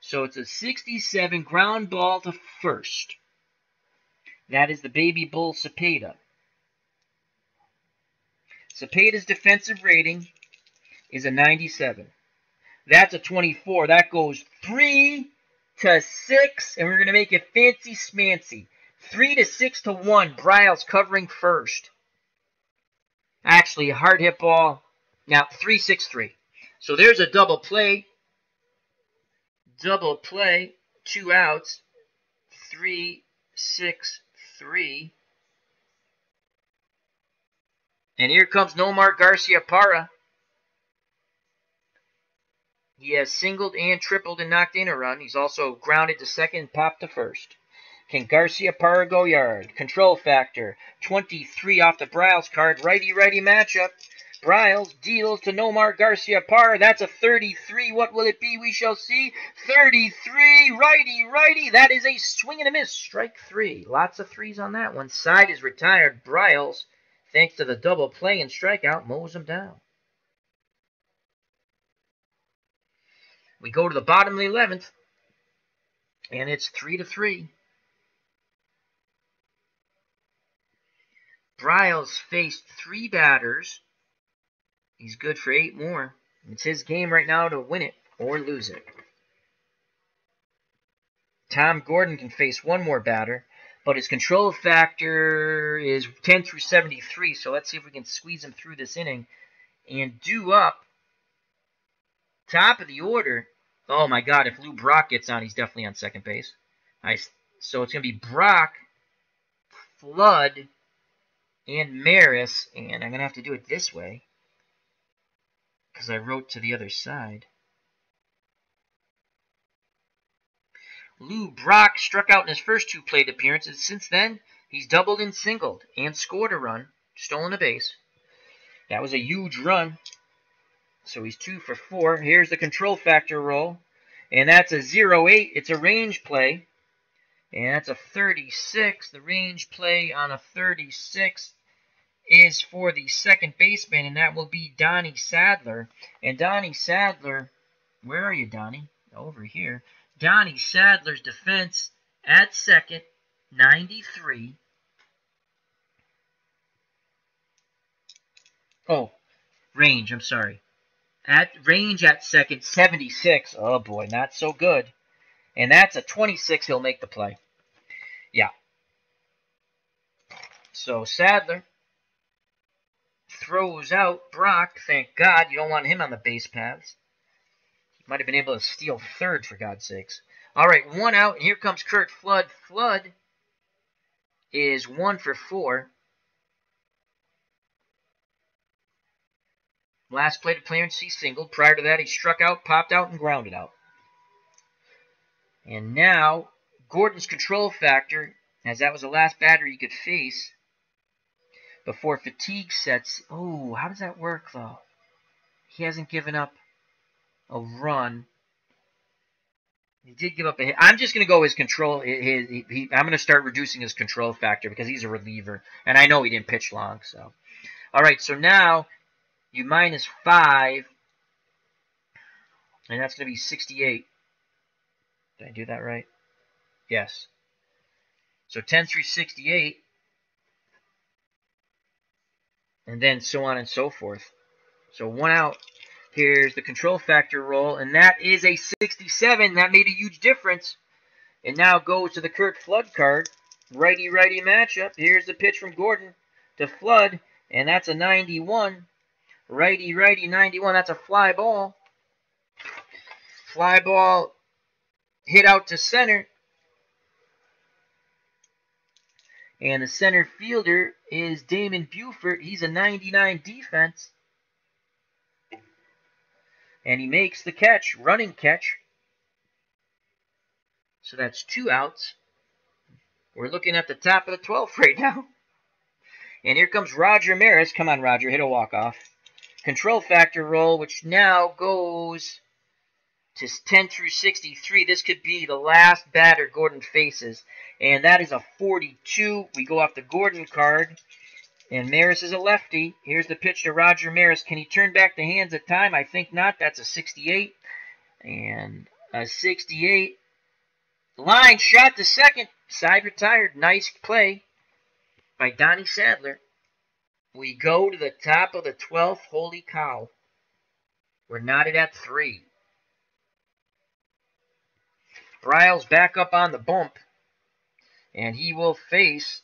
So it's a 67 ground ball to first. That is the baby bull Cepeda. Cepeda's defensive rating is a 97. That's a 24. That goes 3-6, and we're going to make it fancy smancy. 3-6-1. Briles covering first. Actually, a hard hit ball. Now, 3-6-3. So there's a double play. Double play. 2 outs. 3-6-3. And here comes Nomar Garciaparra. He has singled and tripled and knocked in a run. He's also grounded to second and popped to first. Can Garciaparra go yard? Control factor. 23 off the Briles card. Righty-righty matchup. Briles deals to Nomar Garciaparra. That's a 33. What will it be? We shall see. 33. Righty-righty. That is a swing and a miss. Strike 3. Lots of 3s on that one. Side is retired. Briles, thanks to the double play and strikeout, mows him down. We go to the bottom of the 11th, and it's 3-3. Briles faced 3 batters. He's good for 8 more. It's his game right now to win it or lose it. Tom Gordon can face 1 more batter, but his control factor is 10 through 73, so let's see if we can squeeze him through this inning and do up top of the order. Oh, my God, if Lou Brock gets on, he's definitely on second base. So it's going to be Brock, Flood, and Maris, and I'm going to have to do it this way because I wrote to the other side. Lou Brock struck out in his first 2 plate appearances. Since then, he's doubled and singled and scored a run, stolen a base. That was a huge run. So he's 2 for 4. Here's the control factor roll. And that's a 0-8. It's a range play. And that's a 36. The range play on a 36 is for the second baseman, and that will be Donnie Sadler. And Donnie Sadler, where are you, Donnie? Over here. Donnie Sadler's defense at second, 93. Oh, range, I'm sorry. At range at second, 76. Oh, boy, not so good. And that's a 26. He'll make the play. Yeah. So Sadler throws out Brock. Thank God. You don't want him on the base paths. He might have been able to steal third, for God's sakes. All right, 1 out. And here comes Kurt Flood. Flood is 1 for 4. Last plate appearance, he singled. Prior to that, he struck out, popped out, and grounded out. And now, Gordon's control factor, as that was the last batter he could face before fatigue sets. Oh, how does that work, though? He hasn't given up a run. He did give up a hit. I'm just going to go his control. I'm going to start reducing his control factor because he's a reliever. And I know he didn't pitch long. So, all right, so now you minus 5. And that's going to be 68. Did I do that right? Yes. So 10 through 68. And then so on and so forth. So 1 out. Here's the control factor roll, and that is a 67. That made a huge difference. And now goes to the Kurt Flood card. Righty-righty matchup. Here's the pitch from Gordon to Flood, and that's a 91. Righty-righty 91. That's a fly ball. Fly ball hit out to center. And the center fielder is Damon Buford. He's a 99 defense. And he makes the catch, running catch. So that's 2 outs. We're looking at the top of the 12th right now. And here comes Roger Maris. Come on, Roger, hit a walk-off. Control factor roll, which now goes to 10 through 63. This could be the last batter Gordon faces. And that is a 42. We go off the Gordon card. And Maris is a lefty. Here's the pitch to Roger Maris. Can he turn back the hands of time? I think not. That's a 68. And a 68. Line shot to second. Side retired. Nice play by Donnie Sadler. We go to the top of the 12th. Holy cow. We're knotted at 3. Bryles back up on the bump. And he will face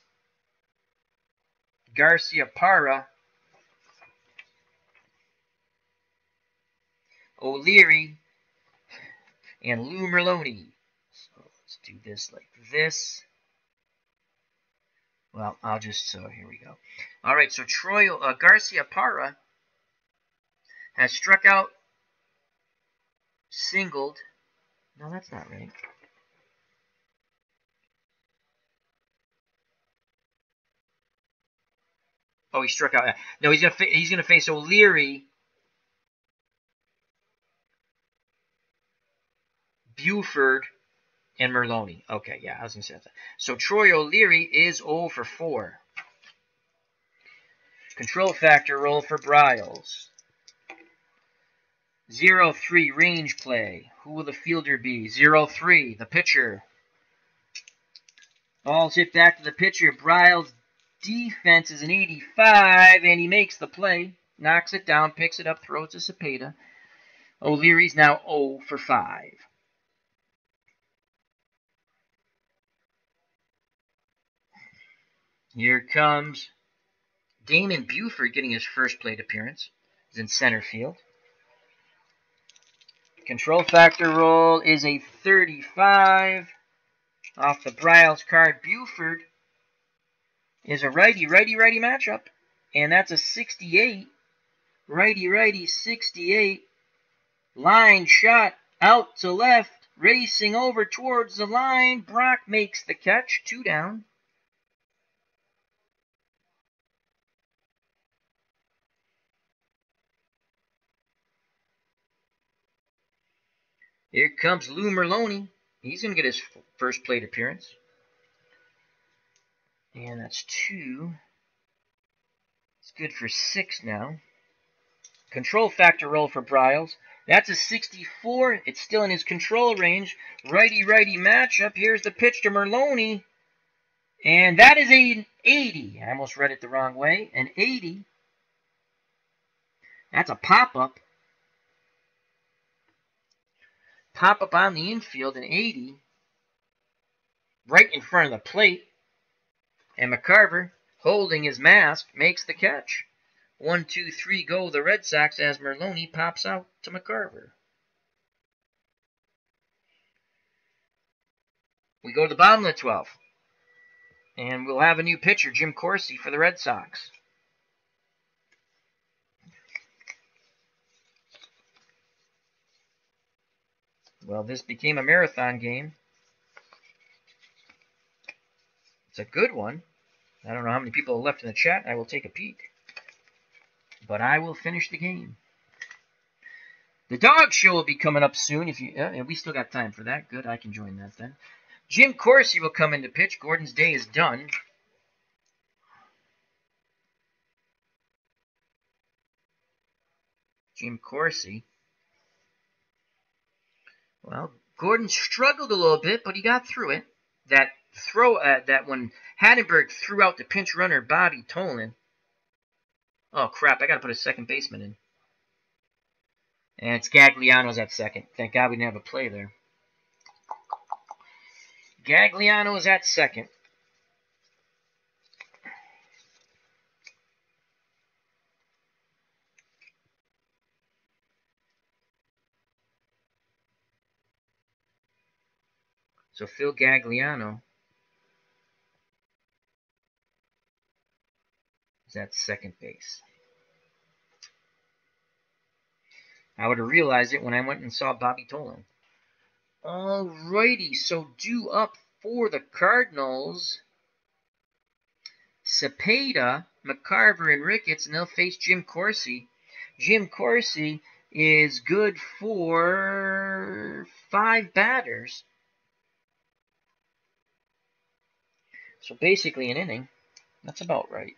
Garcia Parra, O'Leary, and Lou Merloni. So let's do this like this. Well, so here we go. All right, so Garcia Parra has struck out, singled. No, that's not right. Oh, he struck out. No, he's gonna face O'Leary, Buford, and Merloni. Okay, yeah, I was gonna say that. So Troy O'Leary is 0 for 4. Control factor roll for Bryles. 0-3 range play. Who will the fielder be? 0-3, the pitcher. Ball's hit back to the pitcher. Bryles' defense is an 85, and he makes the play. Knocks it down, picks it up, throws to Cepeda. O'Leary's now 0 for 5. Here comes Damon Buford getting his first plate appearance. He's in center field. Control factor roll is a 35. Off the Bryles card, Buford is a righty-righty matchup. And that's a 68. Righty-righty 68. Line shot out to left. Racing over towards the line. Brock makes the catch. 2 down. Here comes Lou Merloni. He's going to get his first plate appearance. And that's 2. It's good for 6 now. Control factor roll for Bryles. That's a 64. It's still in his control range. Righty-righty matchup. Here's the pitch to Merloni. And that is an 80. I almost read it the wrong way. An 80. That's a pop-up. pop up on the infield, an 80, right in front of the plate. And McCarver, holding his mask, makes the catch. 1, 2, 3 go the Red Sox as Merloni pops out to McCarver. We go to the bottom of the 12th. And we'll have a new pitcher, Jim Corsi, for the Red Sox. Well, this became a marathon game. It's a good one. I don't know how many people are left in the chat. I will take a peek. But I will finish the game. The dog show will be coming up soon. We still got time for that. Good, I can join that then. Jim Corsi will come in to pitch. Gordon's day is done. Jim Corsi. Well, Gordon struggled a little bit, but he got through it. That when Hattenberg threw out the pinch runner, Bobby Tolan. Oh, crap, I got to put a second baseman in. And it's Gagliano's at second. Thank God we didn't have a play there. Gagliano is at second. So Phil Gagliano is at second base. I would have realized it when I went and saw Bobby Tolan. Alrighty, so due up for the Cardinals, Cepeda, McCarver, and Ricketts, and they'll face Jim Corsi. Jim Corsi is good for 5 batters. So basically an inning. That's about right.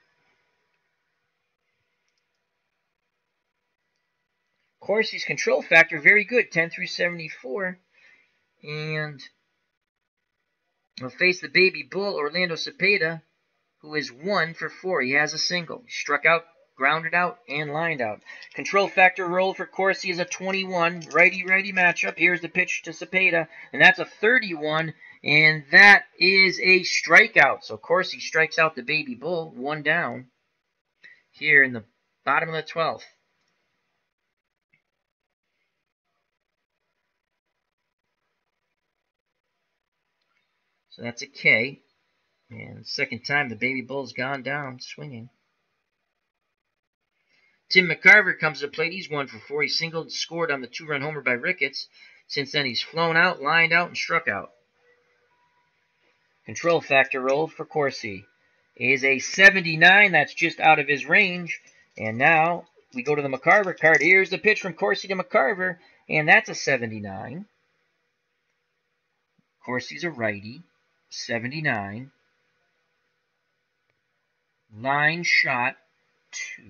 Corsi's control factor, very good, 10 through 74. And we'll face the baby bull, Orlando Cepeda, who is 1 for 4. He has a single. He struck out, grounded out, and lined out. Control factor roll for Corsi is a 21. Righty-righty matchup. Here's the pitch to Cepeda, and that's a 31, and that is a strikeout. So Corsi strikes out the baby bull, 1 down, here in the bottom of the 12th. So that's a K. And second time the baby bull's gone down swinging. Tim McCarver comes to the plate. He's 1 for 4. He singled, scored on the 2-run homer by Ricketts. Since then, he's flown out, lined out, and struck out. Control factor roll for Corsi is a 79. That's just out of his range. And now we go to the McCarver card. Here's the pitch from Corsi to McCarver, and that's a 79. Corsi's a righty. 79. Line shot 2.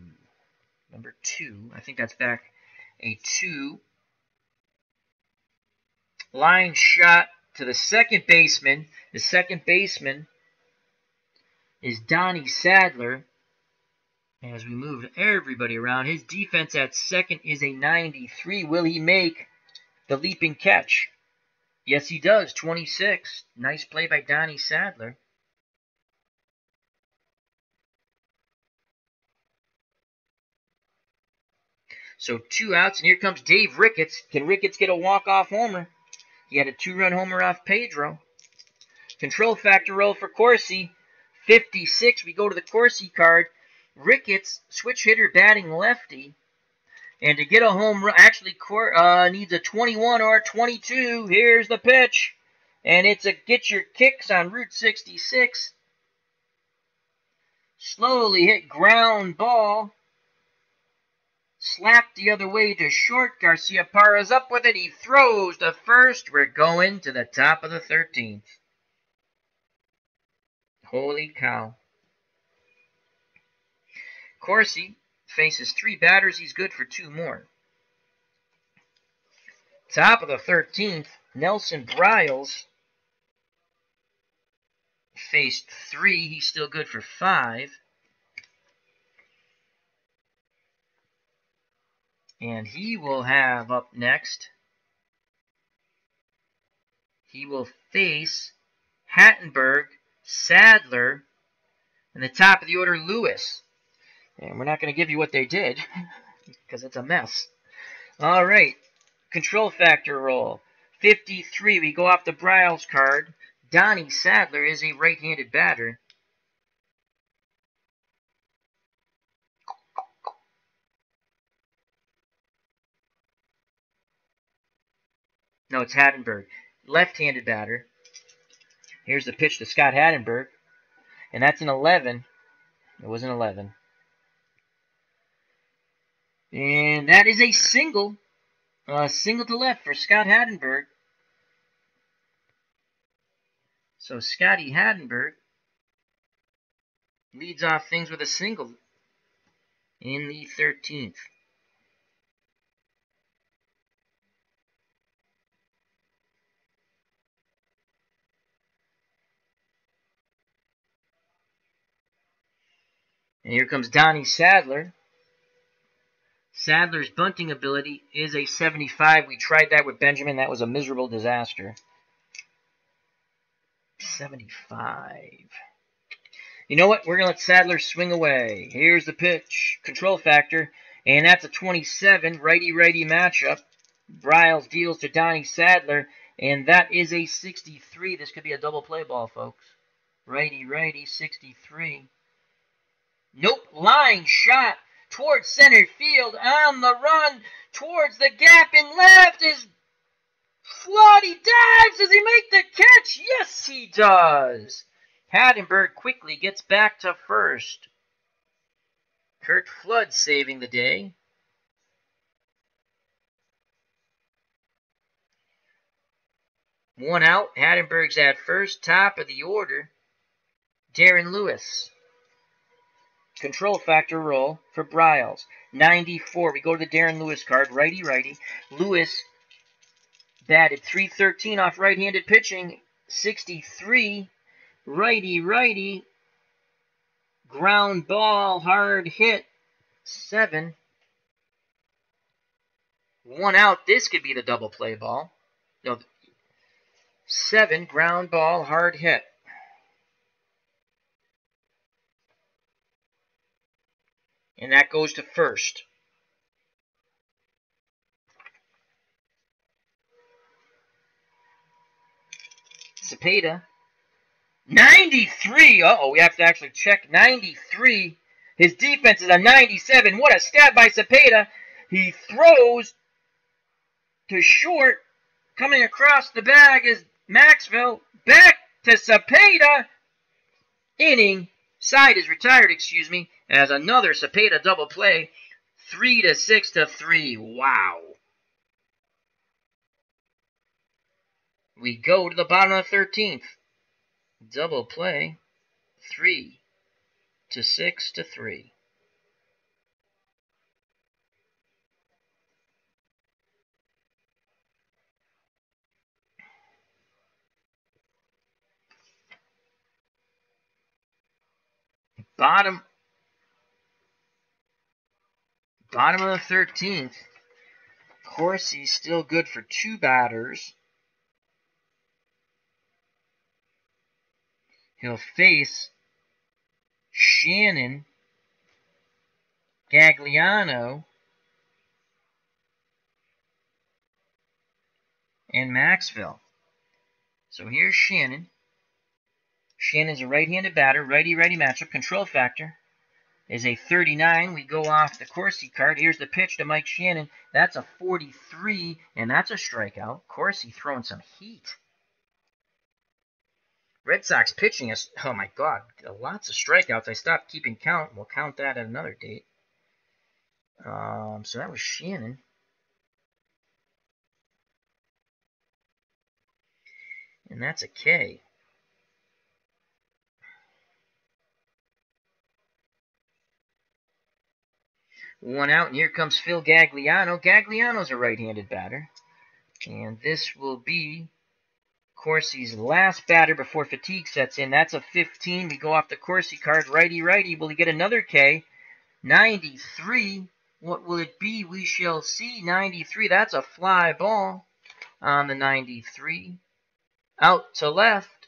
Number 2. I think that's back a 2. Line shot to the second baseman. The second baseman is Donnie Sadler. As we move everybody around, his defense at second is a 93. Will he make the leaping catch? Yes, he does. 26. Nice play by Donnie Sadler. So 2 outs, and here comes Dave Ricketts. Can Ricketts get a walk-off homer? He had a 2-run homer off Pedro. Control factor roll for Corsi, 56. We go to the Corsi card. Ricketts, switch hitter, batting lefty. And to get a home run, actually needs a 21 or a 22. Here's the pitch. And it's a get your kicks on Route 66. Slowly hit ground ball. Slapped the other way to short. Garcia Parra's up with it. He throws to first. We're going to the top of the 13th. Holy cow. Corsi faces 3 batters. He's good for 2 more. Top of the 13th, Nelson Bryles faced 3. He's still good for 5. And he will have up next He will face Hattenberg, Sadler, and the top of the order, Lewis. And we're not going to give you what they did because it's a mess. All right. Control factor roll. 53. We go off the Bryles card. Donnie Sadler is a right-handed batter. No, it's Hattenberg. Left-handed batter. Here's the pitch to Scott Hattenberg. And that's an 11. It was an 11. And that is a single. Single to left for Scott Hattenberg. So Scotty Hattenberg leads off things with a single in the 13th. And here comes Donnie Sadler. Sadler's bunting ability is a 75. We tried that with Benjamin. That was a miserable disaster. 75. You know what? We're going to let Sadler swing away. Here's the pitch. Control factor. And that's a 27. Righty-righty matchup. Bryles deals to Donnie Sadler. And that is a 63. This could be a double play ball, folks. Righty-righty, 63. Nope. Line shot towards center field. On the run towards the gap in left is Flood. He dives. Does he make the catch? Yes, he does. Hattenberg quickly gets back to first. Kurt Flood saving the day. One out. Hattenberg's at first. Top of the order, Darren Lewis. Control factor roll for Bryles. 94. We go to the Darren Lewis card. Righty-righty. Lewis batted .313 off right-handed pitching. 63. Righty-righty. Ground ball. Hard hit. 7. One out. This could be the double play ball. No. 7. Ground ball. Hard hit. And that goes to first. Cepeda. 93. Uh-oh, we have to actually check. 93. His defense is a 97. What a stab by Cepeda. He throws to short. Coming across the bag is Maxwell. Back to Cepeda. Inning. Side is retired, excuse me, as another Cepeda double play. 3-6-3. Wow. We go to the bottom of the 13th. Double play. 3-6-3. Bottom of the 13th. Corsi's still good for 2 batters. He'll face Shannon, Gagliano, and Maxwell. So here's Shannon. Shannon's a right-handed batter, righty-righty matchup. Control factor is a 39. We go off the Corsi card. Here's the pitch to Mike Shannon. That's a 43, and that's a strikeout. Corsi throwing some heat. Red Sox pitching is, oh my God, lots of strikeouts. I stopped keeping count. We'll count that at another date. So that was Shannon. And that's a K. One out, and here comes Phil Gagliano. Gagliano's a right-handed batter. And this will be Corsi's last batter before fatigue sets in. That's a 15. We go off the Corsi card. Righty-righty. Will he get another K? 93. What will it be? We shall see. 93. That's a fly ball on the 93. Out to left.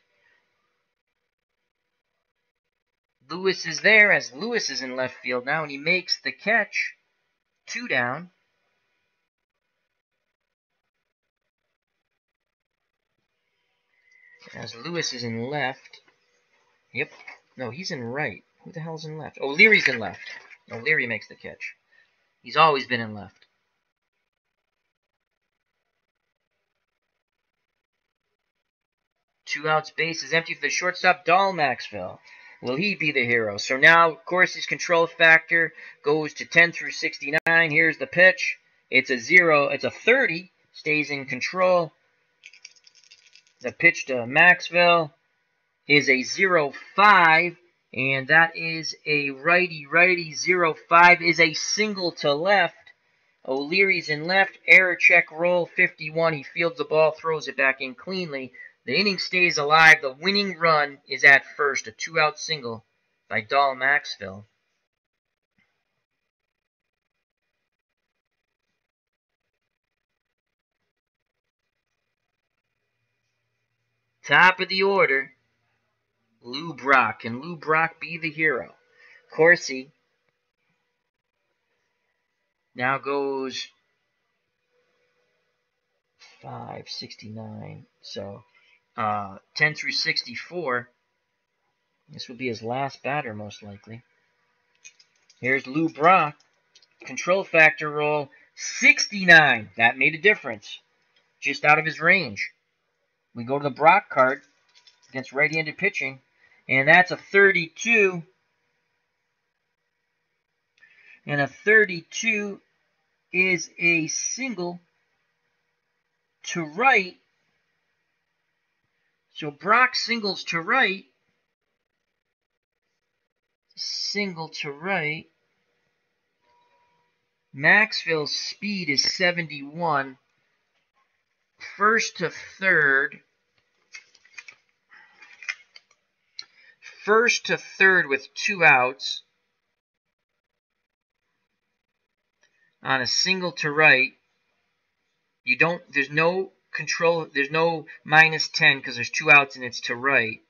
Lewis is there as Lewis is in left field now, and he makes the catch. 2 down. As Lewis is in left. Yep. No, he's in right. Who the hell's in left? O'Leary's in left. O'Leary makes the catch. He's always been in left. 2 outs, base is empty for the shortstop, Dahl Maxwell. Will he be the hero? So now, of course, his control factor goes to 10 through 69. Here's the pitch. It's a 0. It's a 30. Stays in control. The pitch to Maxwell is a 0-5. And that is a righty-righty. 0-5 is a single to left. O'Leary's in left. Error check roll 51. He fields the ball, throws it back in cleanly. The inning stays alive. The winning run is at first. A 2-out single by Dahl Maxwell. Top of the order, Lou Brock. Can Lou Brock be the hero? Corsi now goes 569. So 10 through 64. This will be his last batter, most likely. Here's Lou Brock. Control factor roll 69. That made a difference. Just out of his range. We go to the Brock card against right-handed pitching. And that's a 32. And a 32 is a single to right. So Brock singles to right. Single to right. Maxwell's speed is 71. First to third. First to third with 2 outs. On a single to right. There's no control, there's no -10 because there's 2 outs and it's to right.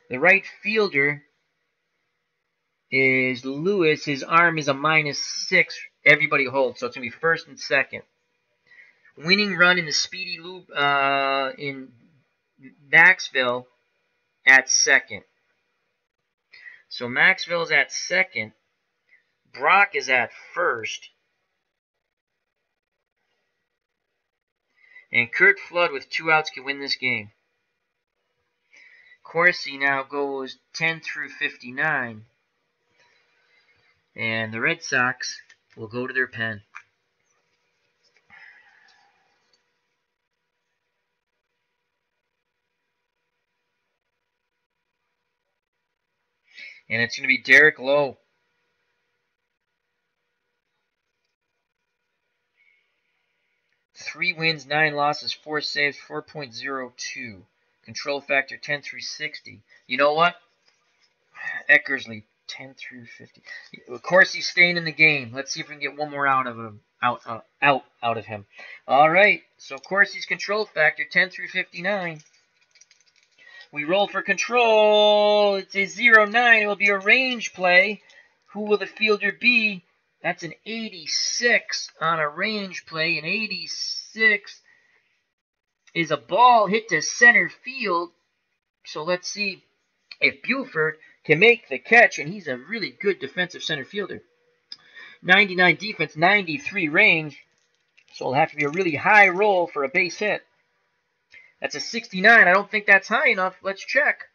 The right fielder is Lewis. His arm is a -6. Everybody holds, so it's going to be first and second. Winning run in the speedy loop in Maxwell at second. So Maxwell's at second. Brock is at first. And Kurt Flood with 2 outs can win this game. Corsi now goes 10 through 59. And the Red Sox will go to their pen. And it's going to be Derek Lowe. Three wins, 9 losses, 4 saves, 4.02. Control factor 10 through 60. You know what? Eckersley 10 through 50. Of course, he's staying in the game. Let's see if we can get one more out of him. Out of him. All right. So of course, he's control factor 10 through 59. We roll for control. It's a 0-9. It will be a range play. Who will the fielder be? That's an 86 on a range play. An 86 is a ball hit to center field. So let's see if Buford can make the catch. And he's a really good defensive center fielder. 99 defense, 93 range. So it'll have to be a really high roll for a base hit. That's a 69. I don't think that's high enough. Let's check.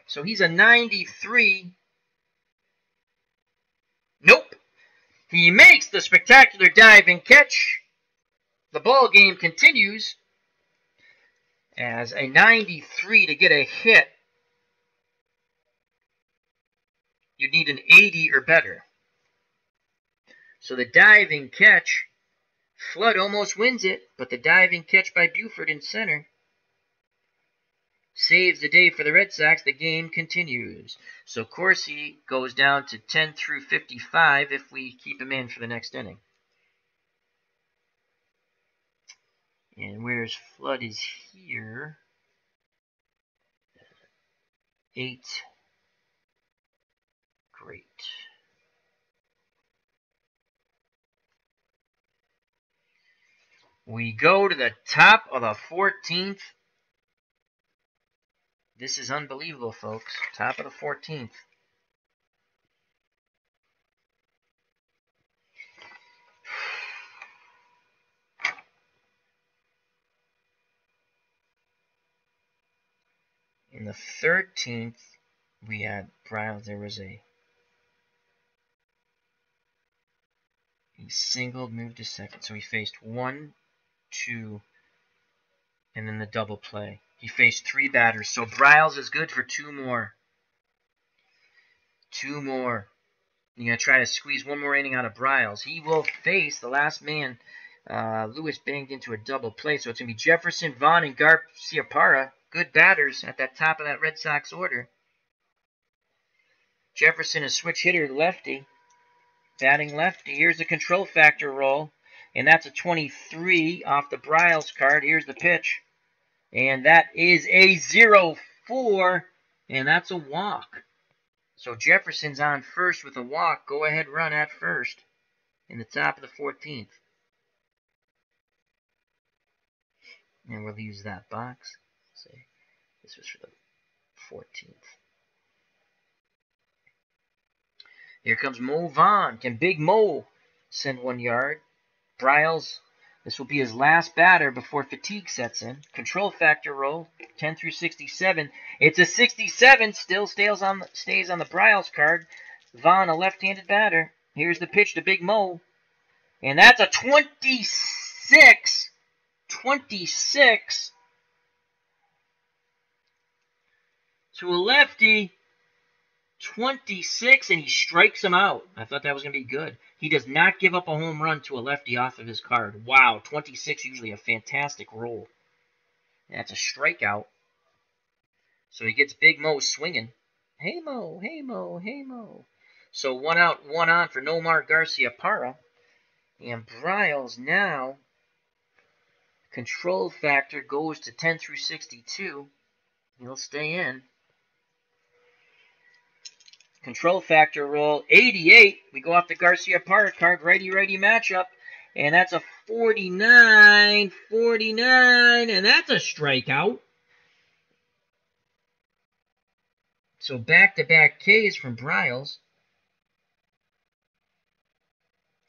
So he's a 93. Nope. He makes the spectacular dive and catch. The ball game continues. As a 93 to get a hit, you need an 80 or better. So the diving catch, Flood almost wins it, but the diving catch by Buford in center saves the day for the Red Sox. The game continues. So Corsi goes down to 10 through 55 if we keep him in for the next inning. And where's Flood is here. 8. Great. We go to the top of the 14th. This is unbelievable, folks. Top of the 14th. In the 13th, we had Browns. There was a singled, moved to second. So he faced 1, 2, and then the double play. He faced 3 batters. So Bryles is good for 2 more. 2 more. You're going to try to squeeze 1 more inning out of Bryles. He will face the last man. Lewis banged into a double play. So it's going to be Jefferson, Vaughn, and Garciaparra. Good batters at that top of that Red Sox order. Jefferson, a switch hitter, lefty. Batting lefty. Here's the control factor roll. And that's a 23 off the Bryles card. Here's the pitch. And that is a 0-4. And that's a walk. So Jefferson's on first with a walk. Go ahead run at first in the top of the 14th. And we'll use that box. Say this was for the 14th. Here comes Mo Vaughn. Can Big Mo send 1 yard? Bryles, this will be his last batter before fatigue sets in. Control factor roll, 10 through 67. It's a 67. Still stays on the Bryles card. Vaughn, a left-handed batter. Here's the pitch to Big Mo. And that's a 26. 26 to a lefty. 26, and he strikes him out. I thought that was going to be good. He does not give up a home run to a lefty off of his card. Wow, 26, usually a fantastic roll. That's a strikeout. So he gets Big Mo swinging. Hey, Mo, hey, Mo, hey, Mo. So 1 out, 1 on for Nomar Garciaparra. And Bryles now, control factor goes to 10 through 62. He'll stay in. Control factor roll, 88. We go off the Garciaparra card, righty-righty matchup. And that's a 49, 49, and that's a strikeout. So back-to-back Ks from Bryles.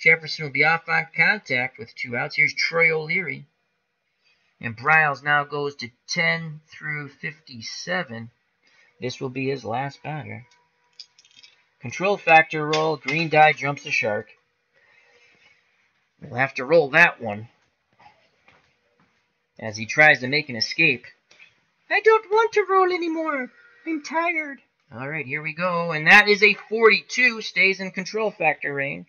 Jefferson will be off on contact with 2 outs. Here's Troy O'Leary. And Bryles now goes to 10 through 57. This will be his last batter. Control factor roll, green die jumps the shark. We'll have to roll that one as he tries to make an escape. I don't want to roll anymore. I'm tired. All right, here we go. And that is a 42, stays in control factor range.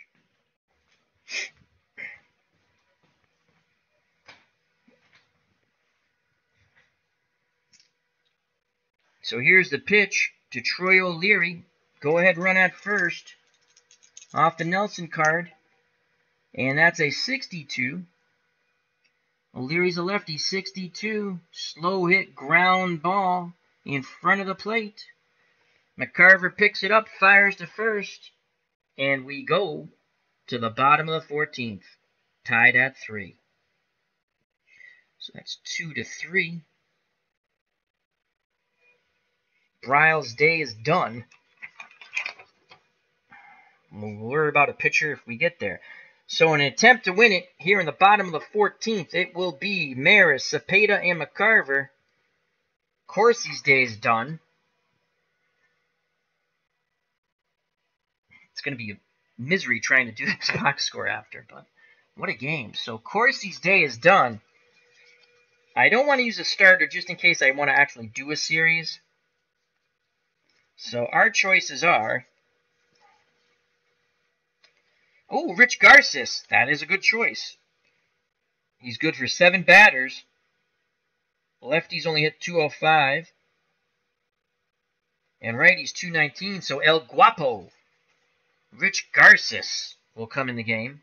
So here's the pitch to Troy O'Leary. Go ahead, run at first. Off the Nelson card. And that's a 62. O'Leary's a lefty, 62. Slow hit, ground ball in front of the plate. McCarver picks it up, fires to first. And we go to the bottom of the 14th. Tied at 3. So that's 2-3. Bryles' day is done. We'll worry about a pitcher if we get there. So in an attempt to win it, here in the bottom of the 14th, it will be Maris, Cepeda, and McCarver. Corsi's day is done. It's going to be a misery trying to do this box score after, but what a game. So Corsi's day is done. I don't want to use a starter just in case I want to actually do a series. So our choices are... Oh, Rich Garces. That is a good choice. He's good for 7 batters. Lefties only hit 205. And righties 219. So El Guapo, Rich Garces, will come in the game.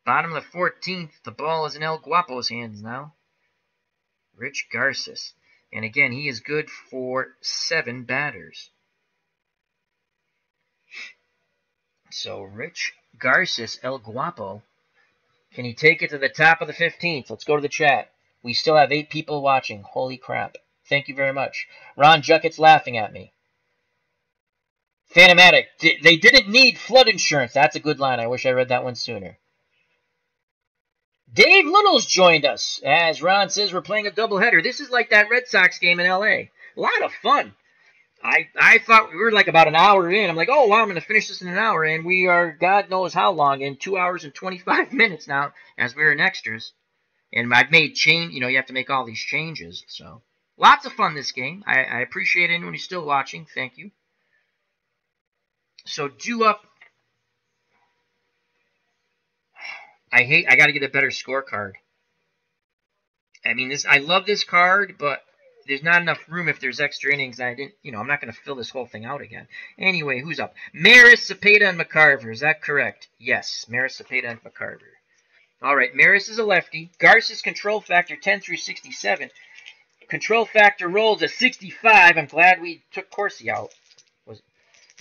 Bottom of the 14th. The ball is in El Guapo's hands now. Rich Garces. And again, he is good for 7 batters. So Rich Garces, El Guapo. Can he take it to the top of the 15th? Let's go to the chat. We still have 8 people watching. Holy crap. Thank you very much. Ron Jucket's laughing at me. Phantomatic. They didn't need flood insurance. That's a good line. I wish I read that one sooner. Dave Little's joined us. As Ron says, we're playing a doubleheader. This is like that Red Sox game in L.A. A lot of fun. I thought we were like about an hour in. I'm like, oh, wow, I'm going to finish this in an hour. And we are, God knows how long, in 2 hours and 25 minutes now, as we're in extras. And I've made you have to make all these changes. So, lots of fun this game. I appreciate anyone who's still watching. Thank you. So, due up. I got to get a better scorecard. I mean, I love this card, but there's not enough room if there's extra innings. I'm not going to fill this whole thing out again. Anyway, who's up? Maris, Cepeda, and McCarver. Is that correct? Yes, Maris, Cepeda, and McCarver. All right, Maris is a lefty. Garces control factor 10 through 67. Control factor rolls a 65. I'm glad we took Corsi out.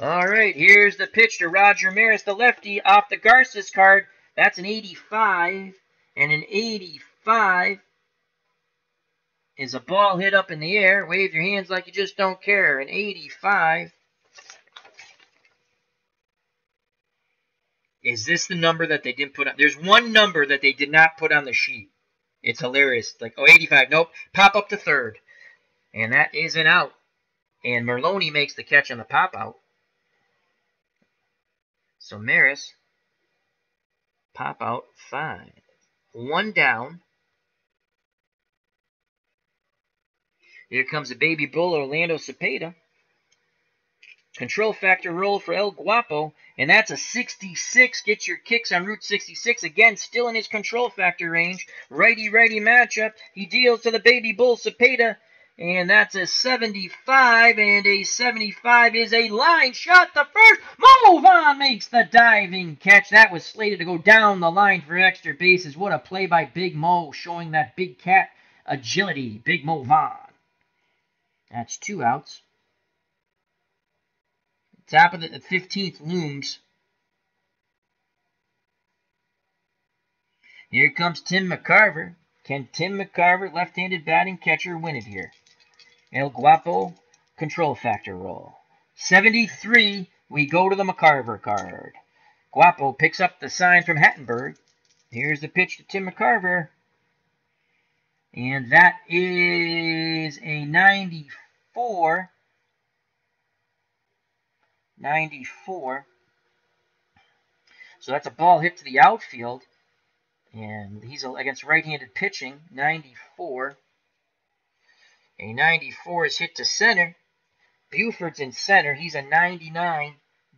All right, here's the pitch to Roger Maris, the lefty, off the Garces card. That's an 85, and an 85 is a ball hit up in the air. Wave your hands like you just don't care. An 85. Is this the number that they didn't put on? There's one number that they did not put on the sheet. It's hilarious. Like, 85. Nope. Pop up to third. And that is an out. And Merloni makes the catch on the pop out. So Maris, pop out 5. 1 down. Here comes a baby bull, Orlando Cepeda. Control factor roll for El Guapo, and that's a 66. Get your kicks on Route 66. Again, still in his control factor range. Righty-righty matchup. He deals to the baby bull, Cepeda, and that's a 75, and a 75 is a line shot to first. Mo Vaughn makes the diving catch. That was slated to go down the line for extra bases. What a play by Big Mo, showing that big cat agility. Big Mo Vaughn. That's 2 outs. Top of the 15th looms. Here comes Tim McCarver. Can Tim McCarver, left-handed batting catcher, win it here? El Guapo, control factor roll. 73, we go to the McCarver card. Guapo picks up the sign from Hattenberg. Here's the pitch to Tim McCarver. And that is a 94. 94. So that's a ball hit to the outfield. And he's against right-handed pitching. 94. A 94 is hit to center. Buford's in center. He's a 99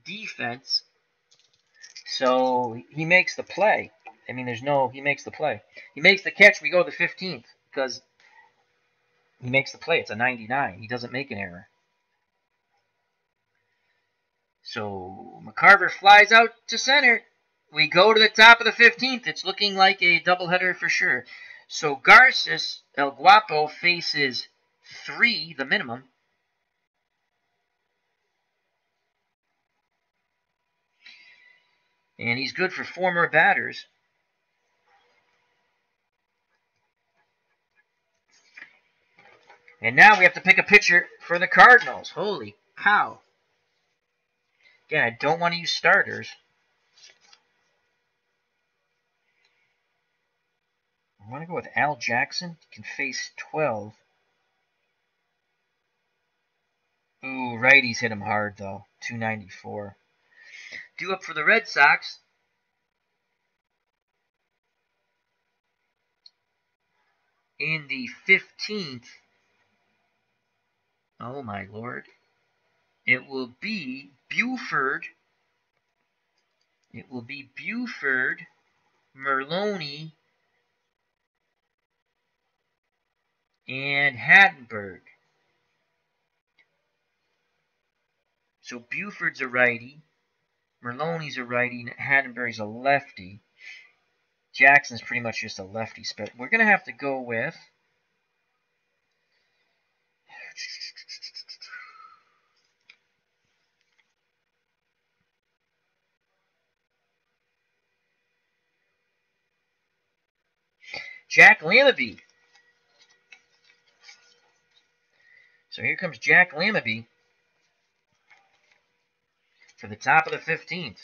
defense. So he makes the play. I mean, he makes the play. He makes the catch. We go to the 15th because he makes the play. It's a 99. He doesn't make an error. So McCarver flies out to center. We go to the top of the 15th. It's looking like a doubleheader for sure. So Garces, El Guapo, faces 3, the minimum. And he's good for 4 more batters. And now we have to pick a pitcher for the Cardinals. Holy cow. Again, I don't want to use starters. I want to go with Al Jackson. He can face 12. Ooh, righties hit him hard, though. 294. Due up for the Red Sox. In the 15th. Oh, my Lord. It will be Buford. It will be Buford, Merloni, and Hattenberg. So Buford's a righty, Merloni's a righty, and Hattenberg's a lefty. Jackson's pretty much just a lefty spit. We're going to have to go with Jack Lammaby. So here comes Jack Lammaby for the top of the 15th.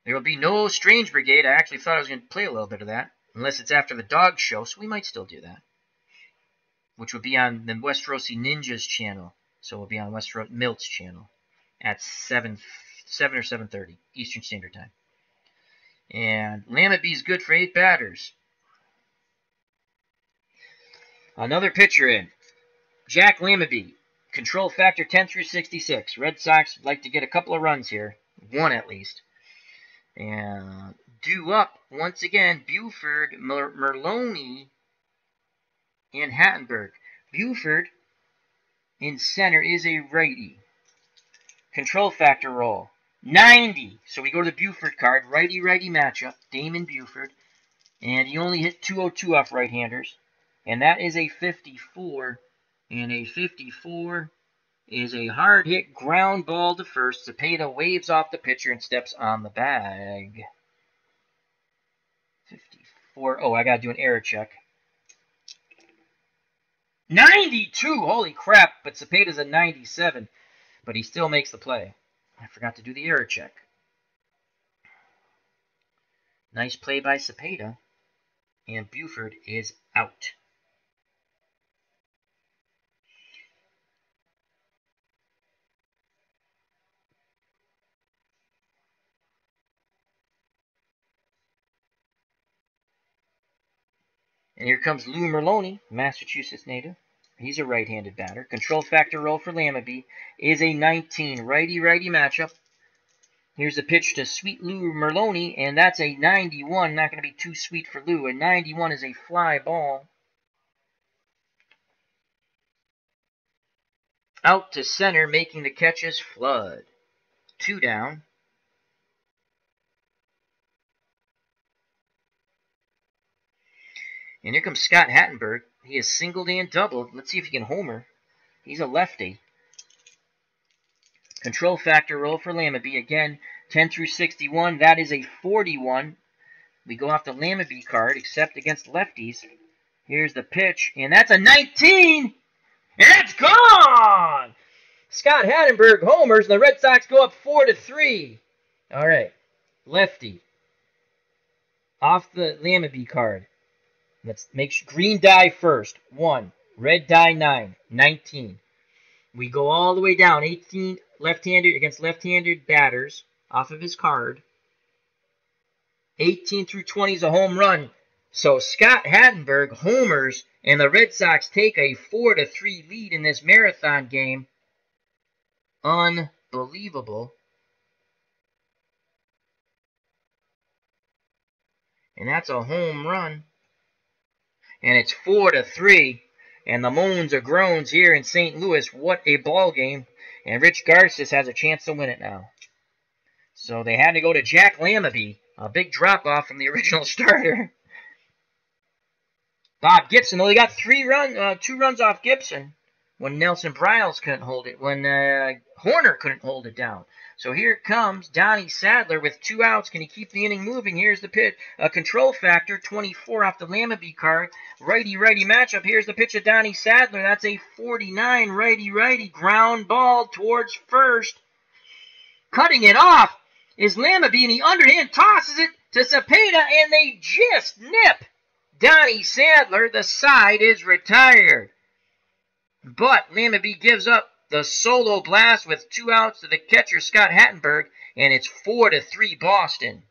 There will be no Strange Brigade. I actually thought I was going to play a little bit of that, unless it's after the dog show, so we might still do that. Which will be on the Westerosi Ninjas channel. So it will be on Westeros Milt's channel at 7 or 7:30 Eastern Standard Time. And Lammaby's good for 8 batters. Another pitcher in. Jack Lammaby. Control factor 10 through 66. Red Sox like to get a couple of runs here. 1 at least. And due up, once again, Buford, Merloni, and Hattenberg. Buford in center is a righty. Control factor roll. 90. So we go to the Buford card. Righty-righty matchup. Damon Buford. And he only hit 202 off right-handers. And that is a 54. And a 54 is a hard hit ground ball to first. Cepeda waves off the pitcher and steps on the bag. 54. Oh, I got to do an error check. 92! Holy crap! But Cepeda's a 97. But he still makes the play. I forgot to do the error check. Nice play by Cepeda. And Buford is out. And here comes Lou Merloni, Massachusetts native. He's a right-handed batter. Control factor roll for Lammaby is a 19. Righty-righty matchup. Here's a pitch to sweet Lou Merloni, and that's a 91. Not going to be too sweet for Lou. A 91 is a fly ball. Out to center, making the catches Flood. 2 down. And here comes Scott Hattenberg. He has singled and doubled. Let's see if he can homer. He's a lefty. Control factor roll for Lammaby. Again, 10 through 61. That is a 41. We go off the Lammaby card, except against lefties. Here's the pitch, and that's a 19! And it's gone! Scott Hattenberg homers, and the Red Sox go up 4-3. All right, lefty. Off the Lammaby card. Let's make sure. Green die first. 1. Red die 9. 19. We go all the way down. 18 left-handed against left-handed batters off of his card. 18 through 20 is a home run. So Scott Hattenberg homers, and the Red Sox take a 4-3 lead in this marathon game. Unbelievable. And that's a home run. And it's 4-3. And the moans or groans here in St. Louis. What a ball game. And Rich Garces has a chance to win it now. So they had to go to Jack Lammaby. A big drop-off from the original starter. Bob Gibson only got 2 runs off Gibson when Nelson Briles couldn't hold it. When Horner couldn't hold it down. So here comes Donnie Sadler with 2 outs. Can he keep the inning moving? Here's the pitch. A control factor, 24 off the Lammaby card. Righty-righty matchup. Here's the pitch of Donnie Sadler. That's a 49 righty-righty ground ball towards first. Cutting it off is Lammaby, and he underhand tosses it to Cepeda, and they just nip Donnie Sadler. The side is retired. But Lammaby gives up the solo blast with 2 outs to the catcher, Scott Hattenberg, and it's 4-3 Boston.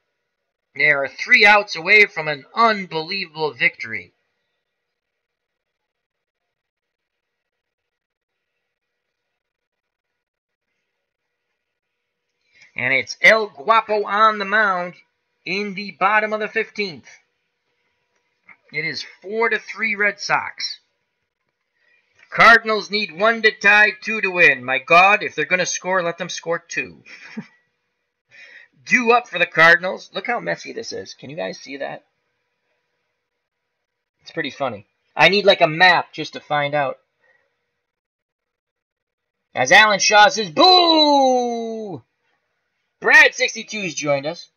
They are 3 outs away from an unbelievable victory. And it's El Guapo on the mound in the bottom of the 15th. It is 4-3 Red Sox. Cardinals need 1 to tie, 2 to win. My God, if they're going to score, let them score 2. Due up for the Cardinals. Look how messy this is. Can you guys see that? It's pretty funny. I need like a map just to find out. As Alan Shaw says, boo! Brad62's joined us.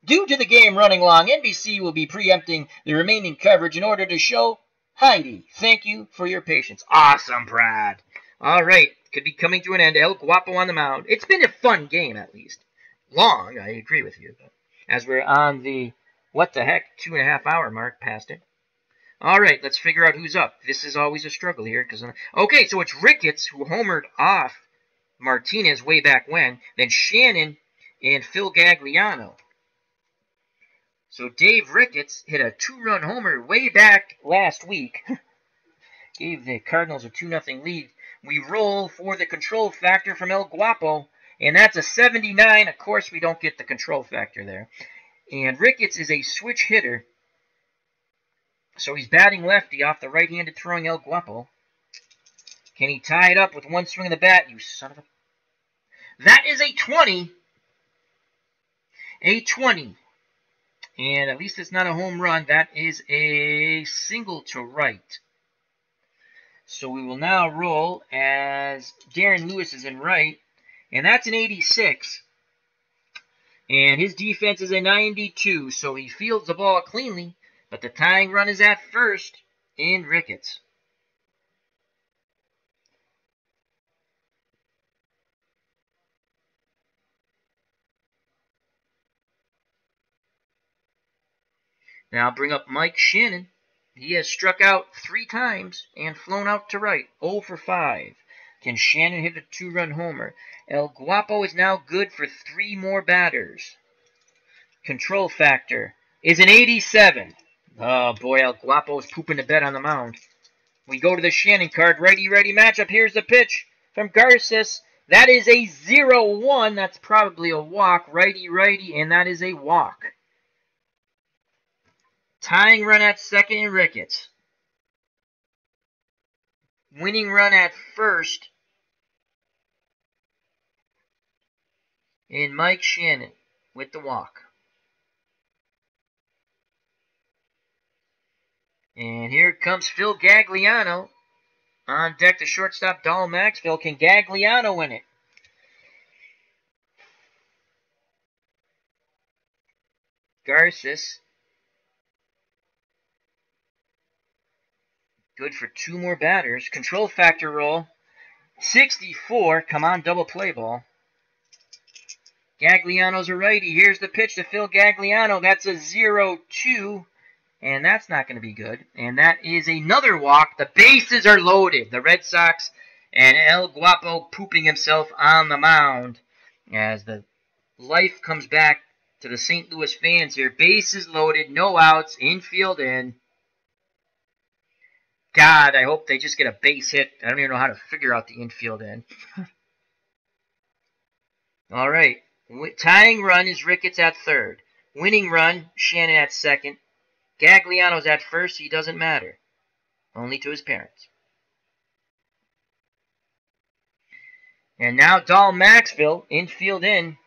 Due to the game running long, NBC will be preempting the remaining coverage in order to show Heidi. Thank you for your patience. Awesome, Brad. All right. Could be coming to an end. El Guapo on the mound. It's been a fun game, at least. Long, I agree with you. But as we're on the, what the heck, 2.5 hour mark past it. All right, let's figure out who's up. This is always a struggle here. Okay, so it's Ricketts who homered off Martinez way back when. Then Shannon and Phil Gagliano. So Dave Ricketts hit a 2-run homer way back last week. Gave the Cardinals a 2-0 lead. We roll for the control factor from El Guapo. And that's a 79. Of course, we don't get the control factor there. And Ricketts is a switch hitter. So he's batting lefty off the right-handed throwing El Guapo. Can he tie it up with one swing of the bat? You son of a... That is a 20. A 20. And at least it's not a home run. That is a single to right. So we will now roll as Darren Lewis is in right. And that's an 86. And his defense is a 92. So he fields the ball cleanly. But the tying run is at first in Ricketts. Now bring up Mike Shannon. He has struck out 3 times and flown out to right. 0 for 5. Can Shannon hit a 2-run homer? El Guapo is now good for 3 more batters. Control factor is an 87. Oh boy, El Guapo is pooping the bed on the mound. We go to the Shannon card. Righty-righty matchup. Here's the pitch from Garces. That is a 0-1. That's probably a walk. Righty-righty, and that is a walk. Tying run at second in Ricketts. Winning run at first in Mike Shannon with the walk. And here comes Phil Gagliano. On deck, the shortstop, Dahl Maxfield. Can Gagliano win it? Garces. Good for 2 more batters. Control factor roll. 64. Come on, double play ball. Gagliano's a righty. Here's the pitch to Phil Gagliano. That's a 0-2. And that's not going to be good. And that is another walk. The bases are loaded. The Red Sox and El Guapo pooping himself on the mound as the life comes back to the St. Louis fans here. Bases loaded, no outs, infield in. God, I hope they just get a base hit. I don't even know how to figure out the infield in. All right. Tying run is Ricketts at third. Winning run, Shannon at second. Gagliano's at first. He doesn't matter. Only to his parents. And now Dahl Maxfield, infield in.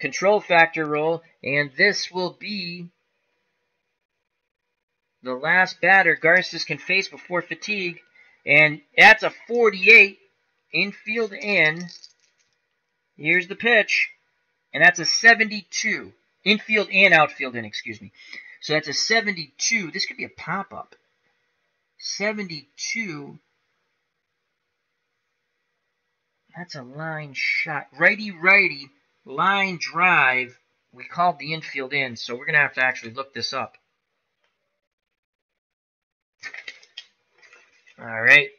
Control factor roll. And this will be the last batter Garces can face before fatigue. And that's a 48. Infield in. Here's the pitch. And that's a 72. Infield and outfield in, excuse me. So that's a 72. This could be a pop-up. 72. That's a line shot. Righty-righty, line drive. We called the infield in, so we're going to have to actually look this up. All right.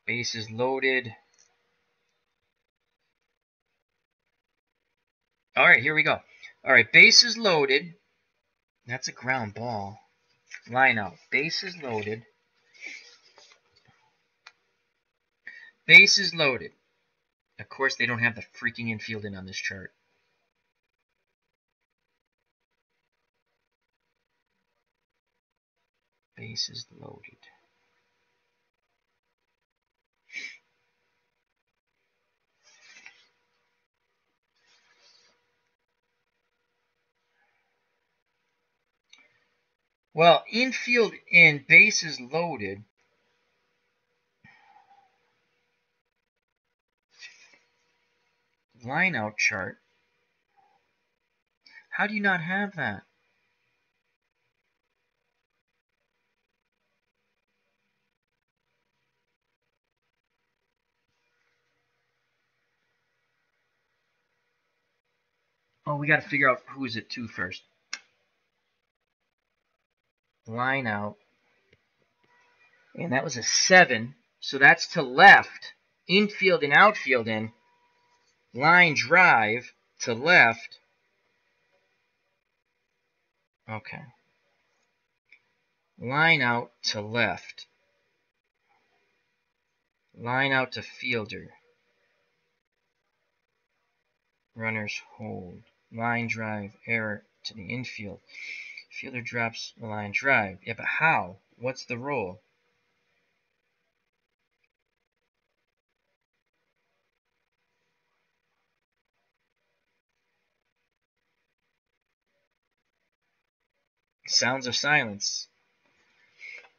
Bases loaded. All right, here we go. All right, bases loaded. That's a ground ball. Line out. Bases loaded. Bases loaded. Of course, they don't have the freaking infield in on this chart. Bases loaded. Well, infield in, bases loaded. Line out chart. How do you not have that? Oh, we got to figure out who is it to first. Line out. And that was a 7. So that's to left. Infield and outfield in. Line drive to left. Okay. Line out to left. Line out to fielder. Runners hold. Line drive, error to the infield. Fielder drops the line drive. Yeah, but how? What's the rule? Sounds of silence.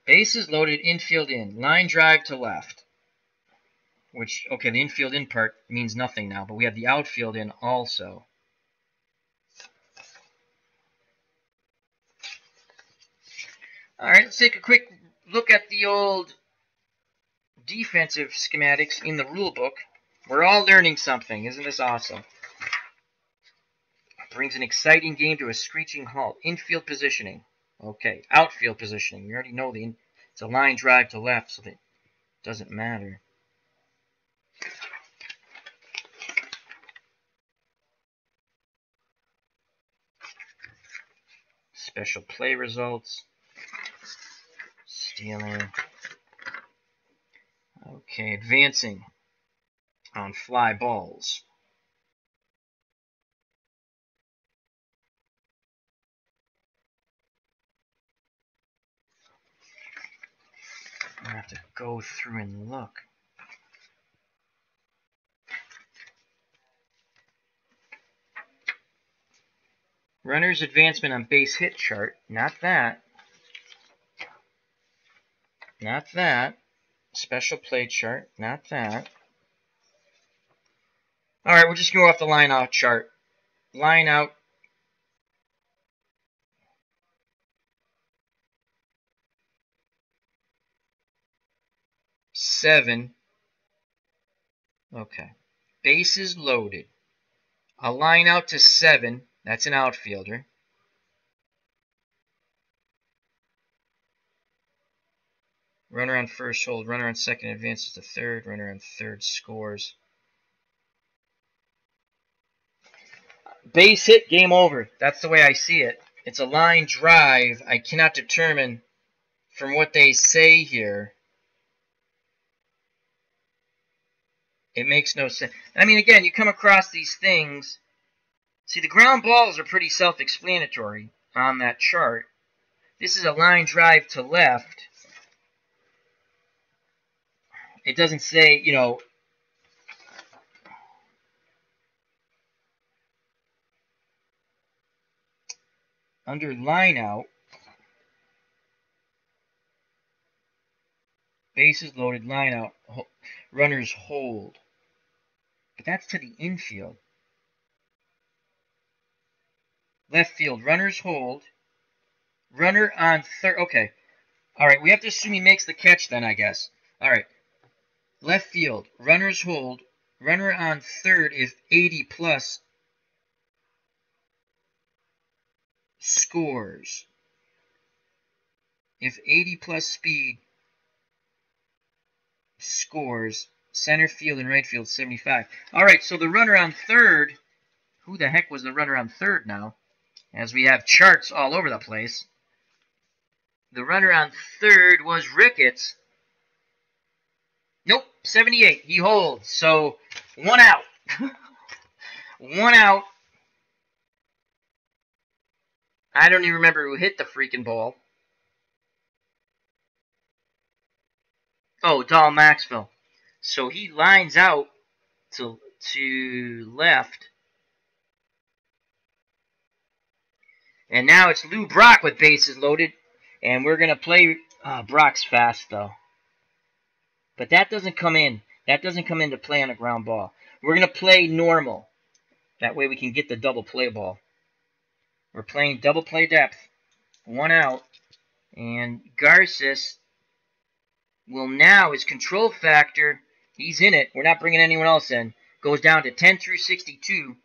Bases loaded, infield in. Line drive to left. Which, okay, the infield in part means nothing now, but we have the outfield in also. All right, let's take a quick look at the old defensive schematics in the rule book. We're all learning something. Isn't this awesome? Brings an exciting game to a screeching halt. Infield positioning. Okay, outfield positioning. We already know it's a line drive to left, so that doesn't matter. Special play results. Stealing. Okay, advancing on fly balls. I have to go through and look. Runner's advancement on base hit chart. Not that. Not that. Special play chart. Not that. All right, we're just going off the line out chart. Line out. Seven. Okay. Bases loaded. A line out to 7. That's an outfielder. Runner on first hold. Runner on second advances to third. Runner on third scores. Base hit, game over. That's the way I see it. It's a line drive. I cannot determine from what they say here. It makes no sense. I mean, again, you come across these things. See, the ground balls are pretty self-explanatory on that chart. This is a line drive to left. It doesn't say, you know, under line out, bases loaded, line out, runners hold. But that's to the infield. Left field, runners hold. Runner on third. Okay. All right, we have to assume he makes the catch then, I guess. All right. Left field, runners hold. Runner on third if 80 plus scores. If 80 plus speed scores, center field and right field 75. All right, so the runner on third, who the heck was the runner on third now? As we have charts all over the place. The runner on third was Ricketts. Nope, 78. He holds. So, 1 out. 1 out. I don't even remember who hit the freaking ball. Oh, Dahl Maxwell. So he lines out to left. And now it's Lou Brock with bases loaded. And we're going to play... Brock's fast, though. But that doesn't come in. That doesn't come into play on a ground ball. We're going to play normal. That way we can get the double play ball. We're playing double play depth. 1 out. And Garces will now, his control factor, he's in it. We're not bringing anyone else in. Goes down to 10 through 62.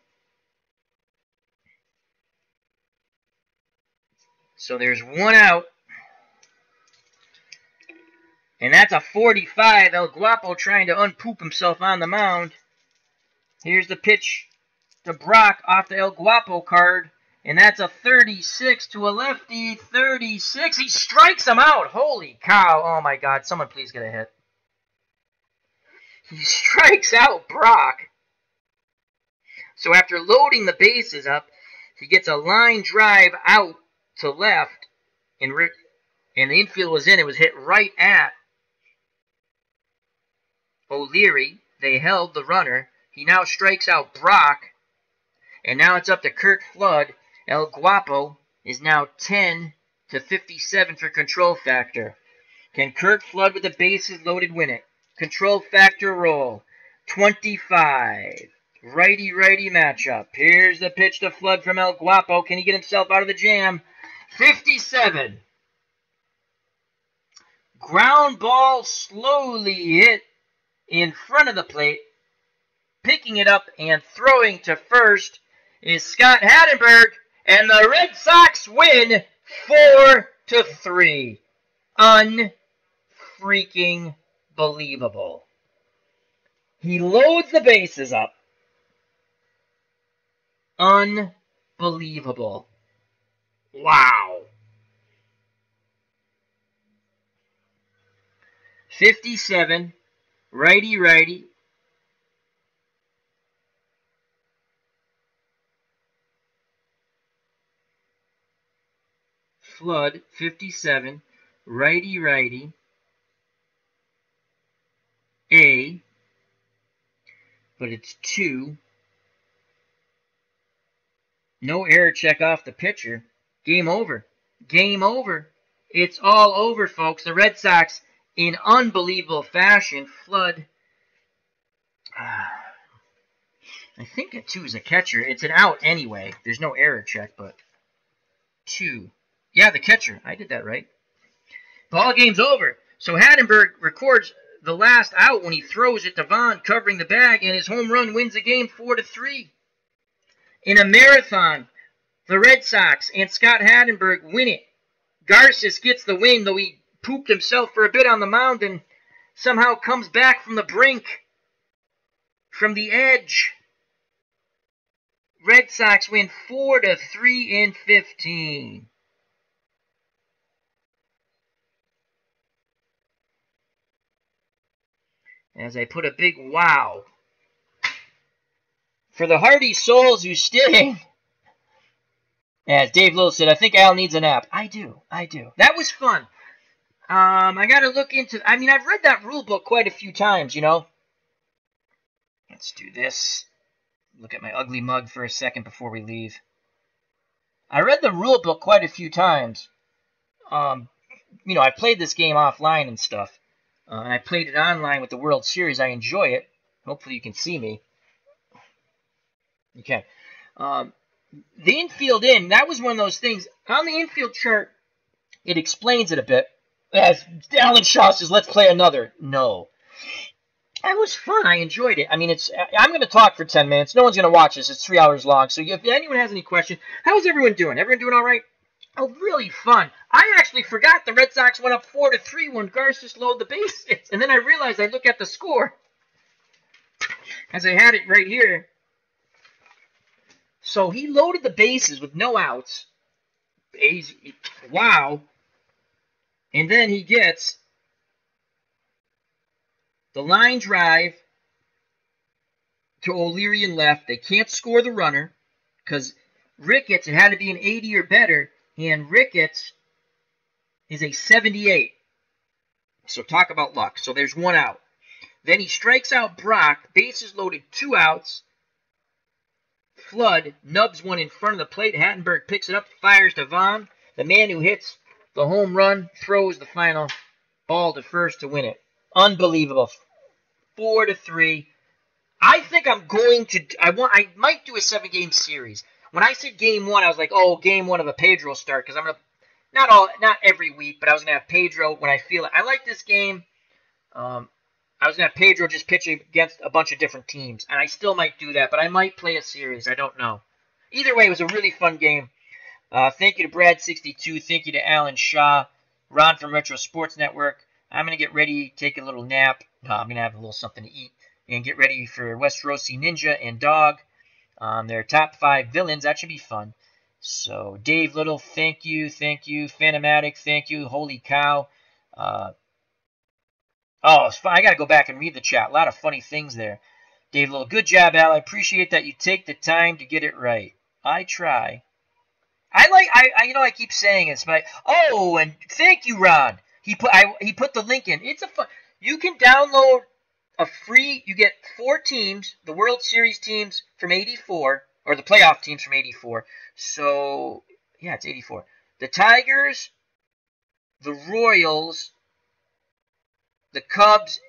So there's 1 out. And that's a 45. El Guapo trying to unpoop himself on the mound. Here's the pitch to Brock off the El Guapo card. And that's a 36 to a lefty. 36. He strikes him out. Holy cow. Oh, my God. Someone please get a hit. He strikes out Brock. So after loading the bases up, he gets a line drive out to left. And the infield was in. It was hit right at O'Leary. They held the runner. He now strikes out Brock. And now it's up to Kurt Flood. El Guapo is now 10 to 57 for control factor. Can Kurt Flood with the bases loaded win it? Control factor roll. 25. Righty-righty matchup. Here's the pitch to Flood from El Guapo. Can he get himself out of the jam? 57. Ground ball slowly hit in front of the plate. Picking it up and throwing to first is Scott Hattenberg. And the Red Sox win 4-3. Unfreaking believable. He loads the bases up. Unbelievable. Wow. 57. Righty-righty. Flood, 57, righty-righty, A, but it's 2. No error check off the pitcher. Game over. Game over. It's all over, folks. The Red Sox, in unbelievable fashion, Flood, I think a 2 is a catcher. It's an out anyway. There's no error check, but 2. Yeah, the catcher. I did that right. Ball game's over. So Hattenberg records the last out when he throws it to Vaughn, covering the bag, and his home run wins the game 4-3. In a marathon, the Red Sox and Scott Hattenberg win it. Garces gets the win, though he pooped himself for a bit on the mound and somehow comes back from the brink, from the edge. Red Sox win 4-3 in 15. As I put a big wow. For the hardy souls who stay. As Dave Little said, I think Al needs a nap. I do. That was fun. I got to look into... I mean, I've read that rule book quite a few times, you know. Let's do this. Look at my ugly mug for a second before we leave. I read the rule book quite a few times. You know, I played this game offline and stuff. And I played it online with the World Series. I enjoy it. Hopefully you can see me. You can. The infield in, that was one of those things. On the infield chart, it explains it a bit. As Alan Shaw says, let's play another. No. It was fun. I enjoyed it. I mean, I'm going to talk for 10 minutes. No one's going to watch this. It's 3 hours long. So if anyone has any questions, how's everyone doing? Everyone doing all right? Oh, really fun. I actually forgot the Red Sox went up 4-3 when Garces loaded the bases. And then I realized I look at the score as I had it right here. So he loaded the bases with no outs. Wow. And then he gets the line drive to O'Leary and left. They can't score the runner because Ricketts, it had to be an 80 or better. And Ricketts is a 78. So talk about luck. So there's 1 out. Then he strikes out Brock, bases loaded, 2 outs. Flood nubs one in front of the plate. Hattenberg picks it up, fires to Vaughn. The man who hits the home run throws the final ball to first to win it. Unbelievable. 4-3. I think I'm going to. I might do a 7-game series. When I said game 1, I was like, oh, game 1 of a Pedro start, because I'm gonna not every week, but I was gonna have Pedro when I feel it. I like this game. I was going to have Pedro just pitch against a bunch of different teams, and I still might do that, but I might play a series. I don't know. Either way, it was a really fun game. Thank you to Brad62. Thank you to Alan Shaw. Ron from Retro Sports Network. I'm going to get ready, take a little nap. I'm going to have a little something to eat, and get ready for Westerosi Ninja and Dog. Their top 5 villains. That should be fun. So, Dave Little, thank you. Thank you. Phantomatic, thank you. Holy cow. Oh, it's fun. I got to go back and read the chat. A lot of funny things there. Dave Little, good job, Al. I appreciate that you take the time to get it right. I try. I keep saying it, but and thank you, Ron. He put the link in. It's a fun. You can download a free. You get 4 teams, the World Series teams from '84, or the playoff teams from '84. So yeah, it's '84. The Tigers, the Royals, the Cubs,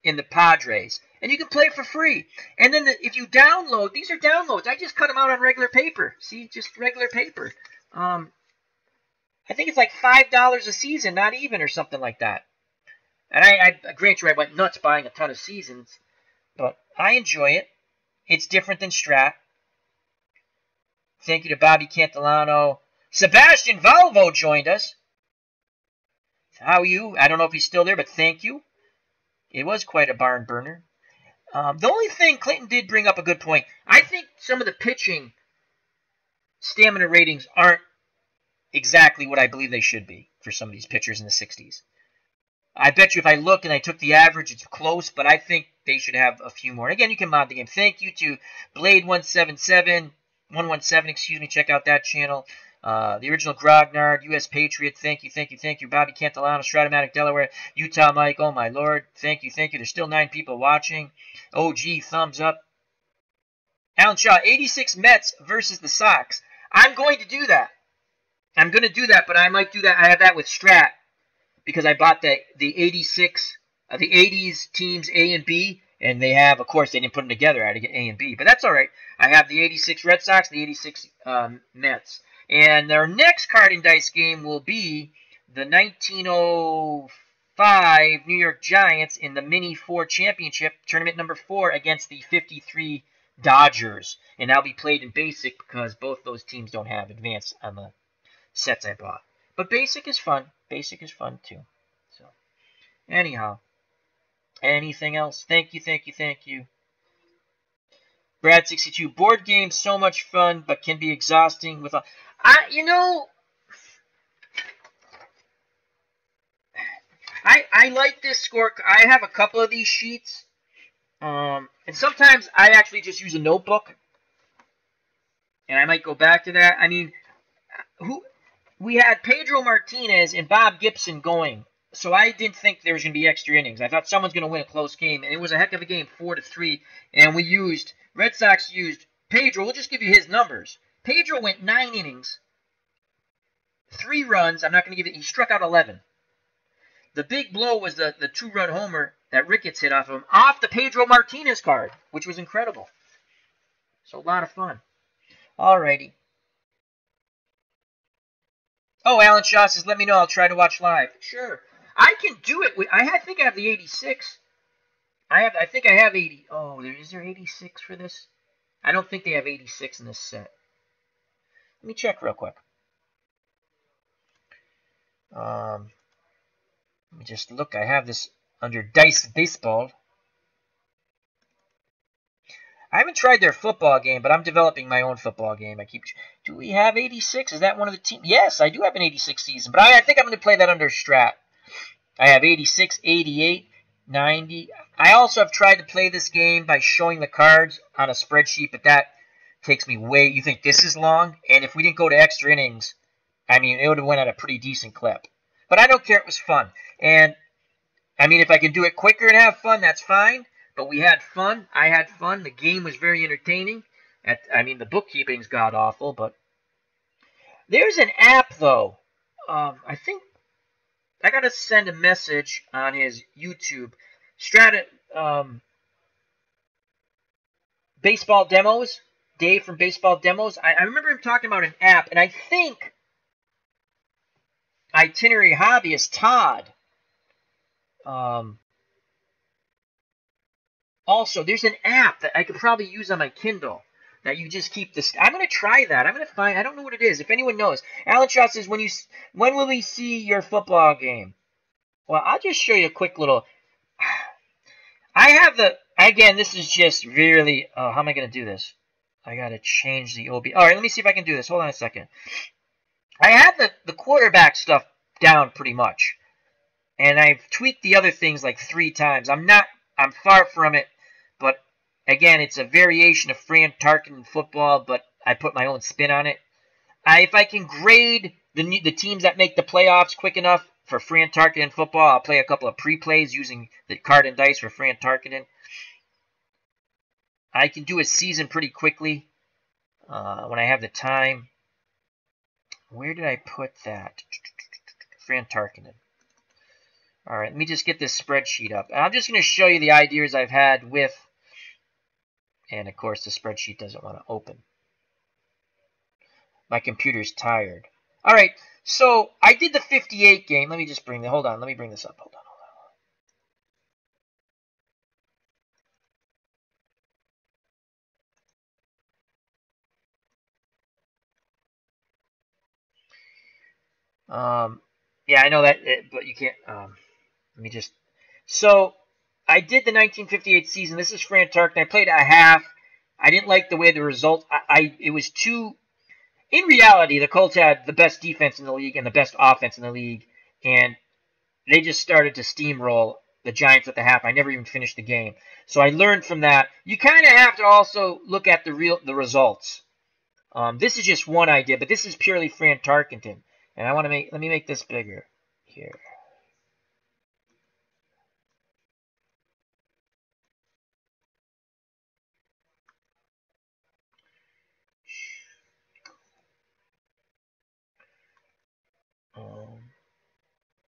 and the Padres. And you can play for free. And then if you download, these are downloads. I just cut them out on regular paper. See, just regular paper. I think it's like $5 a season, not even, or something like that. And I grant you, I went nuts buying a ton of seasons. But I enjoy it. It's different than Strat. Thank you to Bobby Cantilano. Sebastian Valvo joined us. How are you? I don't know if he's still there, but thank you. It was quite a barn burner. The only thing, Clinton did bring up a good point. I think some of the pitching stamina ratings aren't exactly what I believe they should be for some of these pitchers in the 60s. I bet you if I look and I took the average, it's close, but I think they should have a few more. And again, you can mod the game. Thank you to Blade117, excuse me. Check out that channel. The original Grognard, U.S. Patriot, thank you. Bobby Cantilano, Stratomatic, Delaware, Utah Mike, oh my lord, thank you. There's still 9 people watching. OG, thumbs up. Alan Shaw, 86 Mets versus the Sox. I'm going to do that. But I might do that. I have that with Strat, because I bought the 86, the 80s teams A and B, and they have, of course, they didn't put them together. I had to get A and B, but that's all right. I have the 86 Red Sox, the 86 Mets. And their next card and dice game will be the 1905 New York Giants in the Mini 4 Championship, tournament number 4, against the 53 Dodgers. And that'll be played in Basic because both those teams don't have Advanced on the sets I bought. But Basic is fun. Basic is fun too. So, anyhow. Anything else? Thank you. Brad62, board games so much fun, but can be exhausting with I like this score. I have a couple of these sheets, and sometimes I actually just use a notebook, and I might go back to that. I mean, we had Pedro Martinez and Bob Gibson going, so I didn't think there was going to be extra innings. I thought someone's going to win a close game, and it was a heck of a game, 4-3, and Red Sox used Pedro. We'll just give you his numbers. Pedro went 9 innings, 3 runs. I'm not going to give it. He struck out 11. The big blow was the 2-run homer that Ricketts hit off of him, off the Pedro Martinez card, which was incredible. So a lot of fun. Alrighty. Oh, Alan Shaw says, let me know. I'll try to watch live. Sure. I can do it. I think I have the 86. I think I have 80. Oh, is there 86 for this? I don't think they have 86 in this set. Let me check real quick. Let me just look. I have this under Dice Baseball. I haven't tried their football game, but I'm developing my own football game. Do we have 86? Is that one of the teams? Yes, I do have an 86 season, but I think I'm going to play that under Strat. I have 86, 88, 90. I also have tried to play this game by showing the cards on a spreadsheet, but that takes me way. You think this is long? And if we didn't go to extra innings, I mean, it would have went at a pretty decent clip. But I don't care. It was fun. And I mean, if I can do it quicker and have fun, that's fine. But we had fun. I had fun. The game was very entertaining. I mean, the bookkeeping's god awful, but there's an app though. I think I gotta send a message on his YouTube. Baseball Demos. Dave from Baseball Demos. I remember him talking about an app, and I think Itinerary Hobbyist Todd. Also, there's an app that I could probably use on my Kindle that you just keep this. I'm gonna try that. I'm gonna find. I don't know what it is. If anyone knows, Alan Shaw says, when will we see your football game? Well, I'll just show you a quick little. I have the. Again, this is just really. How am I gonna do this? I gotta change the OB. All right, let me see if I can do this. Hold on a second. I have the quarterback stuff down pretty much, and I've tweaked the other things like 3 times. I'm far from it, but again, it's a variation of Fran Tarkenton football, but I put my own spin on it. If I can grade the teams that make the playoffs quick enough for Fran Tarkenton football, I'll play a couple of pre-plays using the card and dice for Fran Tarkenton. I can do a season pretty quickly when I have the time. Where did I put that? Fran Tarkenton. All right, let me just get this spreadsheet up. And I'm just going to show you the ideas I've had with, and of course the spreadsheet doesn't want to open. My computer's tired. All right, so I did the 58 game. Let me just bring hold on, let me bring this up. Hold on. Yeah, I know that, but you can't. Let me just. So I did the 1958 season. This is Fran Tarkenton. I played a half. I didn't like the way the result. It was too. In reality, the Colts had the best defense in the league and the best offense in the league, and they just started to steamroll the Giants at the half. I never even finished the game. So I learned from that. You kind of have to also look at the results. This is just one idea, but this is purely Fran Tarkenton. And I want to let me make this bigger here.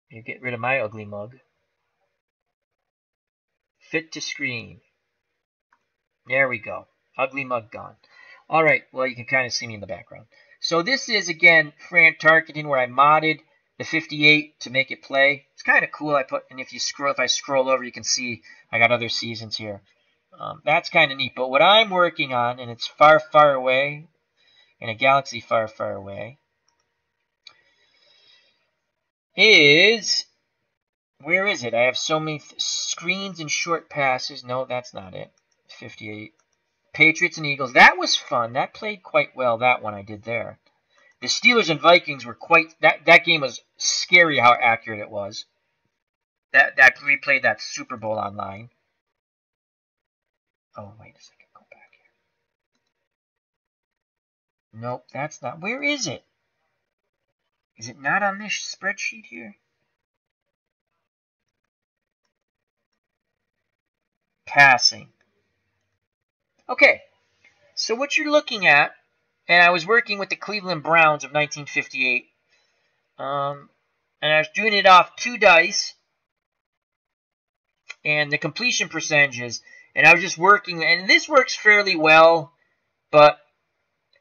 You get rid of my ugly mug. Fit to screen. There we go. Ugly mug gone. All right. Well, you can kind of see me in the background. So this is, again, Fran Tarkenton, where I modded the 58 to make it play. It's kind of cool. And if I scroll over, you can see I got other seasons here. That's kind of neat. But what I'm working on, and it's far, far away, in a galaxy far, far away, is, where is it? I have so many screens and short passes. No, that's not it. 58. Patriots and Eagles. That was fun. That played quite well, that one I did there. The Steelers and Vikings were that game was scary how accurate it was. We played that Super Bowl online. Oh, wait a second. Go back here. Nope, that's not. Where is it? Is it not on this spreadsheet here? Passing. Okay, so what you're looking at, and I was working with the Cleveland Browns of 1958, and I was doing it off 2 dice, and the completion percentages, and I was just working, and this works fairly well, but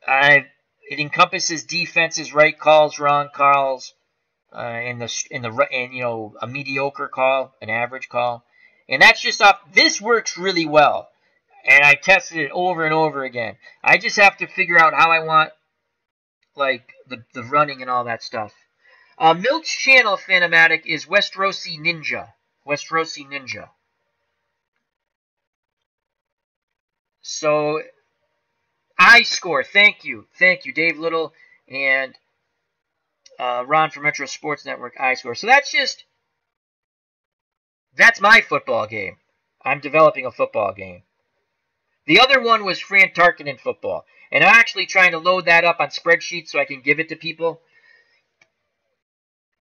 it encompasses defenses, right calls, wrong calls, and a mediocre call, an average call, and that's just off. This works really well, and I tested it over and over again. I just have to figure out how I want, like the running and all that stuff. Milt's channel, Phanomatic, is Westerosi Ninja. Westerosi Ninja. So iScore, thank you, Dave Little and Ron from Metro Sports Network. iScore. So that's my football game. I'm developing a football game. The other one was Fran Tarkenton football, and I'm actually trying to load that up on spreadsheets so I can give it to people.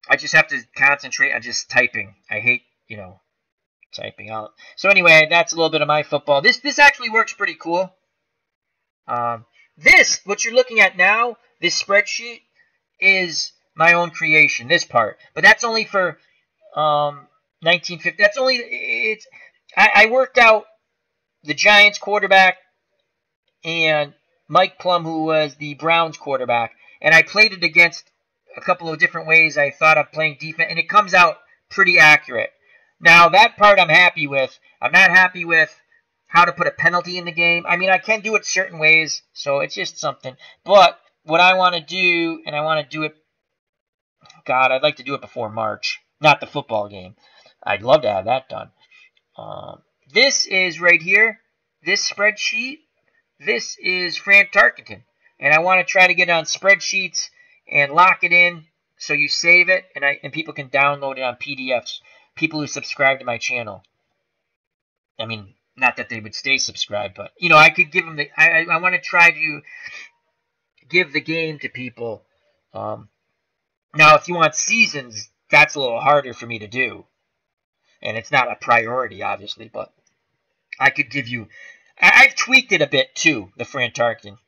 I just have to concentrate on just typing. I hate, typing out. So anyway, that's a little bit of my football. This actually works pretty cool. This, what you're looking at now, this spreadsheet, is my own creation, this part. But that's only for 1950. That's only, I worked out the Giants quarterback and Mike Plum, who was the Browns quarterback. And I played it against a couple of different ways I thought of playing defense. And it comes out pretty accurate. Now, that part I'm happy with. I'm not happy with how to put a penalty in the game. I mean, I can do it certain ways, so it's just something. But what I want to do, and I want to do it, God, I'd like to do it before March, not the football game. I'd love to have that done. This is right here, this spreadsheet. This is Fran Tarkenton, and I want to try to get it on spreadsheets and lock it in so you save it, and people can download it on PDFs. People who subscribe to my channel. I mean, not that they would stay subscribed, but, you know, I could give them the... I want to try to give the game to people. Now, if you want seasons, that's a little harder for me to do. And it's not a priority, obviously, but I could give you... I've tweaked it a bit, too, the Fran Tarkenton.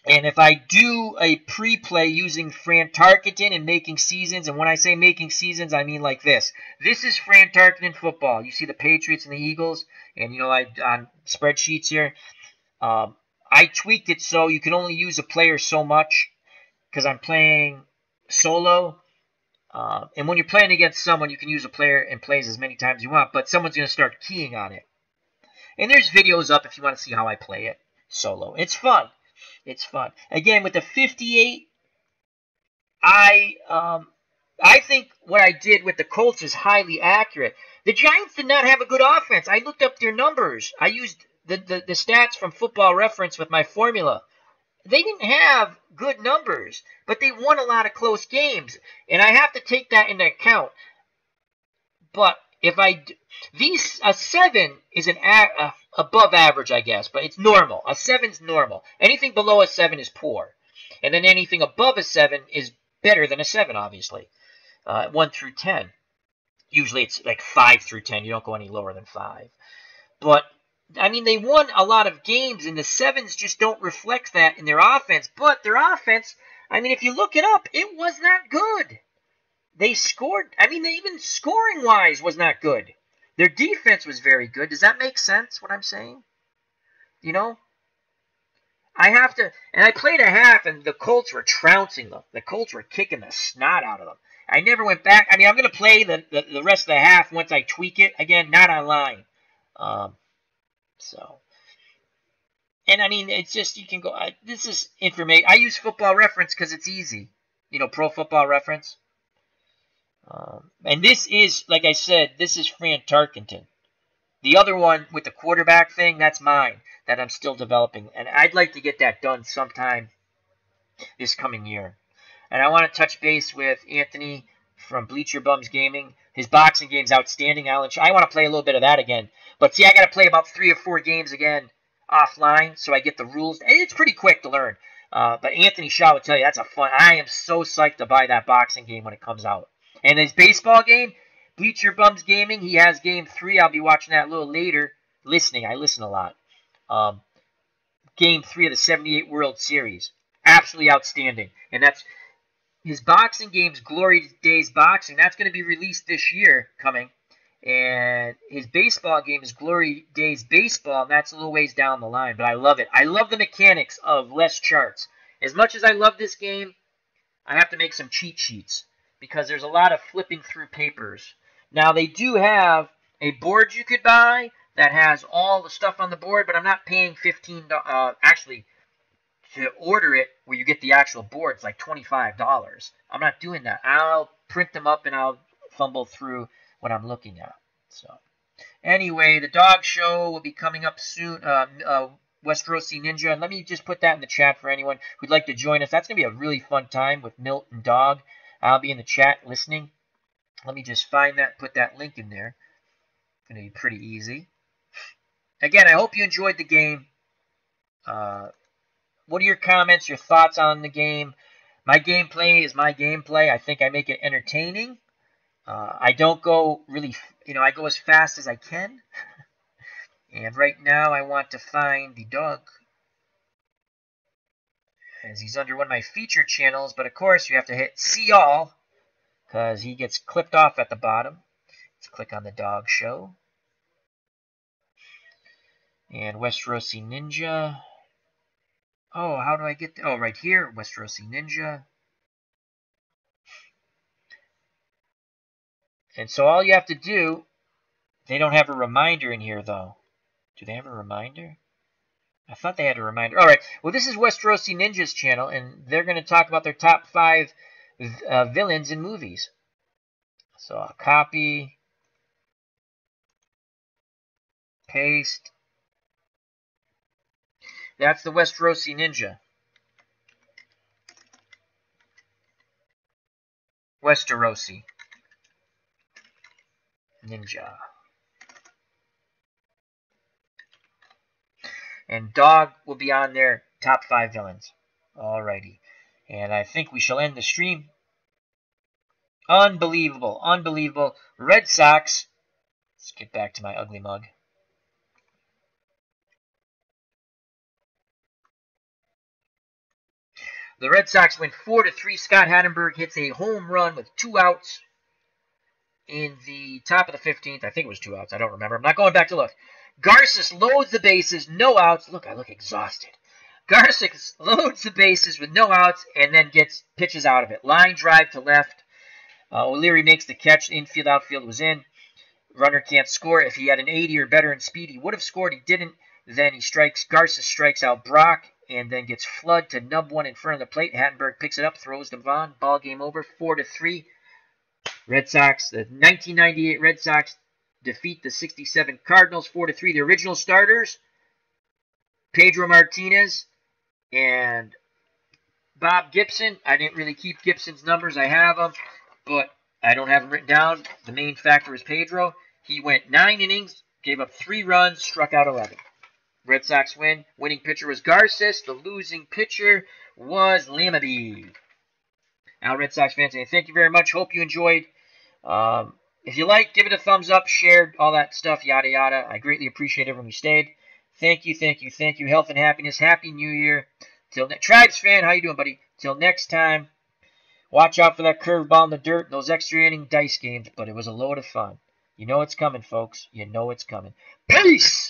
And if I do a pre-play using Fran Tarkenton and making seasons, and when I say making seasons, I mean like this. This is Fran Tarkenton football. You see the Patriots and the Eagles, and, you know, on spreadsheets here. I tweaked it so you can only use a player so much because I'm playing solo. And when you're playing against someone, you can use a player and plays as many times as you want, but someone's going to start keying on it. And there's videos up if you want to see how I play it solo. It's fun. It's fun. Again, with the 58, I think what I did with the Colts is highly accurate. The Giants did not have a good offense. I looked up their numbers. I used the stats from Football Reference with my formula. They didn't have good numbers, but they won a lot of close games, and I have to take that into account. But if a 7 is an above average, I guess, but it's normal. A 7's normal. Anything below a 7 is poor. And then anything above a 7 is better than a 7, obviously. 1 through 10. Usually it's like 5 through 10. You don't go any lower than 5. But, I mean, they won a lot of games, and the 7s just don't reflect that in their offense. But their offense, I mean, if you look it up, it was not good. They scored, I mean, even scoring-wise was not good. Their defense was very good. Does that make sense, what I'm saying? You know? I have to, and I played a half, and the Colts were trouncing them. The Colts were kicking the snot out of them. I never went back. I mean, I'm going to play the rest of the half once I tweak it. Again, not online. And I mean, it's just, you can go, this is information. I use Football Reference because it's easy. You know, Pro Football Reference. And this is, like I said, this is Fran Tarkenton. The other one with the quarterback thing, that's mine, that I'm still developing. And I'd like to get that done sometime this coming year. And I want to touch base with Anthony from Bleacher Bums Gaming. His boxing game's outstanding. I want to play a little bit of that again. But see, I got to play about 3 or 4 games again offline so I get the rules. It's pretty quick to learn. But Anthony Shaw would tell you, that's a fun. I am so psyched to buy that boxing game when it comes out. And his baseball game, Bleacher Bums Gaming, he has game 3. I'll be watching that a little later. Listening, I listen a lot. Game 3 of the 78 World Series. Absolutely outstanding. And that's his boxing game's Glory Days Boxing. That's going to be released this year coming. And his baseball game is Glory Days Baseball, and that's a little ways down the line. But I love it. I love the mechanics of less charts. As much as I love this game, I have to make some cheat sheets, because there's a lot of flipping through papers. Now, they do have a board you could buy that has all the stuff on the board, but I'm not paying $15. Actually, to order it where you get the actual board, it's like $25. I'm not doing that. I'll print them up and I'll fumble through what I'm looking at. So, anyway, the dog show will be coming up soon. Westerosi Ninja. And let me just put that in the chat for anyone who'd like to join us. That's going to be a really fun time with Milt and Dog. I'll be in the chat listening. Let me just find that, put that link in there. It's going to be pretty easy. Again, I hope you enjoyed the game. What are your comments, your thoughts on the game? My gameplay is my gameplay. I think I make it entertaining. I don't go really, I go as fast as I can. And right now I want to find the dog, as he's under one of my featured channels. But of course you have to hit see all, because he gets clipped off at the bottom. Let's click on the dog show. And Westerosi Ninja. Oh, how do I get there? Oh, right here, Westerosi Ninja. And so all you have to do, they don't have a reminder in here, though. Do they have a reminder? I thought they had a reminder. All right. Well, this is Westerosi Ninja's channel, and they're going to talk about their top 5 villains in movies. So I'll copy, paste. That's the Westerosi Ninja. Westerosi Ninja. And dog will be on their top 5 villains. Alrighty. And I think we shall end the stream. Unbelievable. Unbelievable. Red Sox. Let's get back to my ugly mug. The Red Sox win 4-3. Scott Hattenberg hits a home run with 2 outs in the top of the 15th. I think it was 2 outs. I don't remember. I'm not going back to look. Garces loads the bases, no outs. Look, I look exhausted. Garces loads the bases with no outs and then pitches out of it. Line drive to left. O'Leary makes the catch. Infield, outfield was in. Runner can't score. If he had an 80 or better in speed, he would have scored. He didn't. Then he strikes. Garces strikes out Brock and then gets Flood to nub one in front of the plate. Hattenberg picks it up, throws to Vaughn. Ball game over, 4-3. Red Sox, the 1998 Red Sox defeat the 67 Cardinals 4-3. The original starters, Pedro Martinez and Bob Gibson. I didn't really keep Gibson's numbers. I have them, but I don't have them written down. The main factor is Pedro. He went 9 innings, gave up 3 runs, struck out 11. Red Sox win. Winning pitcher was Garces. The losing pitcher was Lamabee. Now, Red Sox fans, thank you very much. Hope you enjoyed. If you like, give it a thumbs up, shared, all that stuff, yada, yada. I greatly appreciate everyone who stayed. Thank you, thank you, thank you. Health and happiness. Happy New Year. Tribes fan, how you doing, buddy? Till next time, watch out for that curveball in the dirt, those extra inning dice games, but it was a load of fun. You know it's coming, folks. You know it's coming. Peace!